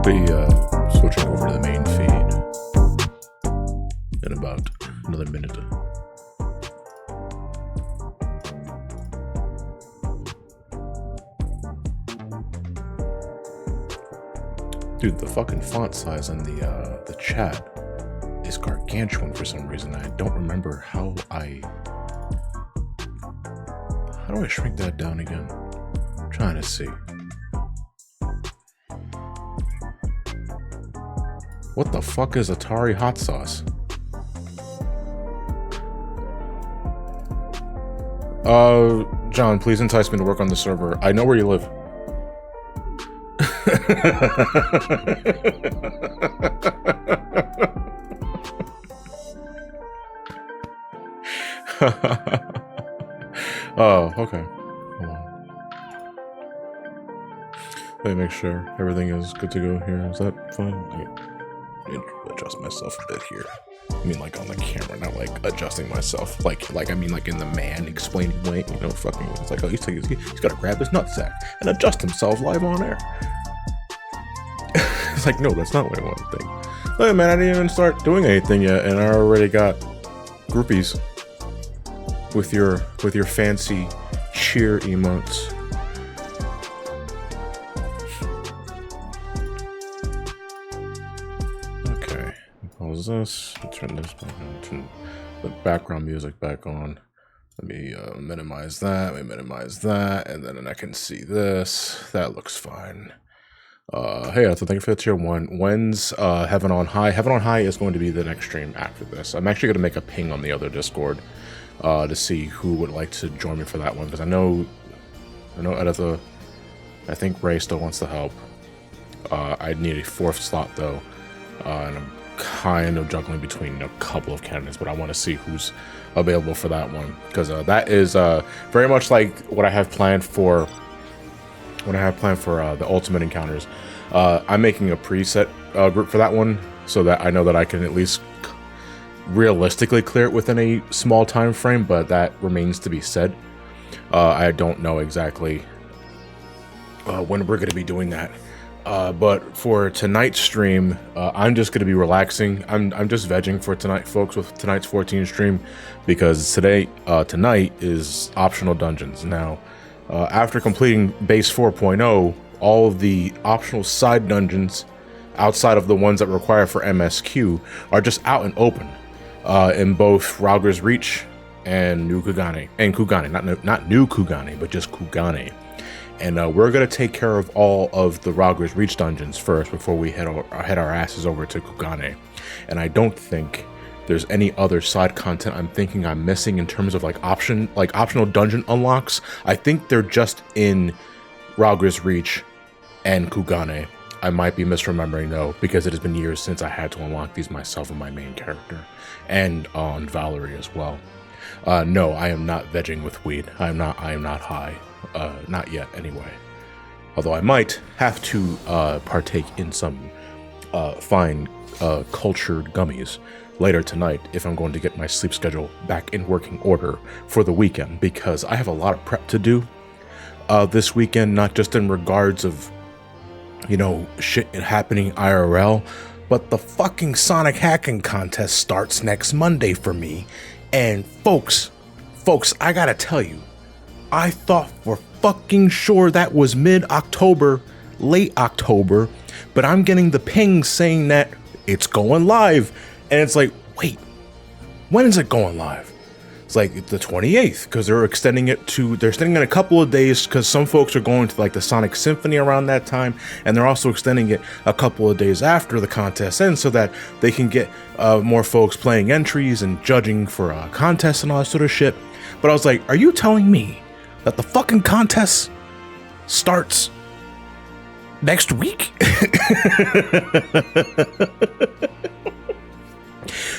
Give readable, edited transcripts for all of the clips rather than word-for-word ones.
Be switching over to the main feed in about another minute. Dude, the fucking font size on the chat is gargantuan for some reason. I don't remember how do I shrink that down again? I'm trying to see. What the fuck is Atari hot sauce? John, please entice me to work on the server. I know where you live. Oh, okay. Hold on. Let me make sure everything is good to go here. Is that fine? Yeah. I need to adjust myself a bit here. I mean, like on the camera, not like adjusting myself. Like I mean, like in the man explaining way. You know, fucking. It's like, oh, he's got to grab his nutsack and adjust himself live on air. It's like, no, that's not what I want to think. Look, man, I didn't even start doing anything yet, and I already got groupies with your fancy cheer emotes. Okay, pause this. Turn this back on. Turn the background music back on. Let me minimize that. Let me minimize that, and then I can see this. That looks fine. Hey, so thank you for the tier 1. When's Heaven on High? Heaven on High is going to be the next stream after this. I'm actually going to make a ping on the other Discord to see who would like to join me for that one, because I know Editha, I think Ray still wants to help. I need a 4th slot though, and I'm kind of juggling between a couple of candidates, but I want to see who's available for that one, because that is very much like what I have planned for. The ultimate encounters. I'm making a preset group for that one, so that I know that I can at least realistically clear it within a small time frame, but that remains to be said. I don't know exactly when we're going to be doing that. But for tonight's stream, I'm just going to be relaxing. I'm just vegging for tonight, folks, with tonight's 14 stream, because tonight is optional dungeons. Now, after completing base 4.0, all of the optional side dungeons outside of the ones that require for MSQ are just out and open in both Rauger's Reach and New Kugane. And Kugane, not New Kugane, but just Kugane. And we're going to take care of all of the Rauger's Reach dungeons first before we head our asses over to Kugane. And I don't think there's any other side content I'm thinking I'm missing in terms of optional dungeon unlocks. I think they're just in Rauger's Reach and Kugane. I might be misremembering though, because it has been years since I had to unlock these myself on my main character, and on Valerie as well. No, I am not vegging with weed. I am not high. Not yet anyway. Although I might have to partake in some fine cultured gummies later tonight if I'm going to get my sleep schedule back in working order for the weekend, because I have a lot of prep to do this weekend, not just in regards of, you know, shit happening IRL, but the fucking Sonic hacking contest starts next Monday for me. And folks, I gotta tell you, I thought for fucking sure that was mid-October, late October, but I'm getting the ping saying that it's going live. And it's like, wait, when is it going live? It's like the 28th, because they're extending it a couple of days, because some folks are going to like the Sonic Symphony around that time, and they're also extending it a couple of days after the contest ends so that they can get more folks playing entries and judging for contests and all that sort of shit. But I was like, are you telling me that the fucking contest starts next week?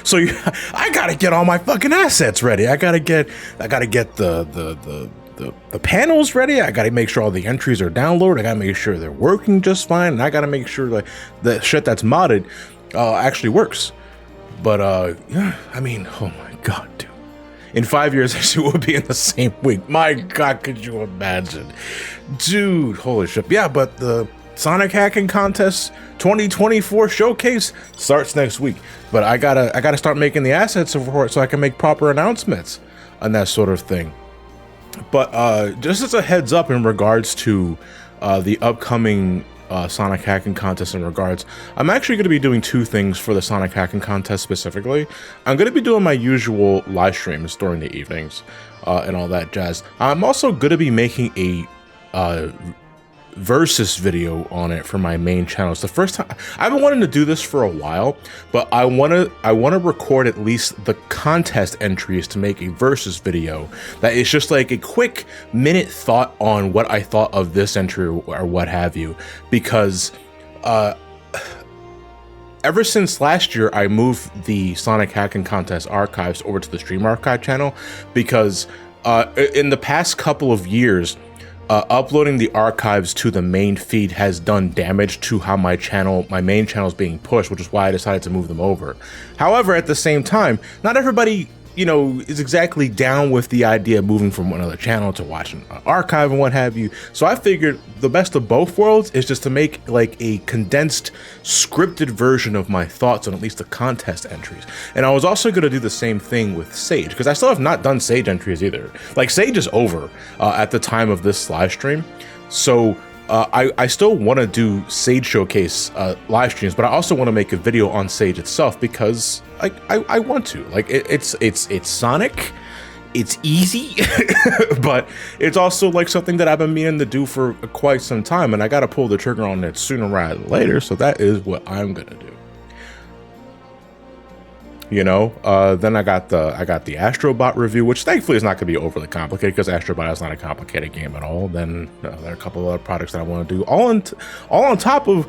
So I gotta get all my fucking assets ready. I gotta get the panels ready. I gotta make sure all the entries are downloaded. I gotta make sure they're working just fine. And I gotta make sure that the shit that's modded actually works. But yeah, I mean, oh my god, dude. In 5 years, actually, we'll be in the same week. My god, could you imagine? Dude, holy shit. Yeah, but the Sonic Hacking Contest 2024 showcase starts next week, but I gotta start making the assets for it so I can make proper announcements and that sort of thing. But just as a heads up in regards to the upcoming Sonic Hacking Contest in regards, I'm actually going to be doing two things for the Sonic Hacking Contest specifically. I'm going to be doing my usual live streams during the evenings and all that jazz. I'm also going to be making a versus video on it for my main channel. It's the first time I've been wanting to do this for a while, but I want to record at least the contest entries to make a versus video that is just like a quick minute thought on what I thought of this entry or what have you, because ever since last year I moved the Sonic Hacking Contest archives over to the Stream Archive channel, because in the past couple of years uploading the archives to the main feed has done damage to how my main channel is being pushed, which is why I decided to move them over. However, at the same time, not everybody, you know, is exactly down with the idea of moving from another channel to watching an archive and what have you. So I figured the best of both worlds is just to make like a condensed, scripted version of my thoughts on at least the contest entries. And I was also going to do the same thing with Sage, because I still have not done Sage entries either. Like, Sage is over at the time of this live stream. So I still want to do Sage Showcase live streams, but I also want to make a video on Sage itself, because I want to. Like, it's Sonic, it's easy, but it's also like something that I've been meaning to do for quite some time, and I got to pull the trigger on it sooner rather than later. So that is what I'm gonna do. You know, then I got the Astrobot review, which thankfully is not going to be overly complicated, because Astrobot is not a complicated game at all. Then there are a couple of other products that I want to do, all on top of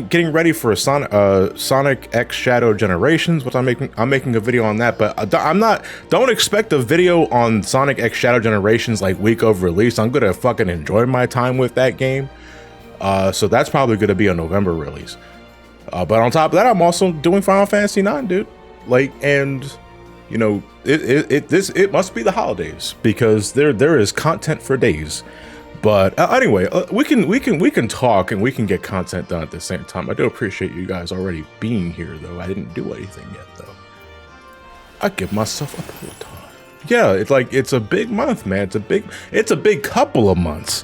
getting ready for a Sonic X Shadow Generations, which I'm making a video on that. But don't expect a video on Sonic X Shadow Generations like week of release. I'm gonna fucking enjoy my time with that game. So that's probably gonna be a November release. But on top of that, I'm also doing Final Fantasy IX, dude. Like, and you know, it must be the holidays, because there is content for days. But anyway, we can talk and we can get content done at the same time. I do appreciate you guys already being here, though. I didn't do anything yet, though. I give myself a pull time. Yeah, it's a big month, man. It's a big couple of months.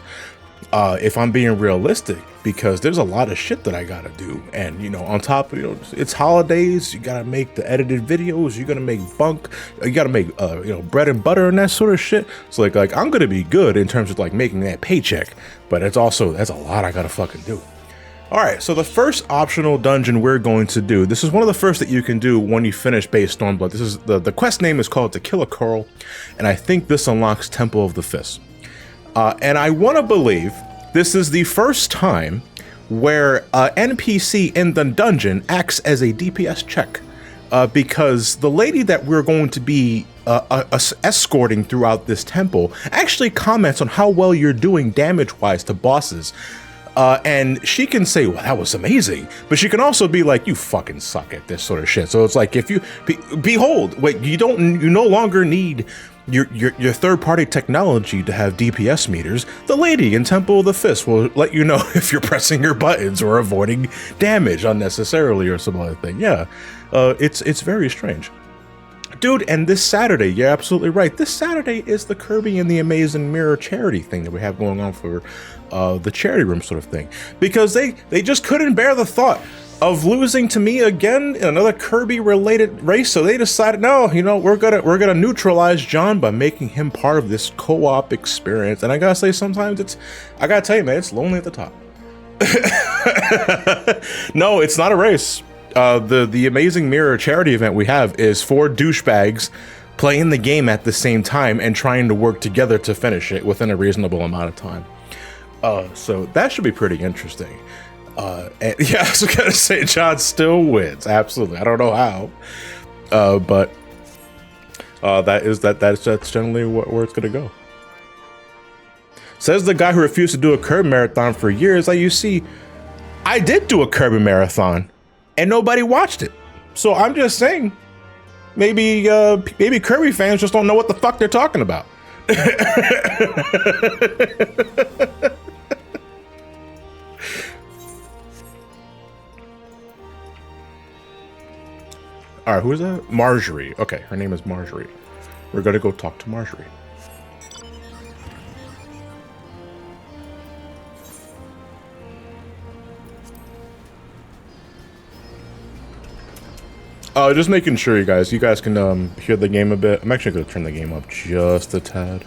If I'm being realistic, because there's a lot of shit that I gotta do, and you know, on top of, you know, it's holidays, you gotta make the edited videos, you gotta make you gotta make you know, bread and butter and that sort of shit. So like I'm gonna be good in terms of like making that paycheck, but that's a lot I gotta fucking do. All right, so the first optional dungeon we're going to do, this is one of the first that you can do when you finish base Stormblood. This is the quest name is called To Kill a Coral, and I think this unlocks Temple of the Fist. And I want to believe this is the first time where NPC in the dungeon acts as a DPS check, because the lady that we're going to be escorting throughout this temple actually comments on how well you're doing damage-wise to bosses. And she can say, well, that was amazing, but she can also be like, you fucking suck at this sort of shit. So it's like, if you behold, wait, you no longer need your third-party technology to have DPS meters. The lady in Temple of the Fist will let you know if you're pressing your buttons or avoiding damage unnecessarily or some other thing. Yeah, it's very strange. Dude, and this Saturday, you're absolutely right. This Saturday is the Kirby and the Amazing Mirror charity thing that we have going on for the charity room sort of thing. Because they just couldn't bear the thought of losing to me again in another Kirby-related race, so they decided, no, you know, we're gonna neutralize John by making him part of this co-op experience. And I gotta say, sometimes I gotta tell you, man, it's lonely at the top. No, it's not a race. The Amazing Mirror charity event we have is 4 douchebags playing the game at the same time and trying to work together to finish it within a reasonable amount of time. So that should be pretty interesting. And yeah, I was gonna say John still wins. Absolutely, I don't know how, but that's generally where it's gonna go. Says the guy who refused to do a Kirby marathon for years. Like, you see, I did do a Kirby marathon, and nobody watched it. So I'm just saying, maybe Kirby fans just don't know what the fuck they're talking about. All right, who is that? Marjorie. Okay, her name is Marjorie. We're gonna go talk to Marjorie. Just making sure you guys can hear the game a bit. I'm actually gonna turn the game up just a tad.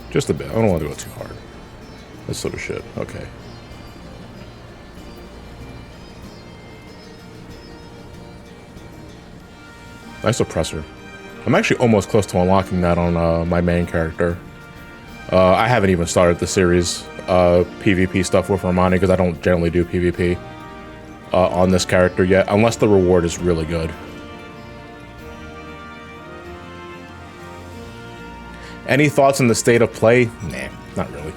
Just a bit. I don't want to go too hard. That sort of shit. Okay. Nice suppressor. I'm actually almost close to unlocking that on my main character. I haven't even started the series PvP stuff with Ramani because I don't generally do PvP on this character yet, unless the reward is really good. Any thoughts on the state of play? Nah, not really.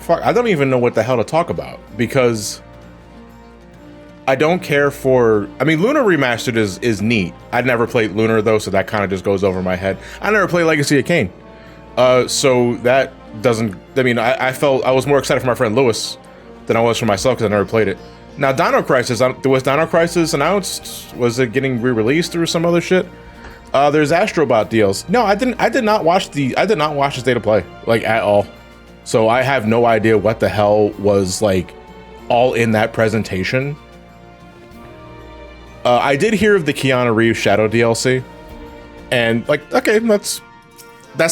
Fuck, I don't even know what the hell to talk about, because I don't care for... I mean, Lunar Remastered is neat. I'd never played Lunar, though, so that kind of just goes over my head. I never played Legacy of Kain. So that doesn't... I mean, I felt... I was more excited for my friend Lewis than I was for myself, because I never played it. Now, Dino Crisis, was Dino Crisis announced? Was it getting re-released or some other shit? There's Astrobot deals. No, I did not watch the state of play, like, at all. So I have no idea what the hell was, like, all in that presentation. I did hear of the Keanu Reeves Shadow DLC, and, like, okay, that's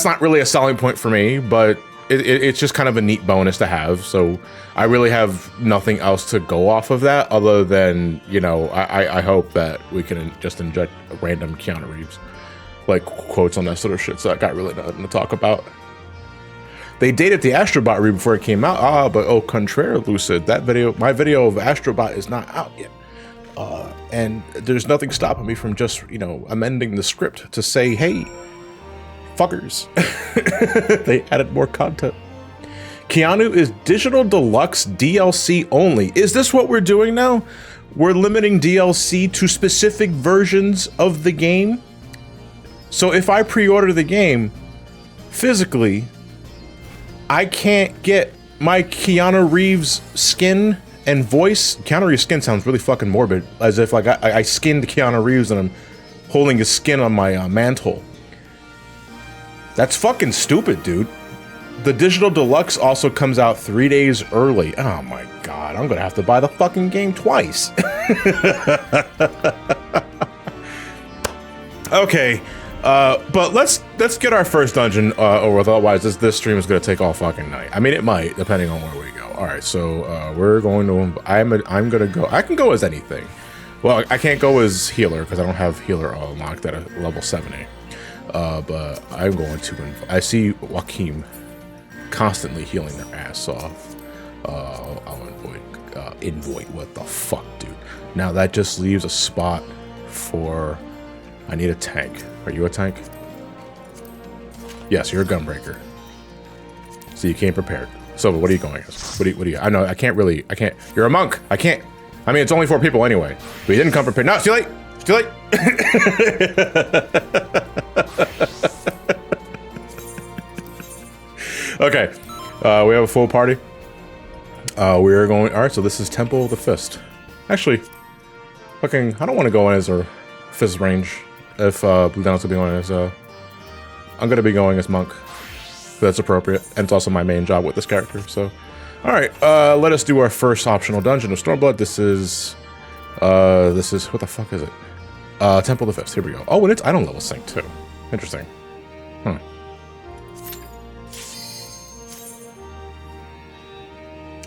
not really a selling point for me, but it's just kind of a neat bonus to have. So I really have nothing else to go off of that, other than, you know, I hope that we can just inject random Keanu Reeves, like, quotes on that sort of shit, so I got really nothing to talk about. They dated the Astrobot review before it came out. But au contraire, Lucid, that video, my video of Astrobot is not out yet. And there's nothing stopping me from just, you know, amending the script to say, hey, fuckers, they added more content. Keanu is digital deluxe DLC only. Is this what we're doing now? We're limiting DLC to specific versions of the game. So if I pre-order the game physically, I can't get my Keanu Reeves skin and voice. Keanu Reeves' skin sounds really fucking morbid, as if like I skinned Keanu Reeves and I'm holding his skin on my mantle. That's fucking stupid, dude. The digital deluxe also comes out 3 days early. Oh my god, I'm gonna have to buy the fucking game twice. Okay. But let's get our first dungeon over with, otherwise this stream is gonna take all fucking night. I mean, it might, depending on where we go. All right, so we're going to. I'm gonna go. I can go as anything. Well, I can't go as healer because I don't have healer unlocked at a level 70. But I'm going to. I see Joaquin constantly healing their ass off. I'll invoid. What the fuck, dude? Now that just leaves a spot for. I need a tank. Are you a tank? Yes, you're a gunbreaker. So you came prepared. So what are you going as? What do you? I know I can't. You're a monk. I can't. I mean, it's only 4 people anyway. But you didn't come prepared. No, it's too late. It's too late. Okay. We have a full party. We're going. All right. So this is Temple of the Fist. Actually, fucking. I don't want to go in as a fist range. If Blue Down's gonna be going as I'm gonna be going as monk. That's appropriate, and it's also my main job with this character. So, all right, let us do our first optional dungeon of Stormblood. This is what the fuck is it? Temple of the Fist. Here we go. Oh, and it's item level sync too. Interesting. Huh.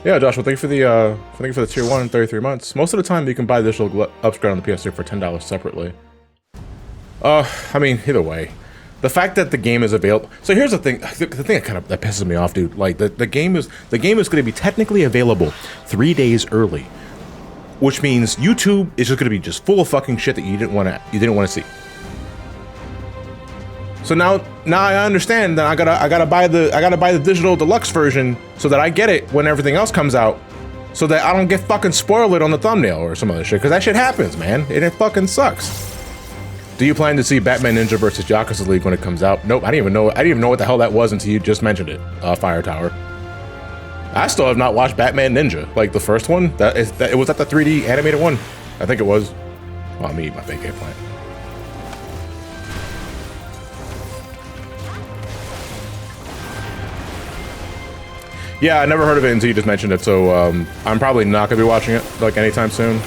Yeah, Joshua, thank you for the tier 1 and 33 months. Most of the time, you can buy the digital upgrade on the PS3 for $10 separately. I mean, either way, the fact that the game is available. So here's the thing. The thing that pisses me off, dude. Like the game is going to be technically available 3 days early, which means YouTube is just going to be just full of fucking shit that you didn't want to see. So now I understand that I gotta buy the digital deluxe version so that I get it when everything else comes out, so that I don't get fucking spoiled on the thumbnail or some other shit, because that shit happens, man, and it fucking sucks. Do you plan to see Batman Ninja versus Yakuza League when it comes out? Nope, I didn't even know what the hell that was until you just mentioned it. Fire Tower. I still have not watched Batman Ninja, like the first one. It was at the 3D animated one. I think it was. Well, I'm eating my big eggplant. Yeah, I never heard of it until you just mentioned it, so I'm probably not gonna be watching it like anytime soon.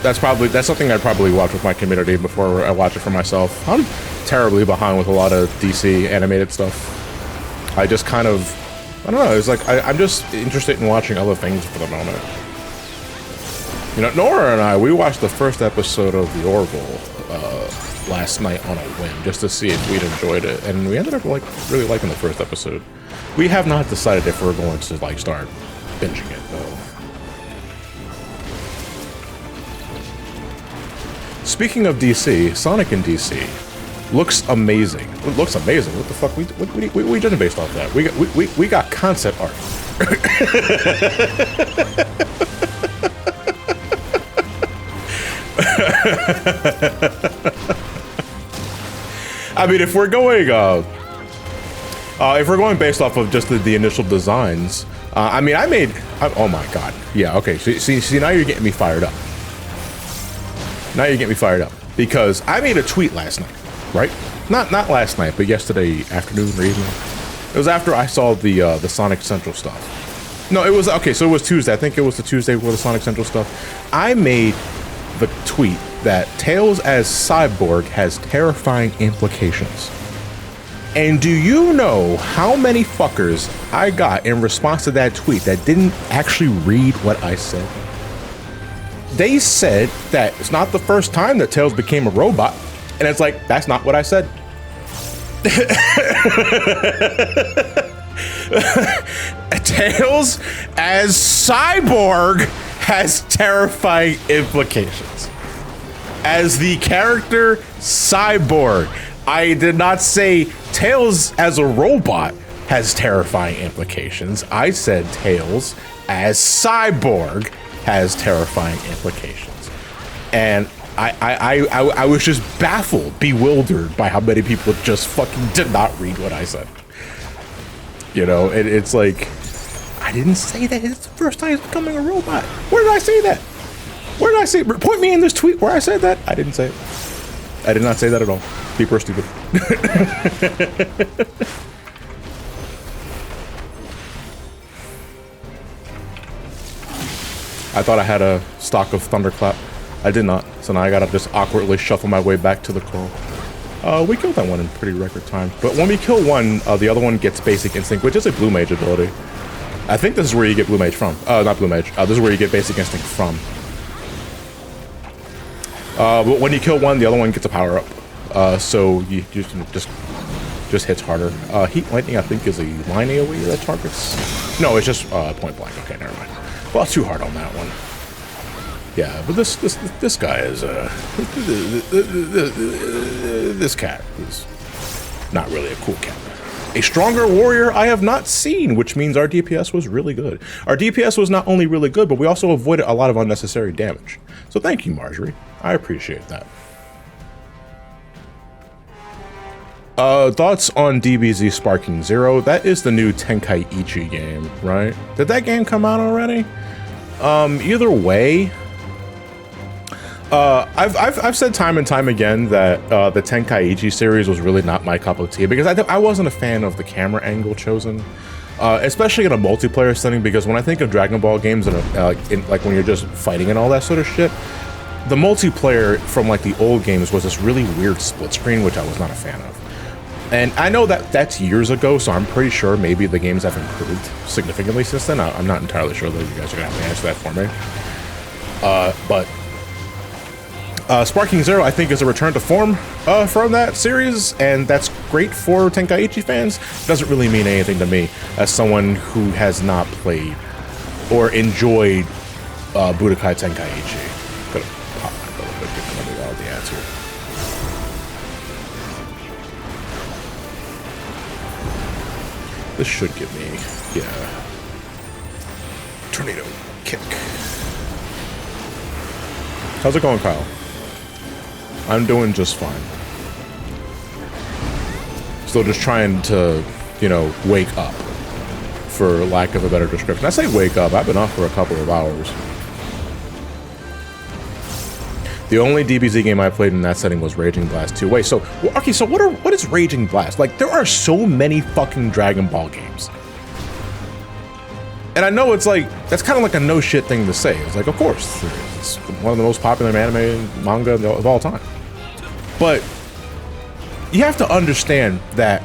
That's something I'd probably watch with my community before I watch it for myself. I'm terribly behind with a lot of DC animated stuff. I just kind of, I don't know, it's like I'm just interested in watching other things for the moment. You know, Nora and I, we watched the first episode of The Orville last night on a whim, just to see if we'd enjoyed it, and we ended up really liking the first episode. We have not decided if we're going to like start binging it though. Speaking of DC, Sonic in DC looks amazing. It looks amazing. What the fuck? We judging based off that? We got concept art. I mean, if we're going based off of just the initial designs, I mean, oh my god, yeah, okay. See, now you're getting me fired up. Now you're getting me fired up because I made a tweet last night, right? Not last night, but yesterday afternoon or evening. It was after I saw the Sonic Central stuff. No, it was okay. So it was Tuesday. I think it was the Tuesday before the Sonic Central stuff. I made the tweet that Tails as Cyborg has terrifying implications. And do you know how many fuckers I got in response to that tweet that didn't actually read what I said? They said that it's not the first time that Tails became a robot, and it's like, that's not what I said. Tails as Cyborg has terrifying implications. As the character Cyborg, I did not say Tails as a robot has terrifying implications. I said Tails as Cyborg has terrifying implications. And I was just baffled, bewildered by how many people just fucking did not read what I said. You know, it's like, I didn't say that. It's the first time he's becoming a robot. Where did I say that? Where did I say? Point me in this tweet where I said that. I didn't say it. I did not say that at all. People are stupid. I thought I had a stock of Thunderclap. I did not. So now I gotta just awkwardly shuffle my way back to the call. We killed that one in pretty record time. But when we kill one, the other one gets Basic Instinct, which is a Blue Mage ability. I think this is where you get Blue Mage from. Not Blue Mage. This is where you get Basic Instinct from. But when you kill one, the other one gets a power up. So you just hits harder. Heat Lightning, I think, is a line AoE that targets. No, it's just point blank. Okay, never mind. Well, too hard on that one. Yeah, but this guy is this cat is not really a cool cat. A stronger warrior I have not seen, which means our DPS was really good. Our DPS was not only really good, but we also avoided a lot of unnecessary damage. So thank you, Marjorie. I appreciate that. Thoughts on DBZ Sparking Zero? That is the new Tenkaichi game, right? Did that game come out already? Either way, I've said time and time again that the Tenkaichi series was really not my cup of tea because I wasn't a fan of the camera angle chosen, especially in a multiplayer setting. Because when I think of Dragon Ball games and like when you're just fighting and all that sort of shit, the multiplayer from like the old games was this really weird split screen, which I was not a fan of. And I know that that's years ago, so I'm pretty sure maybe the games have improved significantly since then. I'm not entirely sure, though. You guys are gonna have to answer that for me. But Sparking Zero, I think, is a return to form from that series, and that's great for Tenkaichi fans. Doesn't really mean anything to me as someone who has not played or enjoyed Budokai Tenkaichi. Gonna pop my little bit, give all the answer. This should give me, yeah. Tornado kick. How's it going, Kyle? I'm doing just fine. Still just trying to, you know, wake up, for lack of a better description. I say wake up, I've been up for a couple of hours. The only DBZ game I played in that setting was Raging Blast 2. Wait, so, okay, so what is Raging Blast? Like, there are so many fucking Dragon Ball games. And I know it's like, that's kind of like a no shit thing to say. It's like, of course, it's one of the most popular anime and manga of all time. But you have to understand that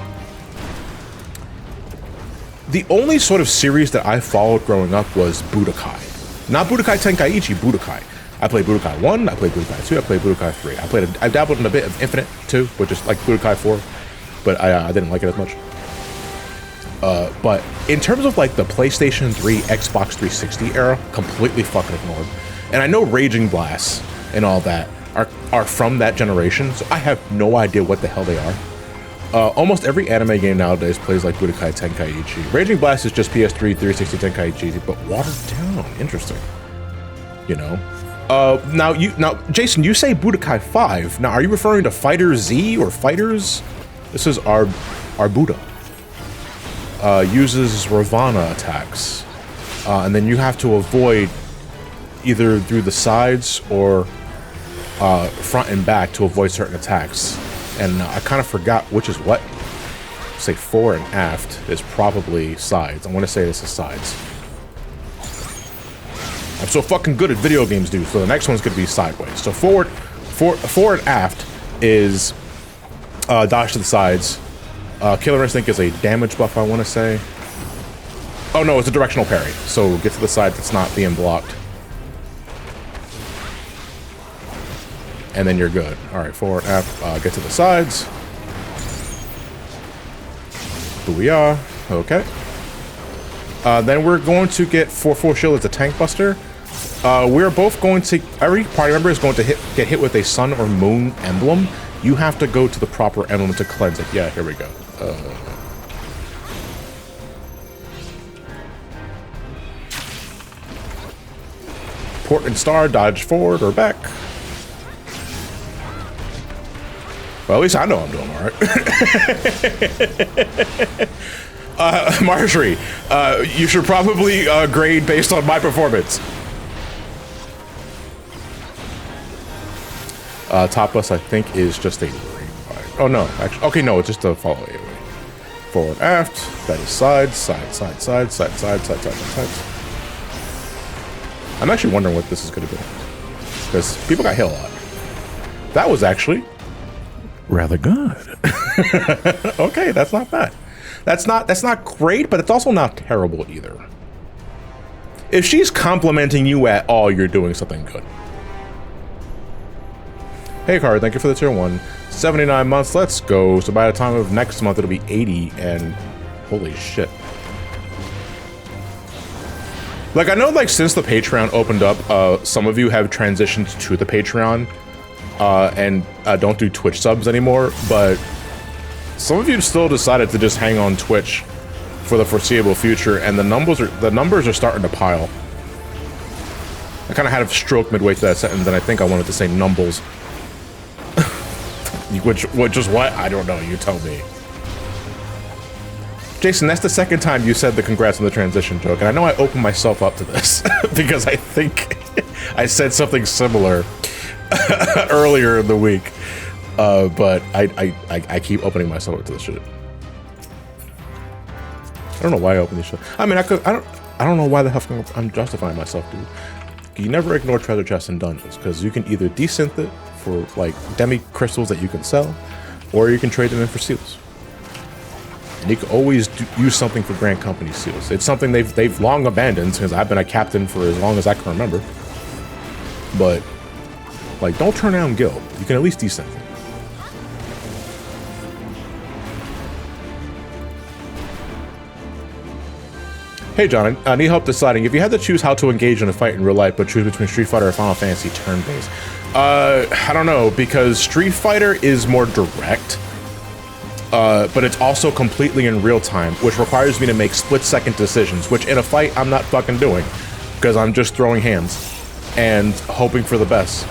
the only sort of series that I followed growing up was Budokai. Not Budokai Tenkaichi, Budokai. I played Budokai 1, I played Budokai 2, I played Budokai 3. I dabbled in a bit of Infinite 2, which is like Budokai 4, but I didn't like it as much. But in terms of like the PlayStation 3, Xbox 360 era, completely fucking ignored. And I know Raging Blast and all that are from that generation, so I have no idea what the hell they are. Almost every anime game nowadays plays like Budokai Tenkaichi. Raging Blast is just PS3, 360 Tenkaichi, but watered down. Interesting. You know? Now, Jason, you say Budokai 5. Now, are you referring to Fighter Z or Fighters? This is our Buddha. Uses Ravana attacks. And then you have to avoid either through the sides or front and back to avoid certain attacks. And I kind of forgot which is what. Say fore and aft is probably sides. I want to say this is sides. I'm so fucking good at video games, dude. So the next one's gonna be sideways. So forward and aft is dodge to the sides. Killer Instinct is a damage buff, I want to say. Oh no, it's a directional parry. So get to the side that's not being blocked. And then you're good. All right, forward, aft, get to the sides. Booyah. Okay. Then we're going to get 4/4 shield as a tank buster. We're both going to, every party member is going to get hit with a sun or moon emblem. You have to go to the proper emblem to cleanse it. Yeah, here we go. Port and star, dodge forward or back. Well, at least I know I'm doing all right. Marjorie, you should probably grade based on my performance. Top bus, I think, is just a grade 5. Oh, no. Actually, okay, no, it's just a follow anyway. Forward, aft. That is sides, side, side, side, side, side, side, side, side, side. I'm actually wondering what this is going to be. Because people got hit a lot. That was actually rather good. Okay, that's not bad. That's not great, but it's also not terrible either. If she's complimenting you at all, you're doing something good. Hey, Card, thank you for the tier 1. 79 months, let's go. So by the time of next month, it'll be 80, and holy shit. Like, I know, like, since the Patreon opened up, some of you have transitioned to the Patreon, and don't do Twitch subs anymore, but some of you still decided to just hang on Twitch for the foreseeable future, and the numbers are starting to pile. I kind of had a stroke midway through that sentence, and I think I wanted to say numbles. Which is what? I don't know. You tell me. Jason, that's the second time you said the congrats on the transition joke, and I know I opened myself up to this because I think I said something similar earlier in the week. But I keep opening myself up to this shit. I don't know why I opened this shit. I mean, I don't know why the hell I'm justifying myself, dude. You never ignore treasure chests in dungeons, because you can either desynth it for like demi crystals that you can sell, or you can trade them in for seals. And you can always use something for Grand Company seals. It's something they've long abandoned, because I've been a captain for as long as I can remember. But like, don't turn down guild. You can at least desynth it. Hey John, I need help deciding if you had to choose how to engage in a fight in real life, but choose between Street Fighter or Final Fantasy turn-based. I don't know, because Street Fighter is more direct, but it's also completely in real time, which requires me to make split-second decisions, which in a fight I'm not fucking doing, because I'm just throwing hands and hoping for the best.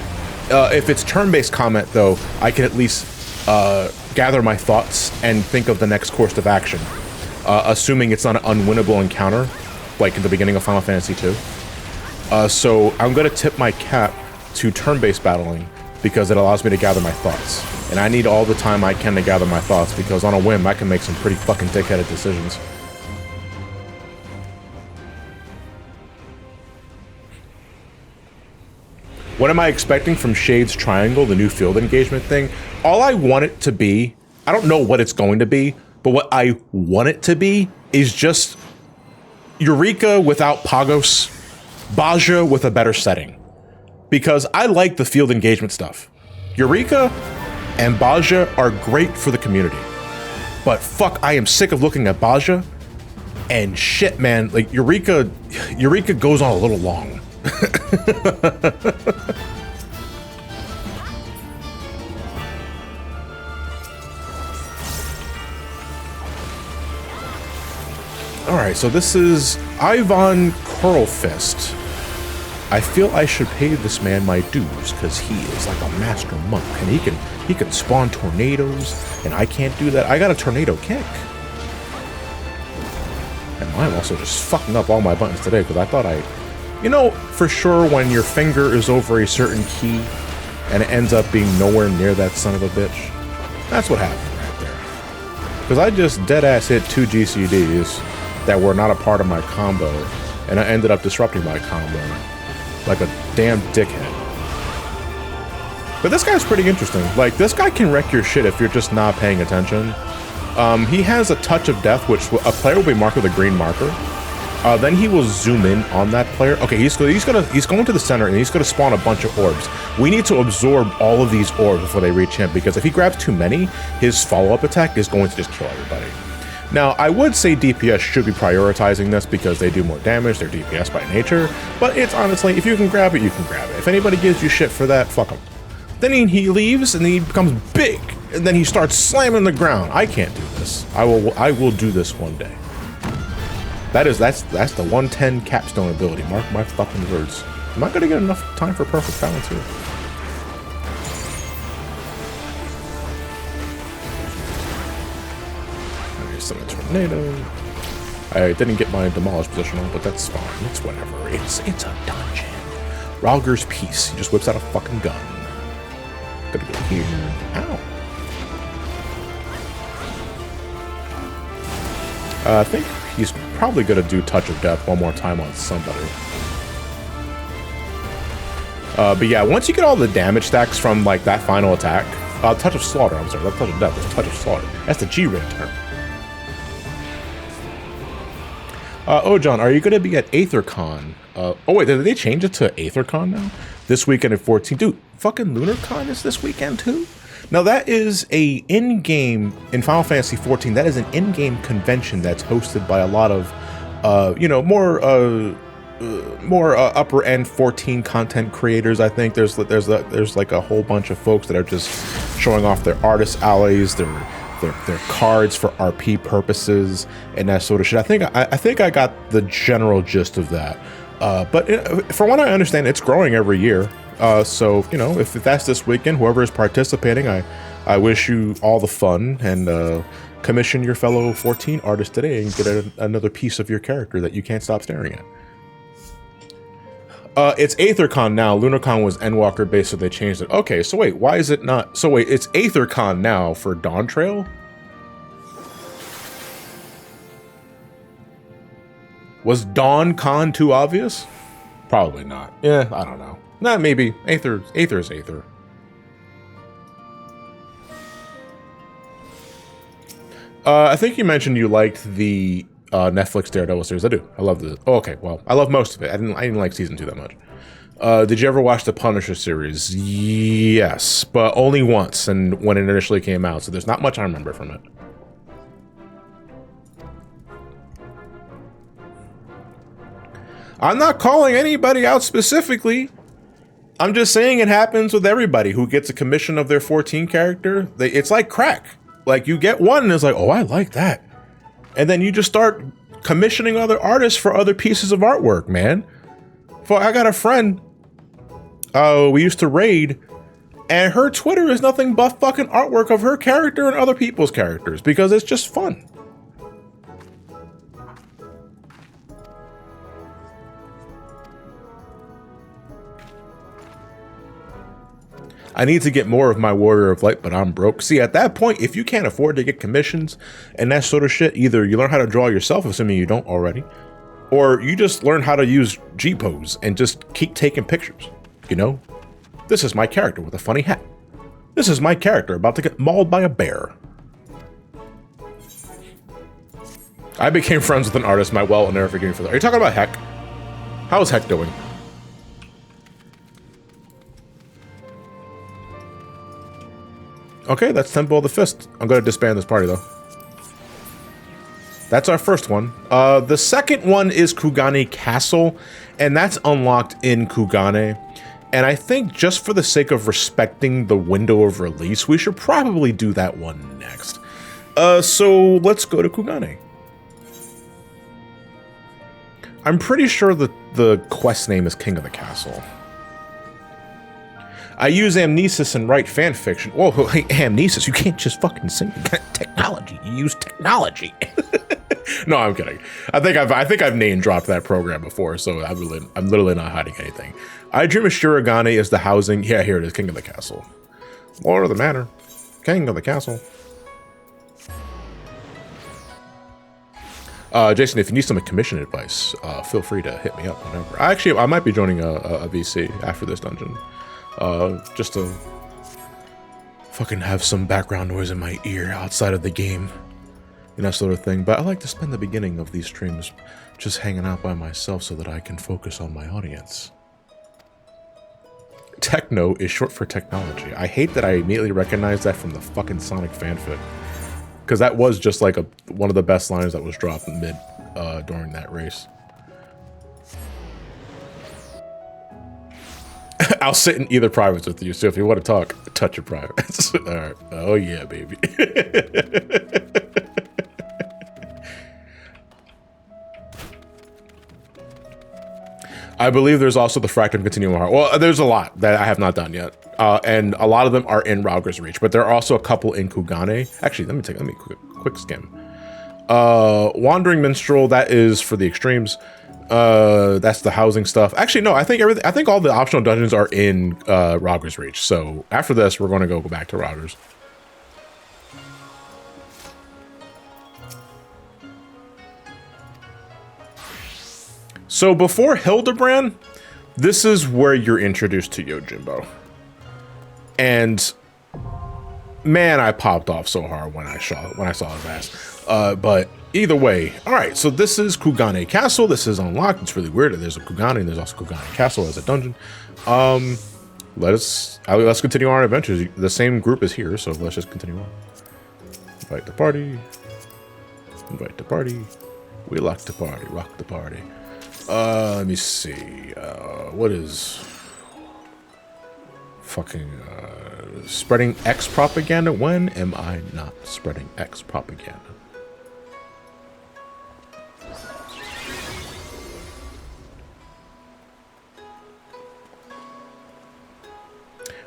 If it's turn-based combat, though, I can at least gather my thoughts and think of the next course of action, assuming it's not an unwinnable encounter, like in the beginning of Final Fantasy II. So I'm going to tip my cap to turn-based battling because it allows me to gather my thoughts. And I need all the time I can to gather my thoughts because on a whim, I can make some pretty fucking dick-headed decisions. What am I expecting from Shade's Triangle, the new field engagement thing? All I want it to be, I don't know what it's going to be, but what I want it to be is just Eureka without Pagos, Baja with a better setting. Because I like the field engagement stuff. Eureka and Baja are great for the community. But fuck, I am sick of looking at Baja. And shit, man, like Eureka goes on a little long. Alright, so this is Ivan Curlfist. I feel I should pay this man my dues because he is like a master monk and he can spawn tornadoes and I can't do that. I got a tornado kick. And I'm also just fucking up all my buttons today because I thought you know, for sure when your finger is over a certain key and it ends up being nowhere near that son of a bitch, that's what happened right there. Because I just dead-ass hit 2 GCDs that were not a part of my combo, and I ended up disrupting my combo like a damn dickhead. But this guy's pretty interesting. Like, this guy can wreck your shit if you're just not paying attention. He has a touch of death, which a player will be marked with a green marker. Then he will zoom in on that player. Okay, he's going to the center and he's going to spawn a bunch of orbs. We need to absorb all of these orbs before they reach him because if he grabs too many, his follow-up attack is going to just kill everybody. Now, I would say DPS should be prioritizing this because they do more damage, they're DPS by nature, but it's honestly, if you can grab it, you can grab it. If anybody gives you shit for that, fuck him. Then he leaves and then he becomes big, and then he starts slamming the ground. I can't do this. I will do this one day. That's the 110 capstone ability. Mark my fucking words. I'm not gonna get enough time for perfect balance here. Some tornado. I didn't get my demolish position on, but that's fine. It's whatever. It's a dungeon. Ralger's Peace. He just whips out a fucking gun. Gotta go here. Ow. I think he's probably gonna do Touch of Death one more time on somebody. But yeah, once you get all the damage stacks from like that final attack, Touch of Slaughter. I'm sorry, not Touch of Death. It's Touch of Slaughter. That's the G-rated term. Oh, John, are you going to be at AetherCon? Oh, wait, did they change it to AetherCon now? This weekend at 14. Dude, fucking LunarCon is this weekend too? Now, that is a in-game, in Final Fantasy XIV, that is an in-game convention that's hosted by a lot of, you know, more upper-end 14 content creators, I think. There's like a whole bunch of folks that are just showing off their artist alleys, their cards for RP purposes and that sort of shit. I think I got the general gist of that. But from what I understand, it's growing every year. So, you know, if that's this weekend, whoever is participating, I wish you all the fun and commission your fellow 14 artists today and get another piece of your character that you can't stop staring at. It's AetherCon now. LunarCon was Endwalker based, so they changed it. Okay, so wait, why is it not? So wait, it's AetherCon now for Dawntrail? Was DawnCon too obvious? Probably not. Yeah, I don't know. Nah, maybe. Aether is Aether. I think you mentioned you liked the Netflix Daredevil series. I do. I love the. Oh, okay. Well, I love most of it. I didn't like season 2 that much. Did you ever watch the Punisher series? Yes, but only once, and when it initially came out. So there's not much I remember from it. I'm not calling anybody out specifically. I'm just saying it happens with everybody who gets a commission of their 14 character. It's like crack. Like you get one and it's like, oh, I like that. And then you just start commissioning other artists for other pieces of artwork, man. I got a friend. We used to raid, And her Twitter is nothing but fucking artwork of her character and other people's characters because it's just fun. I need to get more of my Warrior of Light, but I'm broke. See, at that point, if you can't afford to get commissions and that sort of shit, either you learn how to draw yourself, assuming you don't already, or you just learn how to use G-pose and just keep taking pictures, you know? This is my character with a funny hat. This is my character about to get mauled by a bear. I became friends with an artist, my well will never forgive me for that. Are you talking about Heck? How's Heck doing? Okay, that's Temple of the Fist. I'm going to disband this party, though. That's our first one. The second one is Kugane Castle, and that's unlocked in Kugane. And I think just for the sake of respecting the window of release, we should probably do that one next. So let's go to Kugane. I'm pretty sure that the quest name is King of the Castle. I use Amnesis and write fan fiction. Whoa, hey, Amnesis, you can't just fucking sing. You got technology. You use technology. No, I'm kidding. I think I've name dropped that program before, so I'm literally not hiding anything. I dream of Shirogane is the housing. Yeah, here it is, King of the Castle. Lord of the Manor. King of the Castle. Jason, if you need some commission advice, feel free to hit me up whenever. I might be joining a VC after this dungeon. Just to fucking have some background noise in my ear outside of the game, and that sort of thing. But I like to spend the beginning of these streams just hanging out by myself so that I can focus on my audience. Techno is short for technology. I hate that I immediately recognized that from the fucking Sonic fanfic, because that was just like one of the best lines that was dropped mid during that race. I'll sit in either privates with you, so if you want to talk, touch your privates. All right. Oh yeah, baby. I believe there's also the Fractum Continuum Heart. Well, there's a lot that I have not done yet, and a lot of them are in Rauger's Reach, but there are also a couple in Kugane. Actually, let me quick skim. Wandering Minstrel, that is for the extremes. That's the housing stuff. Actually, no, I think all the optional dungeons are in Rauger's Reach. So after this, we're going to go back to Rauger's. So before Hildebrand, this is where you're introduced to Yojimbo. And man, I popped off so hard when I saw his ass. But either way, all right. So this is Kugane Castle. This is unlocked. It's really weird. There's a Kugane, and there's also Kugane Castle as a dungeon. Let's continue our adventures. The same group is here, so let's just continue on. Invite the party. Invite the party. We lock the party. Rock the party. Let me see. What is fucking spreading X propaganda? When am I not spreading X propaganda?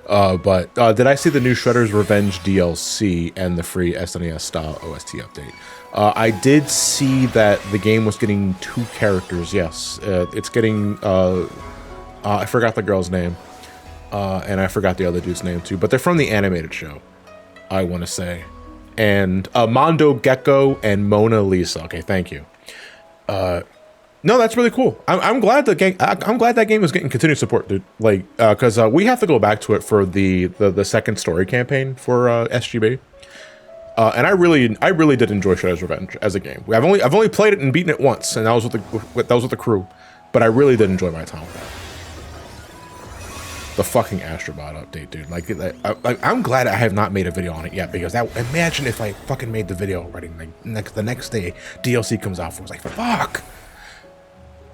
But did I see the new Shredder's Revenge DLC and the free SNES style OST update? I did see that the game was getting 2 characters. Yes, it's getting. I forgot the girl's name, and I forgot the other dude's name too. But they're from the animated show, I want to say. And Mondo Gecko and Mona Lisa. Okay, thank you. No, that's really cool. I'm glad the game. I'm glad that game is getting continued support, dude. Like, because we have to go back to it for the second story campaign for SGB. And I really did enjoy Shredder's Revenge as a game. I've only played it and beaten it once, and that was with the crew. But I really did enjoy my time with that. The fucking Astrobot update, dude. Like, I'm glad I have not made a video on it yet, because imagine if I fucking made the video already. Like the next day, DLC comes out. I was like, fuck.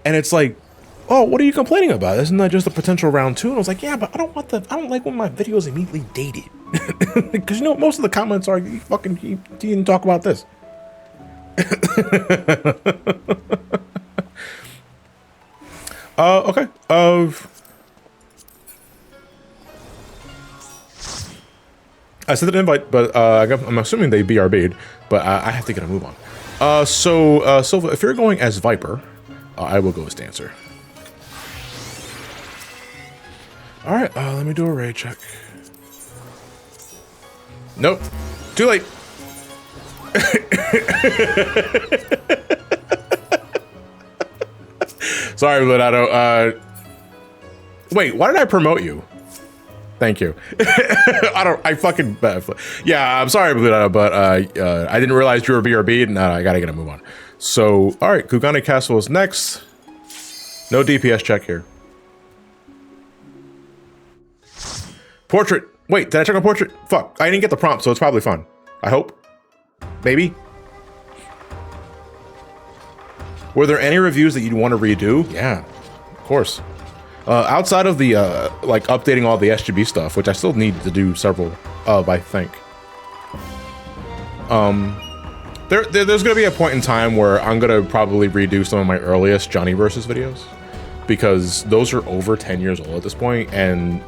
And it's like, oh, what are you complaining about? Isn't that just a potential round 2? And I was like, yeah, but I don't like when my videos immediately dated. Because, you know, most of the comments are, you didn't talk about this. Okay. I sent an invite, but I'm assuming they BRB'd, but I have to get a move on. Silva, if you're going as Viper, I will go as Dancer. All right, let me do a raid check. Nope, too late. Sorry, Leonardo. Wait, why did I promote you? Thank you. I fucking, yeah, I'm sorry, Leonardo, but I didn't realize you were BRB, and I gotta get a move on. So, all right, Kugane Castle is next. No DPS check here. Portrait. Wait, did I check on portrait? Fuck, I didn't get the prompt, so it's probably fun. I hope. Maybe. Were there any reviews that you'd want to redo? Yeah, of course. Outside of the, like, updating all the SGB stuff, which I still need to do several of, I think. There's gonna be a point in time where I'm gonna probably redo some of my earliest Johnny Versus videos, because those are over 10 years old at this point, and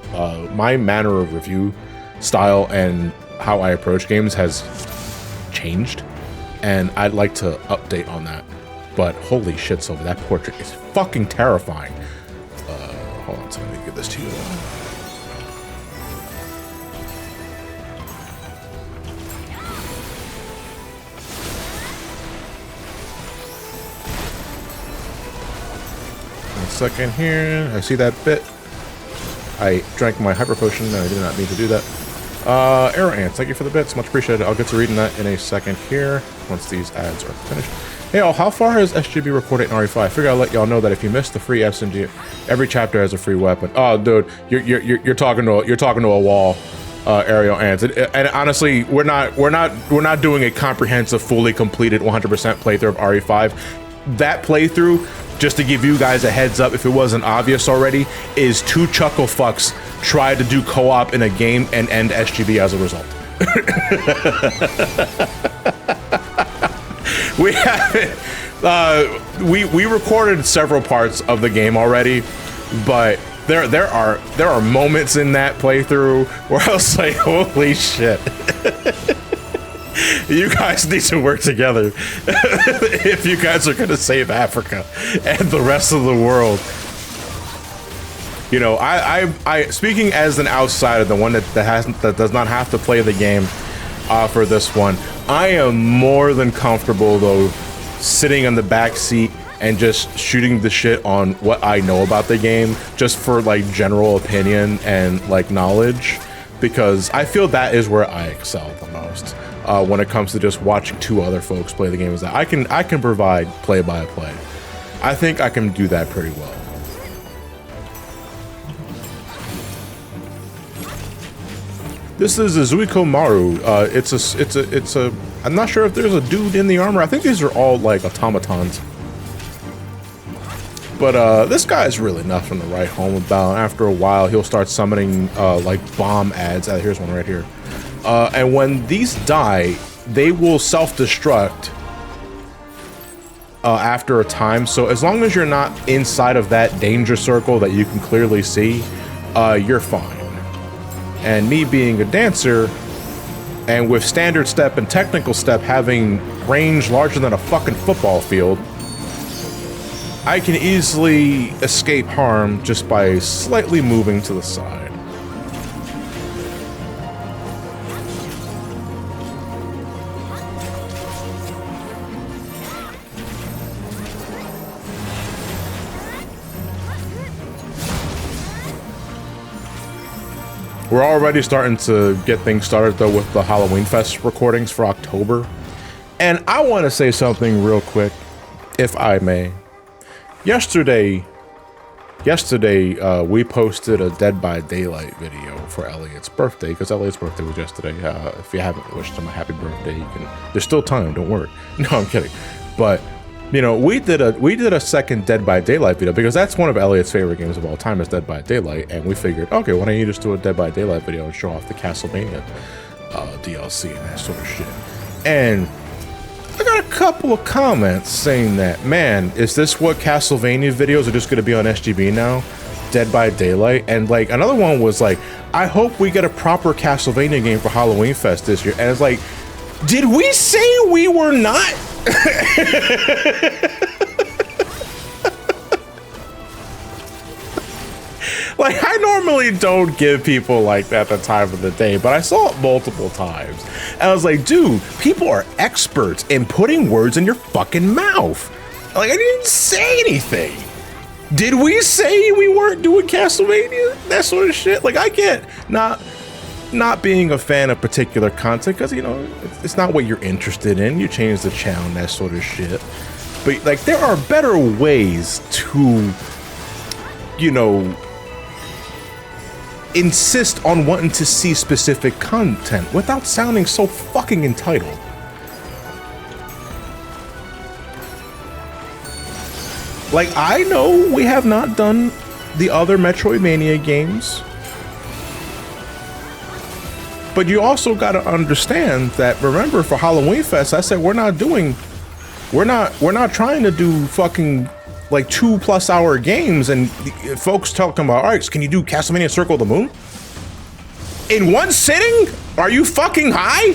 my manner of review style and how I approach games has changed, and I'd like to update on that. But holy shit, Silver, that portrait is fucking terrifying. Hold on, so let me give this to you. One second here. I see that bit. I drank my hyper potion and I did not mean to do that. Arrow Ants, thank you for the bits. Much appreciated. I'll get to reading that in a second here once these ads are finished. Hey all, how far has SGB recorded in RE5? I figure I'll let y'all know that if you missed the free SNG, every chapter has a free weapon. Oh, dude, you're talking to a wall, Aerial Ants. And honestly, we're not doing a comprehensive, fully completed 100% playthrough of RE5. That playthrough, just to give you guys a heads up, if it wasn't obvious already, is two chuckle fucks try to do co-op in a game and end SGB as a result. We haven't. We recorded several parts of the game already, but there are moments in that playthrough where I was like, holy shit. You guys need to work together if you guys are gonna save Africa and the rest of the world. You know, I speaking as an outsider, the one that does not have to play the game for this one, I am more than comfortable though sitting in the back seat and just shooting the shit on what I know about the game, just for like general opinion and like knowledge, because I feel that is where I excel the most when it comes to just watching two other folks play the game. Is that I can provide play-by-play. I think I can do that pretty well. This is a Zuiko Maru. It's a. I'm not sure if there's a dude in the armor. I think these are all like automatons. But this guy's really nothing to write home about. After a while, he'll start summoning like bomb ads. Here's one right here. And when these die, they will self-destruct after a time. So as long as you're not inside of that danger circle that you can clearly see, you're fine. And me being a dancer, and with standard step and technical step having range larger than a fucking football field, I can easily escape harm just by slightly moving to the side. We're already starting to get things started though with the Halloween Fest recordings for October. And I want to say something real quick, if I may. Yesterday, we posted a Dead by Daylight video for Elliot's birthday, because Elliot's birthday was yesterday. If you haven't wished him a happy birthday, you can. There's still time, don't worry. No, I'm kidding. But you know, we did a second Dead by Daylight video because that's one of Elliot's favorite games of all time is Dead by Daylight, and we figured, okay, why don't you just do a Dead by Daylight video and show off the Castlevania DLC and that sort of shit. And I got a couple of comments saying that, man, is this what Castlevania videos are just going to be on SGB now? Dead by Daylight, and like another one was like, I hope we get a proper Castlevania game for Halloween Fest this year. And it's like, did we say we were not? Like, I normally don't give people like that the time of the day, but I saw it multiple times. And I was like, dude, people are experts in putting words in your fucking mouth. Like, I didn't say anything. Did we say we weren't doing Castlevania? That sort of shit? Like, I get not being a fan of particular content, because, you know, it's not what you're interested in. You change the channel and that sort of shit. But, like, there are better ways to, you know, insist on wanting to see specific content without sounding so fucking entitled. Like, I know we have not done the other Metroidvania games, but you also got to understand that, remember, for Halloween Fest, I said we're not trying to do fucking like 2+ hour games, and folks talking about, all right, can you do Castlevania Circle of the Moon in one sitting? Are you fucking high?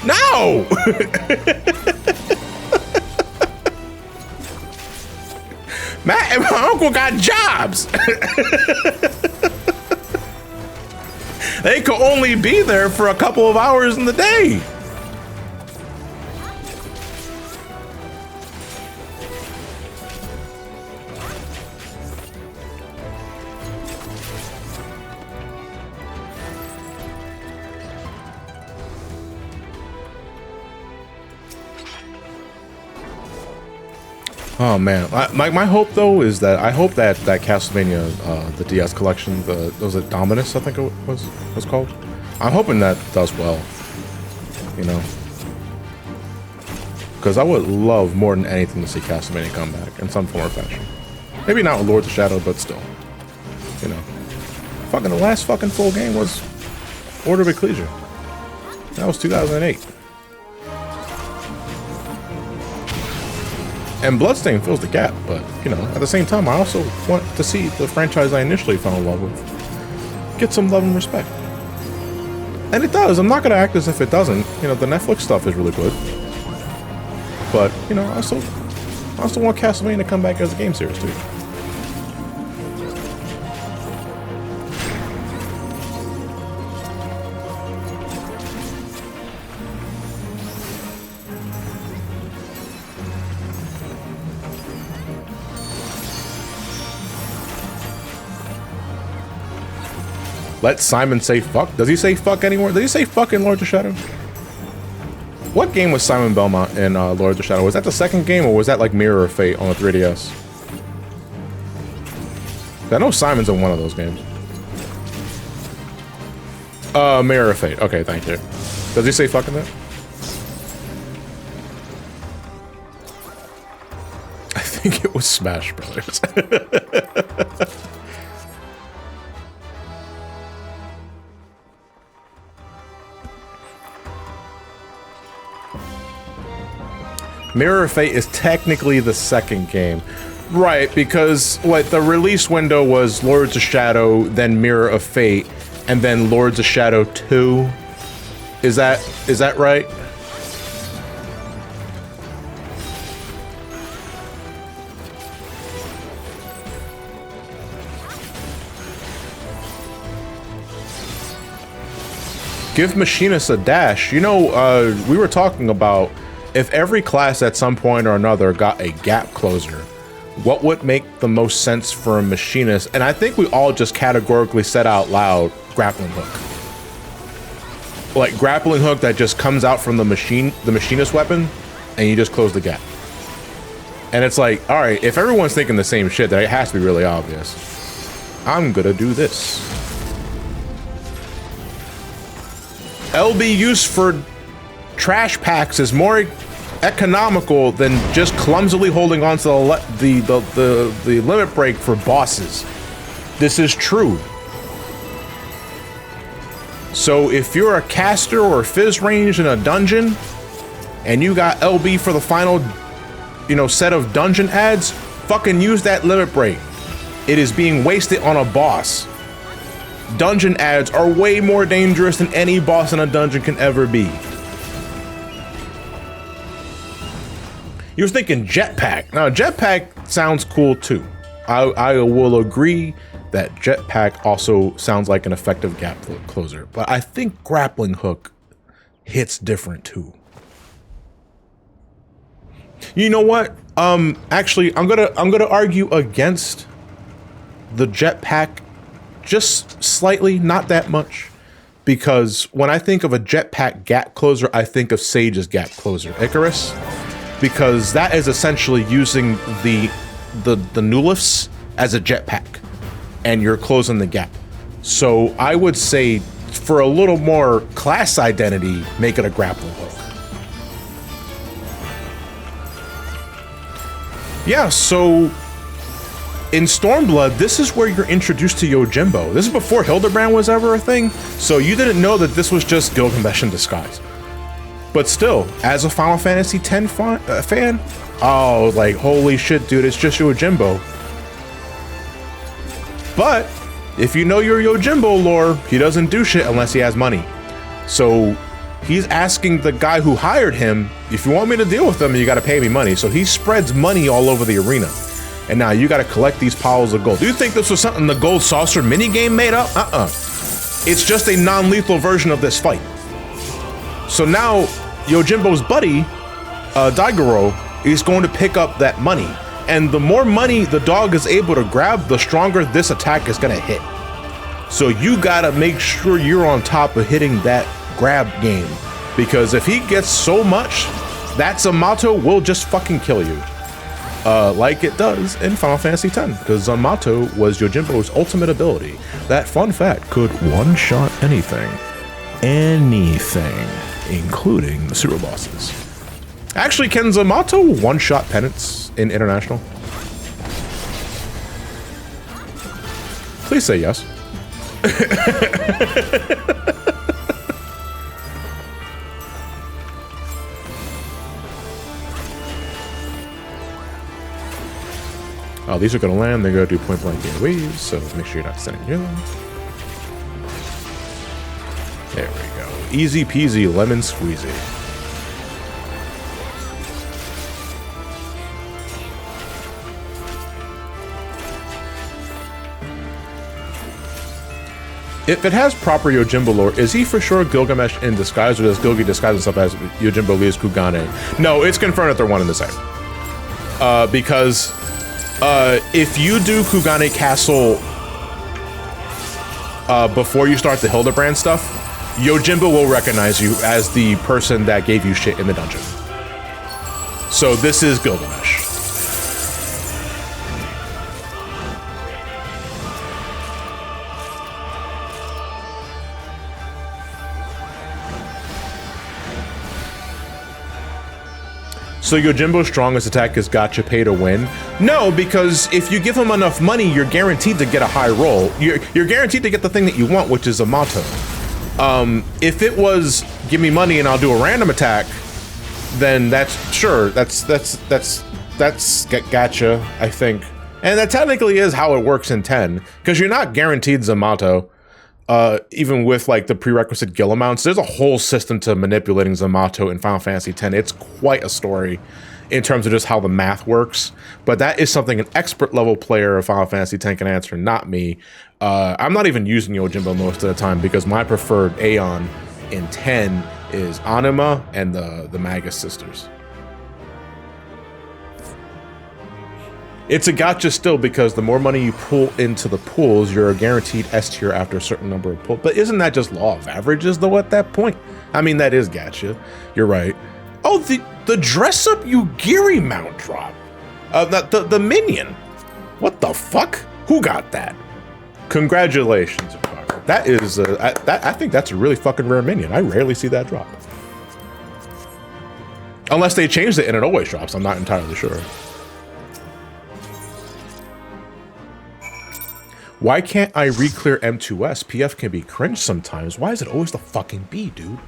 No. Matt and my uncle got jobs. They could only be there for a couple of hours in the day. Oh man, my hope though is that I hope that Castlevania, the DS collection, was it Dominus, I think it was called. I'm hoping that does well, you know, because I would love more than anything to see Castlevania come back in some form or fashion. Maybe not with Lord of the Shadow, but still, you know, fucking the last fucking full game was Order of Ecclesia. That was 2008. And Bloodstained fills the gap, but, you know, at the same time, I also want to see the franchise I initially fell in love with get some love and respect. And it does. I'm not going to act as if it doesn't. You know, the Netflix stuff is really good. But, you know, I also want Castlevania to come back as a game series, too. Let Simon say fuck. Does he say fuck anymore? Does he say fuck in Lord of the Shadow? What game was Simon Belmont in Lord of the Shadow? Was that the second game, or was that like Mirror of Fate on the 3DS? I know Simon's in one of those games. Mirror of Fate. Okay, thank you. Does he say fuck in that? I think it was Smash Brothers. Mirror of Fate is technically the second game. Right, because what the release window was Lords of Shadow, then Mirror of Fate, and then Lords of Shadow 2. Is that right? Give Machinists a dash. You know, we were talking about if every class at some point or another got a gap closer, what would make the most sense for a machinist? And I think we all just categorically said out loud, grappling hook. Like grappling hook that just comes out from the machinist weapon, and you just close the gap. And it's like, all right, if everyone's thinking the same shit, then it has to be really obvious. I'm gonna do this. LB use for trash packs is more economical than just clumsily holding on to the limit break for bosses. This is true. So if you're a caster or a fizz range in a dungeon and you got LB for the final, you know, set of dungeon ads, fucking use that limit break. it is being wasted on a boss. Dungeon ads are way more dangerous than any boss in a dungeon can ever be. You were thinking jetpack. Now, jetpack sounds cool too. I will agree that jetpack also sounds like an effective gap closer, but I think grappling hook hits different too. You know what? Actually, I'm gonna argue against the jetpack just slightly, not that much, because when I think of a jetpack gap closer, I think of Sage's gap closer, Icarus, because that is essentially using the Nulifs as a jetpack, and you're closing the gap. So I would say, for a little more class identity, make it a grappling hook. Yeah, so in Stormblood, this is where you're introduced to Yojimbo. This is before Hildebrand was ever a thing, so you didn't know that this was just Gilgamesh in disguise. But still, as a Final Fantasy X fan, oh, like, holy shit, dude, it's just Yojimbo. But if you know your Yojimbo lore, he doesn't do shit unless he has money. So he's asking the guy who hired him, if you want me to deal with them, you gotta pay me money. So he spreads money all over the arena. And now you gotta collect these piles of gold. Do you think this was something the Gold Saucer minigame made up? It's just a non-lethal version of this fight. So now Yojimbo's buddy, Daigoro, is going to pick up that money. And the more money the dog is able to grab, the stronger this attack is gonna hit. So you gotta make sure you're on top of hitting that grab game. Because if he gets so much, that Zamato will just fucking kill you. Like it does in Final Fantasy X, because Zamato was Yojimbo's ultimate ability. That, fun fact, could one-shot anything. Anything. Including the super bosses. Actually, can Zamato one-shot penance in International? Please say yes. Oh, these are gonna land, they're gonna do point blank AoEs, so make sure you're not sending them. There we go. Easy peasy lemon squeezy. If it has proper Yojimbo lore, is he for sure Gilgamesh in disguise, or does Gilgi disguise himself as Yojimbo Lee's Kugane? No, it's confirmed that they're one and the same. Because if you do Kugane Castle before you start the Hildebrand stuff, Yojimbo will recognize you as the person that gave you shit in the dungeon. So this is Gilgamesh. So Yojimbo's strongest attack is gotcha pay to win? No, because if you give him enough money, you're guaranteed to get a high roll. You're guaranteed to get the thing that you want, which is a motto. If it was give me money and I'll do a random attack, then that's sure, that's gotcha, I think. And that technically is how it works in 10, because you're not guaranteed Zamato. Even with like the prerequisite gil amounts, there's a whole system to manipulating Zamato in Final Fantasy X. It's quite a story in terms of just how the math works, but that is something an expert level player of Final Fantasy X can answer, not me. I'm not even using Yojimbo most of the time because my preferred Aeon in 10 is Anima and the Magus sisters. It's a gotcha still because the more money you pull into the pools, you're a guaranteed S tier after a certain number of pulls. But isn't that just law of averages though at that point? I mean, that is gotcha. You're right. Oh, the dress up Yugiri mount drop. The minion. What the fuck? Who got that? Congratulations, Ricardo. That is, I think that's a really fucking rare minion. I rarely see that drop. Unless they changed it and it always drops. I'm not entirely sure. Why can't I re-clear M2S? PF can be cringe sometimes. Why is it always the fucking B, dude?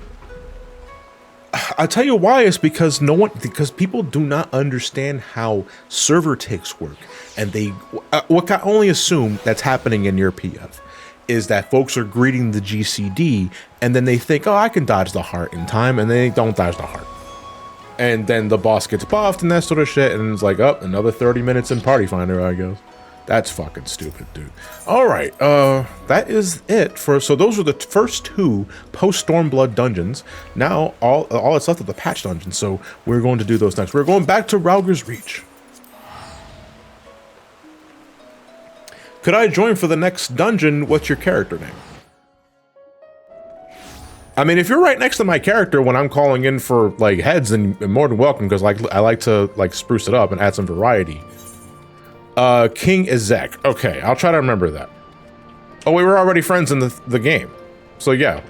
I'll tell you why. Is because because people do not understand how server ticks work, and they what I only assume that's happening in your PF is that folks are greeting the GCD, and then they think, oh, I can dodge the heart in time, and they don't dodge the heart, and then the boss gets buffed and that sort of shit, and it's like, oh, another 30 minutes in Party Finder, I guess. That's fucking stupid, dude. All right, that is it for. So those were the first 2 post Stormblood dungeons. Now all that's left of the patch dungeons. So we're going to do those next. We're going back to Rauger's Reach. Could I join for the next dungeon? What's your character name? I mean, if you're right next to my character when I'm calling in for like heads, then you're more than welcome, because like I like to like spruce it up and add some variety. King Ezek. Okay, I'll try to remember that. Oh, we were already friends in the game. So yeah,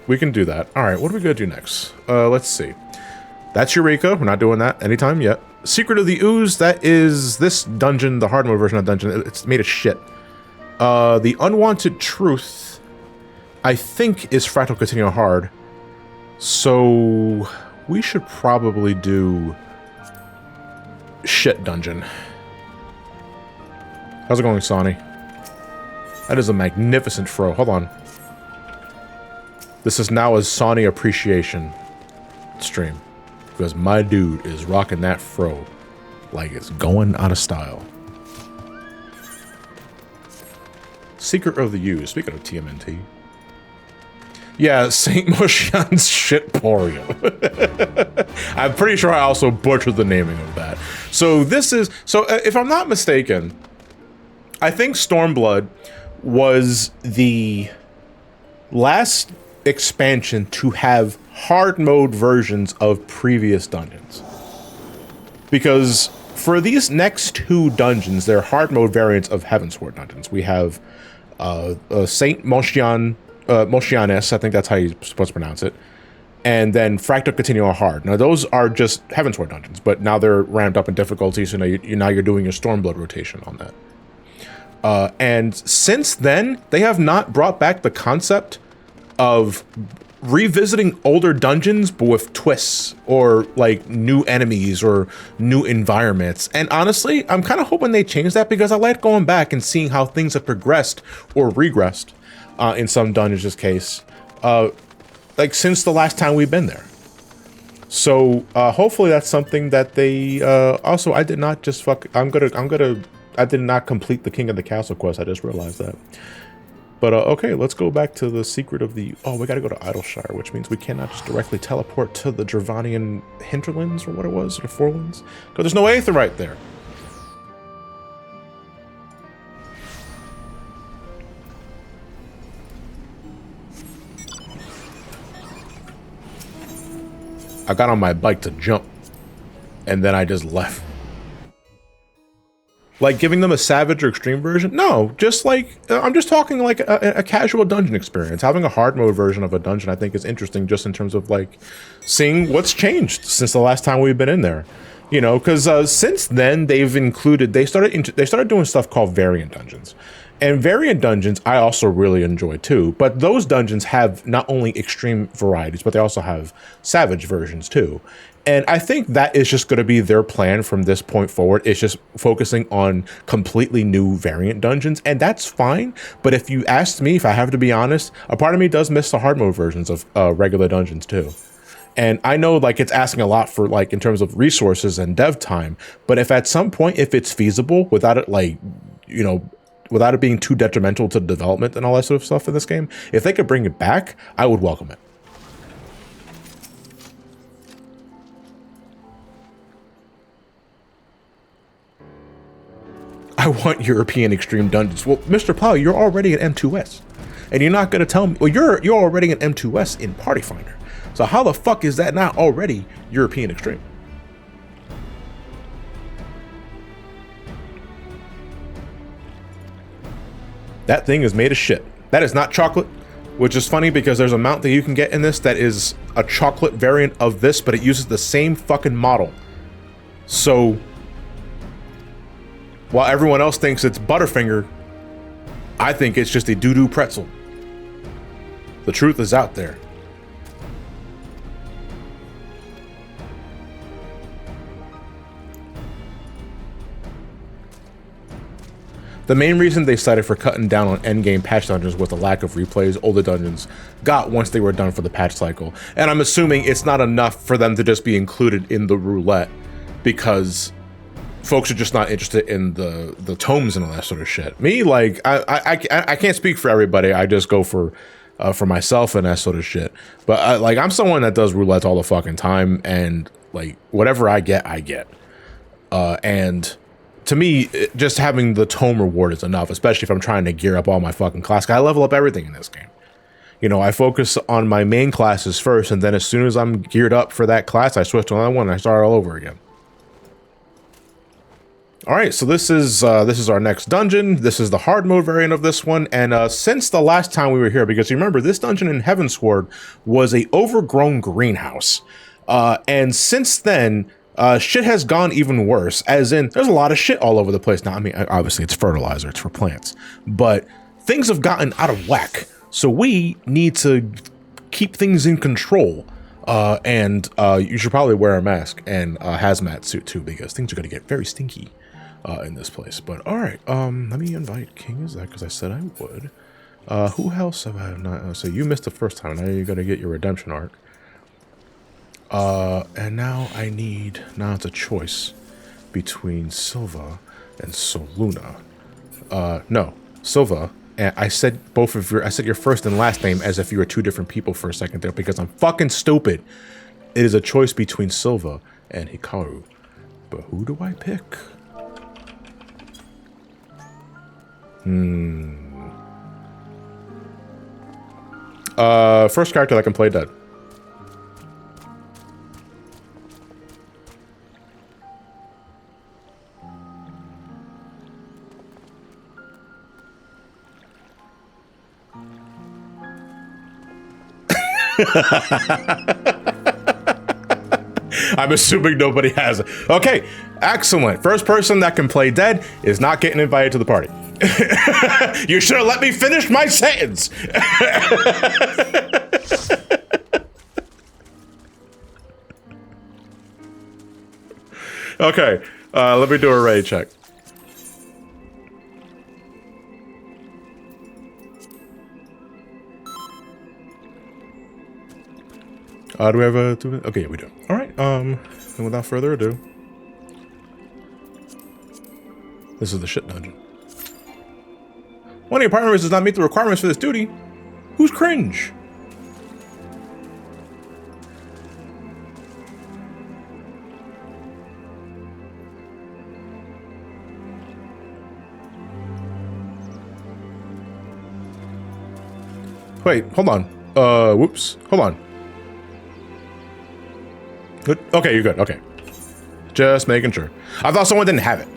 we can do that. All right, what are we gonna do next? Let's see. That's Eureka. We're not doing that anytime yet. Secret of the Ooze. That is this dungeon, the hard mode version of the dungeon. It's made of shit. The Unwanted Truth, I think, is Fractal Continuo Hard. So we should probably do Shit Dungeon. How's it going, Sonny? That is a magnificent fro. Hold on. This is now a Sonny appreciation stream, because my dude is rocking that fro like it's going out of style. Secret of the Ooze. Speaking of TMNT. Yeah, Saint Moshian's Shitporium. I'm pretty sure I also butchered the naming of that. So this is... So if I'm not mistaken, I think Stormblood was the last expansion to have hard mode versions of previous dungeons. Because for these next 2 dungeons, they're hard mode variants of Heavensward dungeons. We have Saint Moshian, Moshianes, I think that's how you're supposed to pronounce it, and then Fractal Continuo Hard. Now those are just Heavensward dungeons, but now they're ramped up in difficulty, so now you're doing your Stormblood rotation on that. And since then, they have not brought back the concept of revisiting older dungeons, but with twists or like new enemies or new environments. And honestly, I'm kind of hoping they change that, because I like going back and seeing how things have progressed or regressed in some dungeons' case, like since the last time we've been there. So hopefully that's something that they also. I did not just I did not complete the King of the Castle quest. I just realized that. But okay, let's go back to the Secret of the... Oh, we gotta go to Idleshire, which means we cannot just directly teleport to the Dravanian hinterlands, or what it was, or forelands. Because there's no aetheryte there. I got on my bike to jump, and then I just left. Like giving them a savage or extreme version? No, just like, I'm just talking like a casual dungeon experience. Having a hard mode version of a dungeon, I think, is interesting, just in terms of like seeing what's changed since the last time we've been in there. You know, because since then they've included, they started doing stuff called variant dungeons. And variant dungeons I also really enjoy too, but those dungeons have not only extreme varieties, but they also have savage versions too. And I think that is just going to be their plan from this point forward. It's just focusing on completely new variant dungeons, and that's fine. But if you asked me, if I have to be honest, a part of me does miss the hard mode versions of regular dungeons too. And I know like it's asking a lot for like in terms of resources and dev time, but if at some point, if it's feasible without it like, you know, without it being too detrimental to development and all that sort of stuff in this game, if they could bring it back, I would welcome it. I want European extreme dungeons. Well, Mr. Plow, you're already an M2S. And you're not going to tell me, well, you're already an M2S in Party Finder. So how the fuck is that not already European extreme? That thing is made of shit. That is not chocolate, which is funny because there's a mount that you can get in this that is a chocolate variant of this, but it uses the same fucking model. So while everyone else thinks it's Butterfinger, I think it's just a doo-doo pretzel. The truth is out there. The main reason they cited for cutting down on endgame patch dungeons was the lack of replays older dungeons got once they were done for the patch cycle. And I'm assuming it's not enough for them to just be included in the roulette because folks are just not interested in the tomes and all that sort of shit. Me, like, I can't speak for everybody. I just go for myself and that sort of shit. But I'm someone that does roulette all the fucking time, and like whatever I get, I get. And to me, just having the tome reward is enough, especially if I'm trying to gear up all my fucking class. I level up everything in this game. You know, I focus on my main classes first, and then as soon as I'm geared up for that class, I switch to another one and I start all over again. All right, so this is our next dungeon. This is the hard mode variant of this one, and since the last time we were here, because you remember this dungeon in Heavensward was a overgrown greenhouse, and since then. Shit has gone even worse, as in there's a lot of shit all over the place. Now, I mean, obviously it's fertilizer, it's for plants, but things have gotten out of whack. So we need to keep things in control. And you should probably wear a mask and a hazmat suit too, because things are going to get very stinky in this place. But all right, let me invite King as that, because I said I would. Who else have I not? So you missed the first time. Now you're going to get your redemption arc. And now it's a choice between Silva and Soluna. No, Silva, and I said I said your first and last name as if you were two different people for a second there, because I'm fucking stupid. It is a choice between Silva and Hikaru. But who do I pick? First character that can play dead. I'm assuming nobody has it. Okay, excellent. First person that can play dead is not getting invited to the party. You should have let me finish my sentence. Okay, let me do a raid check. Do we have a... Okay, yeah, we do. All right, and without further ado, this is the shit dungeon. One of your partners does not meet the requirements for this duty. Who's cringe? Wait, hold on. Whoops. Hold on. Good. Okay, you're good. Okay. Just making sure. I thought someone didn't have it.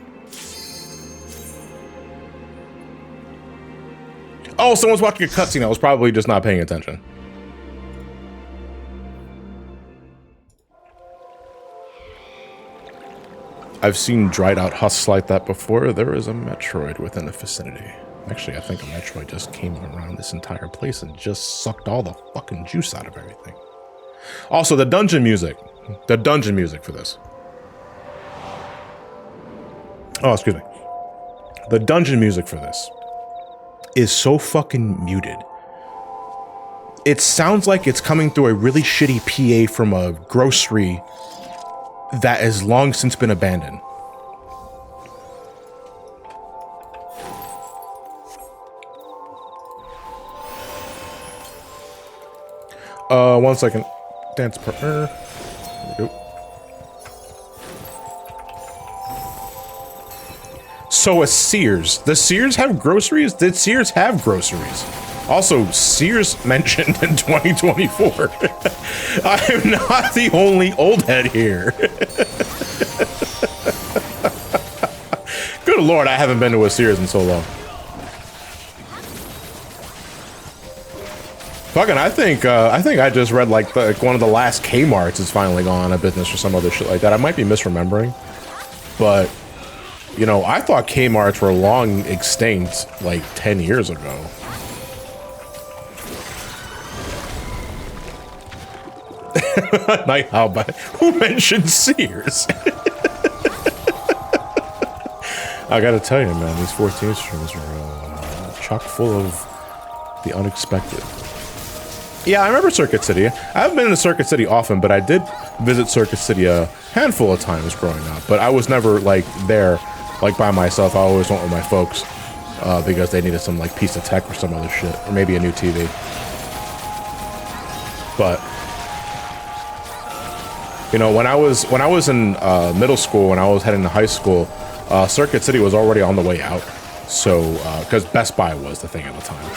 Oh, someone's watching a cutscene. I was probably just not paying attention. I've seen dried out husks like that before. There is a Metroid within the vicinity. Actually, I think a Metroid just came around this entire place and just sucked all the fucking juice out of everything. Also, the dungeon music. The dungeon music for this. Oh, excuse me. The dungeon music for this is so fucking muted. It sounds like it's coming through a really shitty PA from a grocery that has long since been abandoned. One second. Dance partner. There we go. So a Sears. Does Sears have groceries? Did Sears have groceries? Also, Sears mentioned in 2024. I am not the only old head here. Good Lord, I haven't been to a Sears in so long. Fucking, I think I just read like one of the last Kmart's is finally gone out of business or some other shit like that. I might be misremembering, but you know, I thought Kmart's were long extinct like 10 years ago. Night Owl, but who mentioned Sears? I gotta tell you, man, these 14 streams are chock full of the unexpected. Yeah, I remember Circuit City. I haven't been to Circuit City often, but I did visit Circuit City a handful of times growing up. But I was never, like, there, like, by myself. I always went with my folks because they needed some, like, piece of tech or some other shit. Or maybe a new TV. But, you know, when I was in middle school, when I was heading to high school, Circuit City was already on the way out. So, because Best Buy was the thing at the time.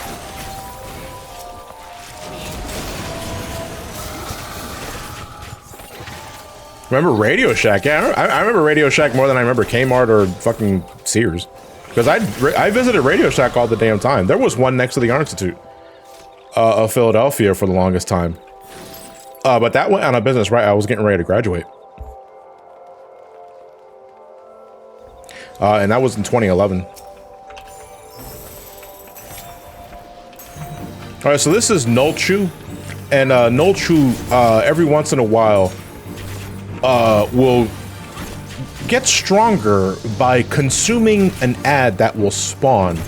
Remember Radio Shack? Yeah, I remember Radio Shack more than I remember Kmart or fucking Sears. Because I visited Radio Shack all the damn time. There was one next to the Art Institute of Philadelphia for the longest time. But that went out of business right. I was getting ready to graduate. And that was in 2011. All right, so this is Nolchu. And Nolchu, every once in a while, will get stronger by consuming an ad that will spawn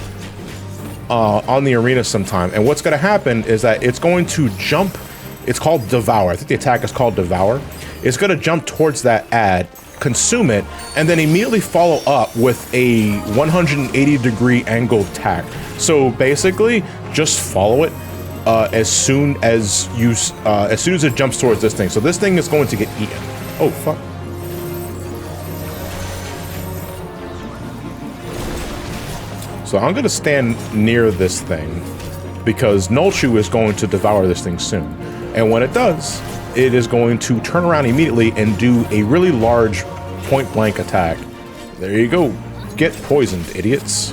on the arena sometime. And what's going to happen is that it's going to jump. It's called Devour. I think the attack is called Devour. It's going to jump towards that ad, consume it, and then immediately follow up with a 180-degree angled attack. So basically, just follow it as soon as it jumps towards this thing. So this thing is going to get eaten. Oh, fuck. So I'm going to stand near this thing because Nolchu is going to devour this thing soon. And when it does, it is going to turn around immediately and do a really large point-blank attack. There you go. Get poisoned, idiots.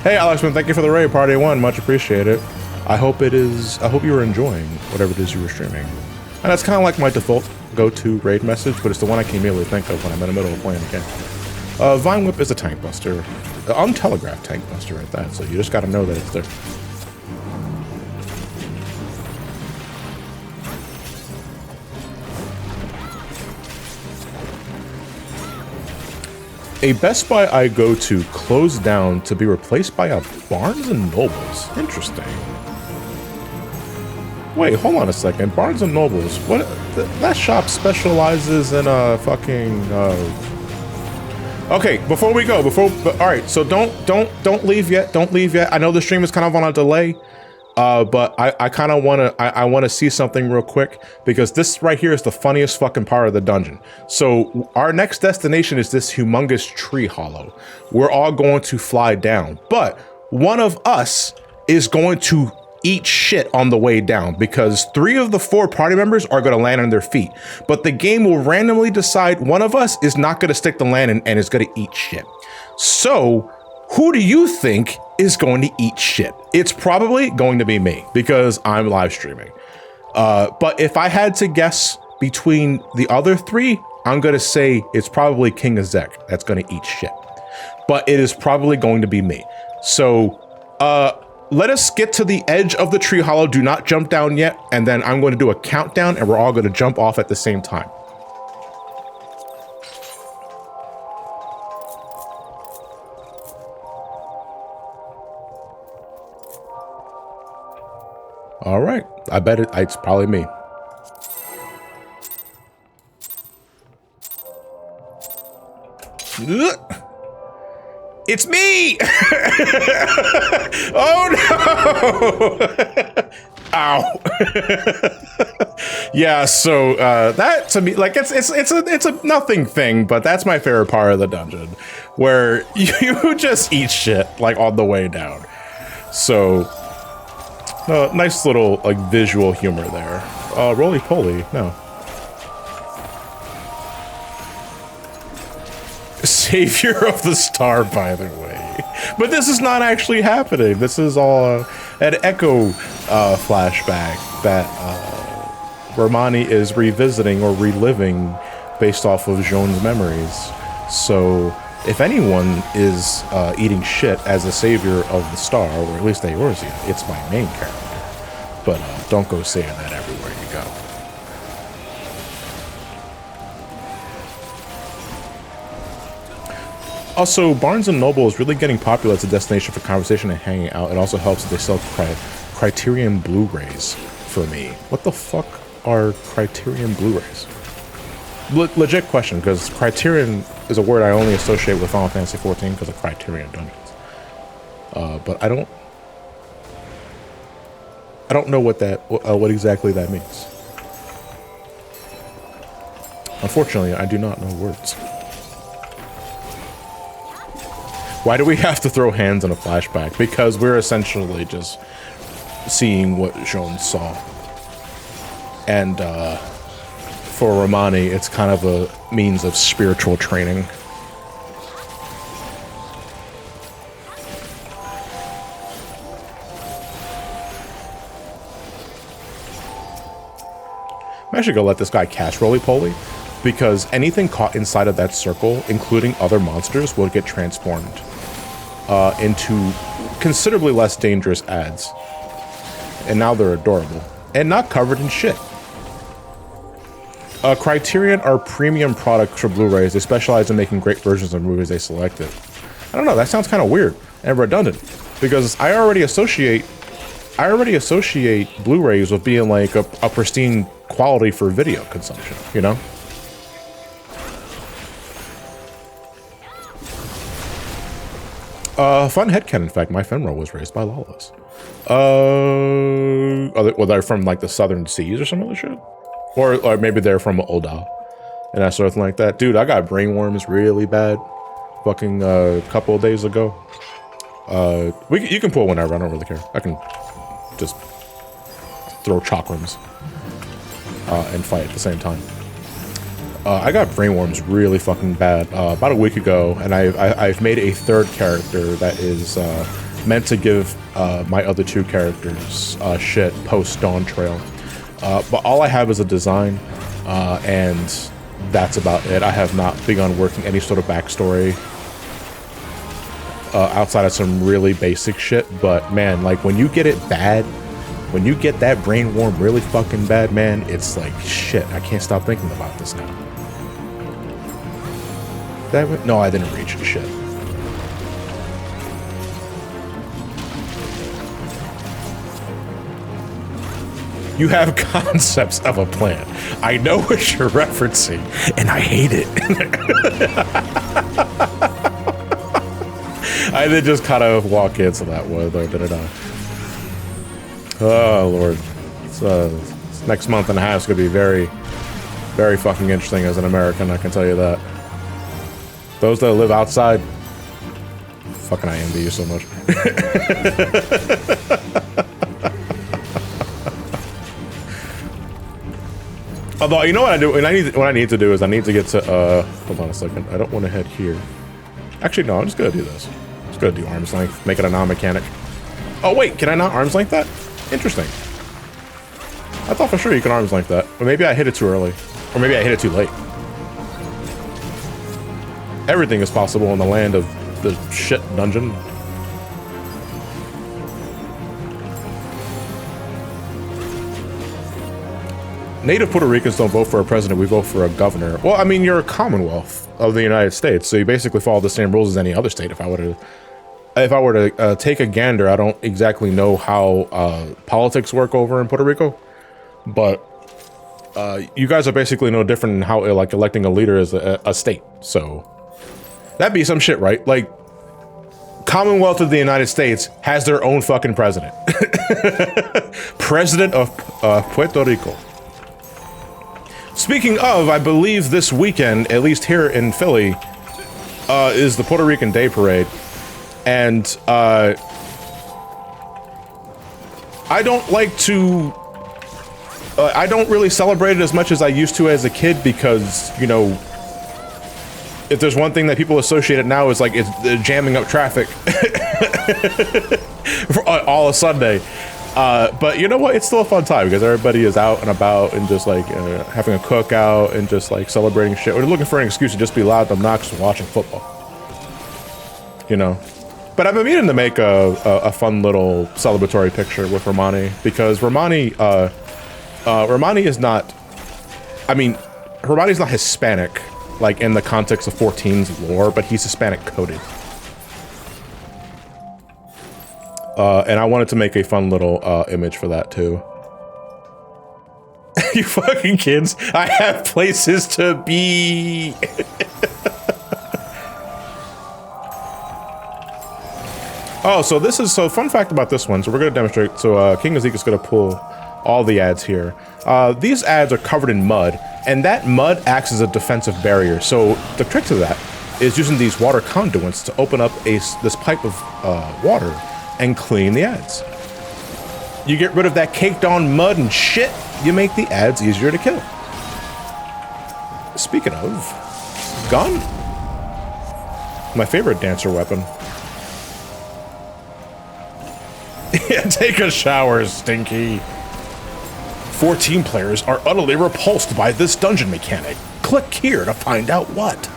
Hey, Alexman, thank you for the raid, Party 1. Much appreciated. I hope you are enjoying whatever it is you were streaming. And that's kind of like my default go-to raid message, but it's the one I can immediately think of when I'm in the middle of playing a game. Vine Whip is a tank buster. Untelegraphed tank buster at that, so you just gotta know that it's there. A Best Buy I go to closed down to be replaced by a Barnes & Nobles. Interesting. Wait, hold on a second. Barnes & Nobles. What? That shop specializes in fucking. Okay, before we go, all right. So don't leave yet. Don't leave yet. I know the stream is kind of on a delay, but I kind of wanna see something real quick because this right here is the funniest fucking part of the dungeon. So our next destination is this humongous tree hollow. We're all going to fly down, but one of us is going to eat shit on the way down because 3 of the 4 party members are going to land on their feet, but the game will randomly decide one of us is not going to stick the landing and is going to eat shit. So who do you think is going to eat shit? It's probably going to be me because I'm live streaming. But if I had to guess between the other 3, I'm going to say it's probably King Azek that's going to eat shit, but it is probably going to be me. So, let us get to the edge of the tree hollow. Do not jump down yet. And then I'm going to do a countdown and we're all going to jump off at the same time. All right. I bet it's probably me. It's me! Oh no! Ow! Yeah, so that to me, like it's a nothing thing, but that's my favorite part of the dungeon, where you just eat shit like on the way down. So nice little like visual humor there. Roly poly, no. Savior of the Star, by the way. But this is not actually happening. This is all an echo flashback that Ramani is revisiting or reliving based off of Jean's memories. So if anyone is eating shit as a savior of the star, or at least Eorzea, it's my main character. But don't go saying that everywhere you go. Also, Barnes & Noble is really getting popular as a destination for conversation and hanging out. It also helps that they sell Criterion Blu-rays for me. What the fuck are Criterion Blu-rays? Legit question, because Criterion is a word I only associate with Final Fantasy XIV because of Criterion Dungeons. But I don't know what exactly that means. Unfortunately, I do not know words. Why do we have to throw hands in a flashback? Because we're essentially just seeing what Jean saw. And for Ramani, it's kind of a means of spiritual training. I'm actually gonna let this guy cast roly-poly, because anything caught inside of that circle, including other monsters, will get transformed into considerably less dangerous ads. And now they're adorable. And not covered in shit. Criterion are premium products for Blu-rays. They specialize in making great versions of movies they selected. I don't know, that sounds kind of weird and redundant, because I already associate Blu-rays with being like a pristine quality for video consumption, you know? Fun headcanon fact, my Fenrir was raised by Lawless. Well, they're from like the southern seas or some other shit? Or maybe they're from Oda and that sort of thing like that. Dude, I got brain worms really bad fucking couple of days ago. You can pull whenever, I don't really care. I can just throw chakrams and fight at the same time. I got brain worms really fucking bad about a week ago, and I've made a third character that is meant to give my other two characters shit post-Dawntrail. But all I have is a design, and that's about it. I have not begun working any sort of backstory outside of some really basic shit. But man, like when you get it bad, when you get that brain worm really fucking bad, man, it's like shit. I can't stop thinking about this now. No, I didn't reach shit. You have concepts of a plan. I know what you're referencing, and I hate it. I did just kind of walk into that one, though, didn't I? Oh, Lord. It's next month and a half is going to be very, very fucking interesting as an American, I can tell you that. Those that live outside, fucking I envy you so much. Although, you know what I do? What I need to do is I need to get to, hold on a second. I don't want to head here. Actually, no, I'm just going to do this. I'm just going to do arm's length, make it a non-mechanic. Oh, wait, can I not arm's length that? Interesting. I thought for sure you could arm's length that. Or maybe I hit it too early. Or maybe I hit it too late. Everything is possible in the land of the shit dungeon. Native Puerto Ricans don't vote for a president, we vote for a governor. Well, I mean, you're a Commonwealth of the United States, so you basically follow the same rules as any other state. If I were to take a gander, I don't exactly know how politics work over in Puerto Rico, but you guys are basically no different in how like electing a leader is a state, so that'd be some shit, right? Like, Commonwealth of the United States has their own fucking president. President of Puerto Rico. Speaking of, I believe this weekend, at least here in Philly, is the Puerto Rican Day Parade. And I don't like to... I don't really celebrate it as much as I used to as a kid because, you know, if there's one thing that people associate it now is like it's jamming up traffic for all of Sunday. But you know what? It's still a fun time because everybody is out and about and just like having a cookout and just like celebrating shit. We're looking for an excuse to just be loud and obnoxious and watching football. You know? But I've been meaning to make a fun little celebratory picture with Ramani because Ramani is not... I mean, Ramani's not Hispanic. like in the context of 14's lore, but he's Hispanic coded. And I wanted to make a fun little image for that too. You fucking kids, I have places to be. Oh, so this is, so fun fact about this one. So we're gonna demonstrate, so King Ezekiel's gonna pull all the ads here. These ads are covered in mud, and that mud acts as a defensive barrier. So the trick to that is using these water conduits to open up this pipe of water and clean the ads. You get rid of that caked on mud and shit, you make the ads easier to kill. Speaking of, gun. My favorite dancer weapon. Yeah, take a shower, Stinky. 14 players are utterly repulsed by this dungeon mechanic. Click here to find out what.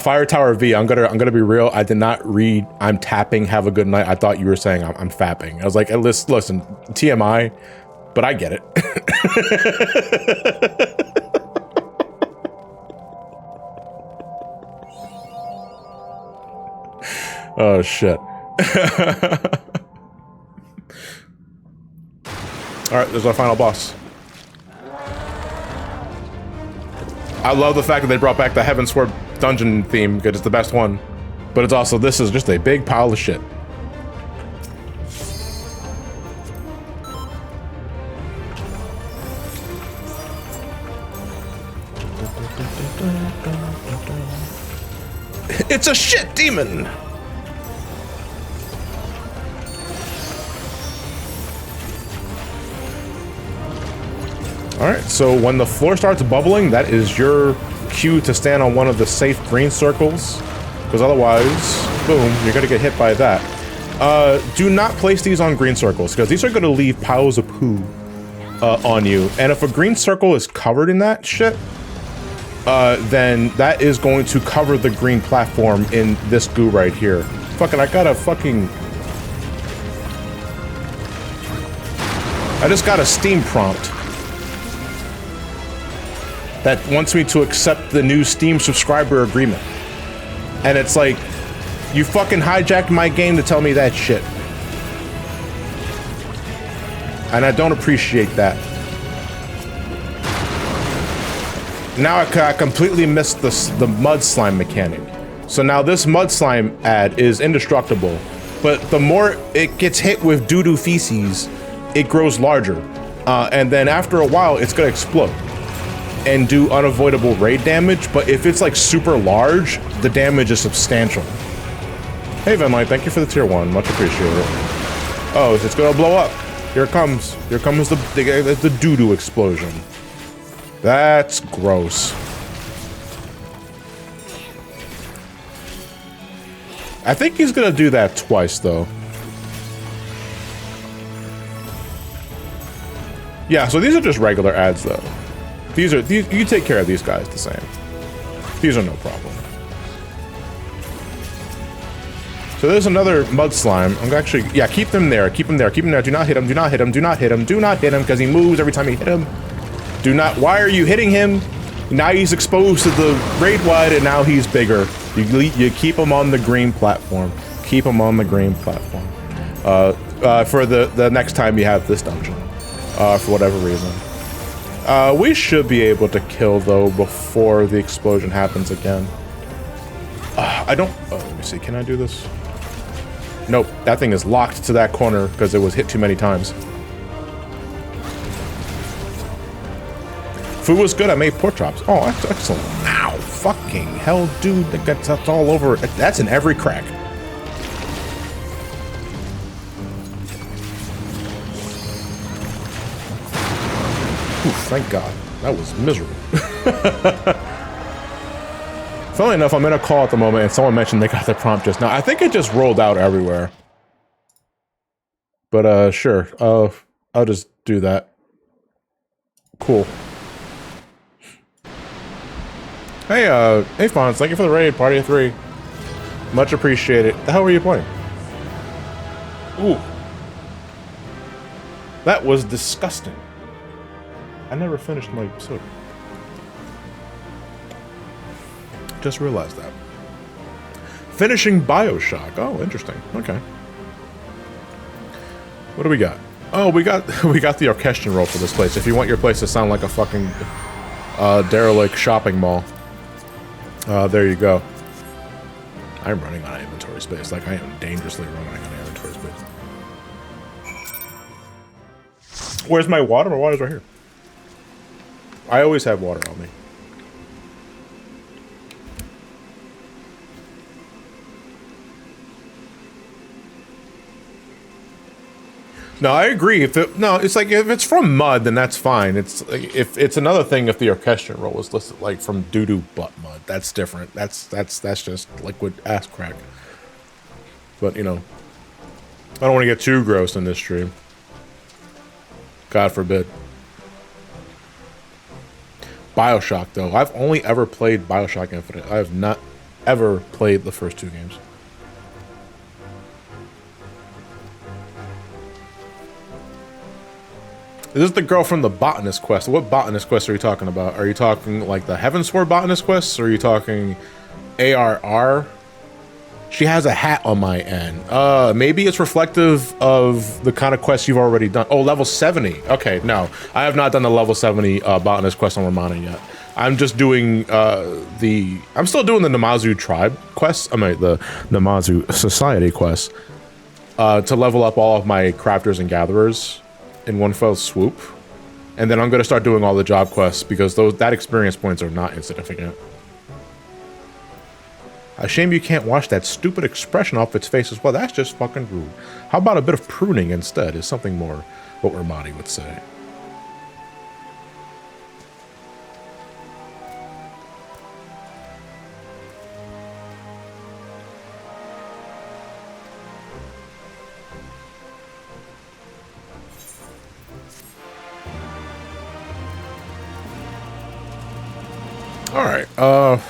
Fire Tower V, I'm gonna be real. I did not read I'm tapping, have a good night. I thought you were saying I'm fapping. I was like, listen, TMI, but I get it. Oh shit. Alright, there's our final boss. I love the fact that they brought back the Heavensward dungeon theme because it's the best one. But it's also, this is just a big pile of shit. It's a shit demon! Alright, so when the floor starts bubbling, that is your cue to stand on one of the safe green circles. Because otherwise, boom, you're gonna get hit by that. Do not place these on green circles, because these are gonna leave piles of poo on you. And if a green circle is covered in that shit, then that is going to cover the green platform in this goo right here. Fucking, I just got a Steam prompt that wants me to accept the new Steam subscriber agreement. And it's like, you fucking hijacked my game to tell me that shit. And I don't appreciate that. Now I completely missed the mud slime mechanic. So now this mud slime ad is indestructible, but the more it gets hit with doo-doo feces, it grows larger. And then after a while, it's gonna explode and do unavoidable raid damage, but if it's like super large, the damage is substantial. Hey Venlight, thank you for the tier 1, much appreciated. Oh, it's gonna blow up. Here it comes. Here comes the doo-doo explosion. That's gross. I think he's gonna do that twice though. Yeah, so these are just regular ads though. These you take care of these guys the same. These are no problem. So there's another mud slime. I'm actually, yeah, keep them there, keep them there, keep them there. Do not hit him, do not hit him, do not hit him, do not hit him, because he moves every time you hit him. Do not, why are you hitting him? Now he's exposed to the raid wide and now he's bigger. You keep him on the green platform. Keep him on the green platform. For the next time you have this dungeon. For whatever reason. We should be able to kill though before the explosion happens again. I don't, let me see, can I do this? Nope, that thing is locked to that corner because it was hit too many times. Food was good, I made pork chops. Oh, that's excellent. Ow, fucking hell, dude, that's all over. That's in every crack. Oof, thank God. That was miserable. Funnily enough, I'm in a call at the moment and someone mentioned they got the prompt just now. I think it just rolled out everywhere. But, sure. I'll just do that. Cool. Hey, hey Fonz, thank you for the raid, party of 3. Much appreciated. The hell were you playing? Ooh. That was disgusting. I never finished my soda. Just realized that. Finishing Bioshock. Oh, interesting. Okay. What do we got? Oh, we got the orchestral roll for this place. If you want your place to sound like a fucking derelict shopping mall, there you go. I'm running out of inventory space. Like I am dangerously running out of inventory space. Where's my water? My water's right here. I always have water on me. No, I agree. It's like if it's from mud, then that's fine. It's like, if it's another thing if the orchestral roll is listed like from doo-doo butt mud. That's different. That's just liquid ass crack. But you know, I don't want to get too gross in this stream. God forbid. Bioshock though, I've only ever played Bioshock Infinite. I have not ever played the first 2 games. Is this the girl from the botanist quest? What botanist quest are you talking about? Are you talking like the Heavensward botanist quests? Or are you talking ARR? She has a hat on my end. Maybe it's reflective of the kind of quests you've already done. Oh, level 70. Okay, no. I have not done the level 70 botanist quest on Ramani yet. I'm just doing I'm still doing the Namazu tribe quests. I mean, the Namazu society quests. To level up all of my crafters and gatherers in one fell swoop, and then I'm going to start doing all the job quests because that experience points are not insignificant. A shame you can't wash that stupid expression off its face as well. That's just fucking rude. How about a bit of pruning instead? Is something more what Ramani would say. All right,